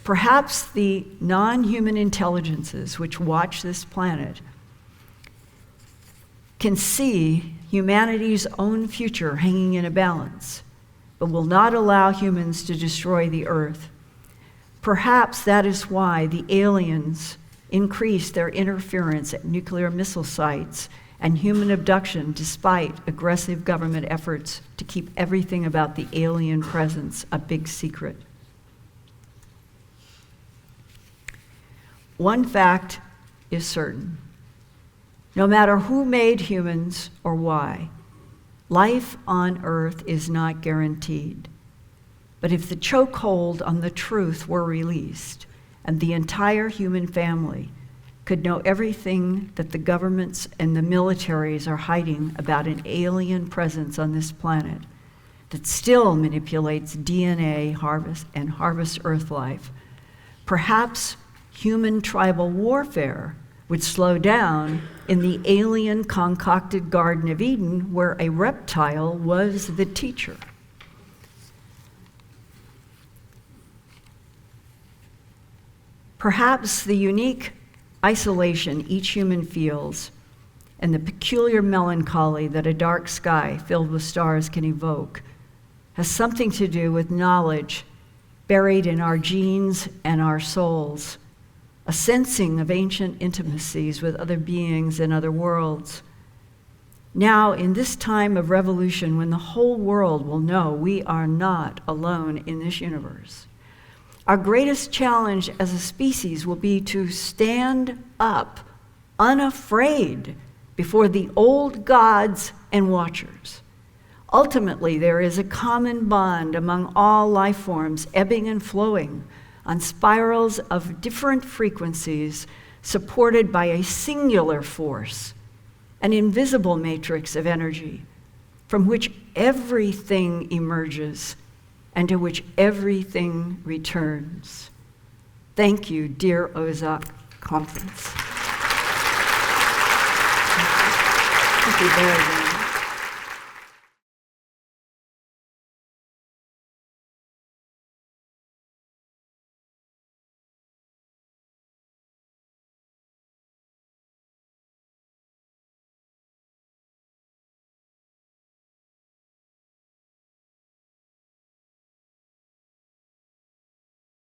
Perhaps the non-human intelligences which watch this planet can see humanity's own future hanging in a balance, but will not allow humans to destroy the earth. Perhaps that is why the aliens increased their interference at nuclear missile sites and human abduction despite aggressive government efforts to keep everything about the alien presence a big secret. One fact is certain. No matter who made humans or why, life on Earth is not guaranteed. But if the chokehold on the truth were released, and the entire human family could know everything that the governments and the militaries are hiding about an alien presence on this planet that still manipulates DNA and harvests Earth life, perhaps human tribal warfare would slow down in the alien concocted Garden of Eden where a reptile was the teacher. Perhaps the unique isolation each human feels and the peculiar melancholy that a dark sky filled with stars can evoke has something to do with knowledge buried in our genes and our souls, a sensing of ancient intimacies with other beings in other worlds. Now, in this time of revolution, when the whole world will know we are not alone in this universe, our greatest challenge as a species will be to stand up unafraid before the old gods and watchers. Ultimately, there is a common bond among all life forms, ebbing and flowing on spirals of different frequencies, supported by a singular force, an invisible matrix of energy, from which everything emerges and to which everything returns. Thank you, dear Ozark Conference. Thank you very much.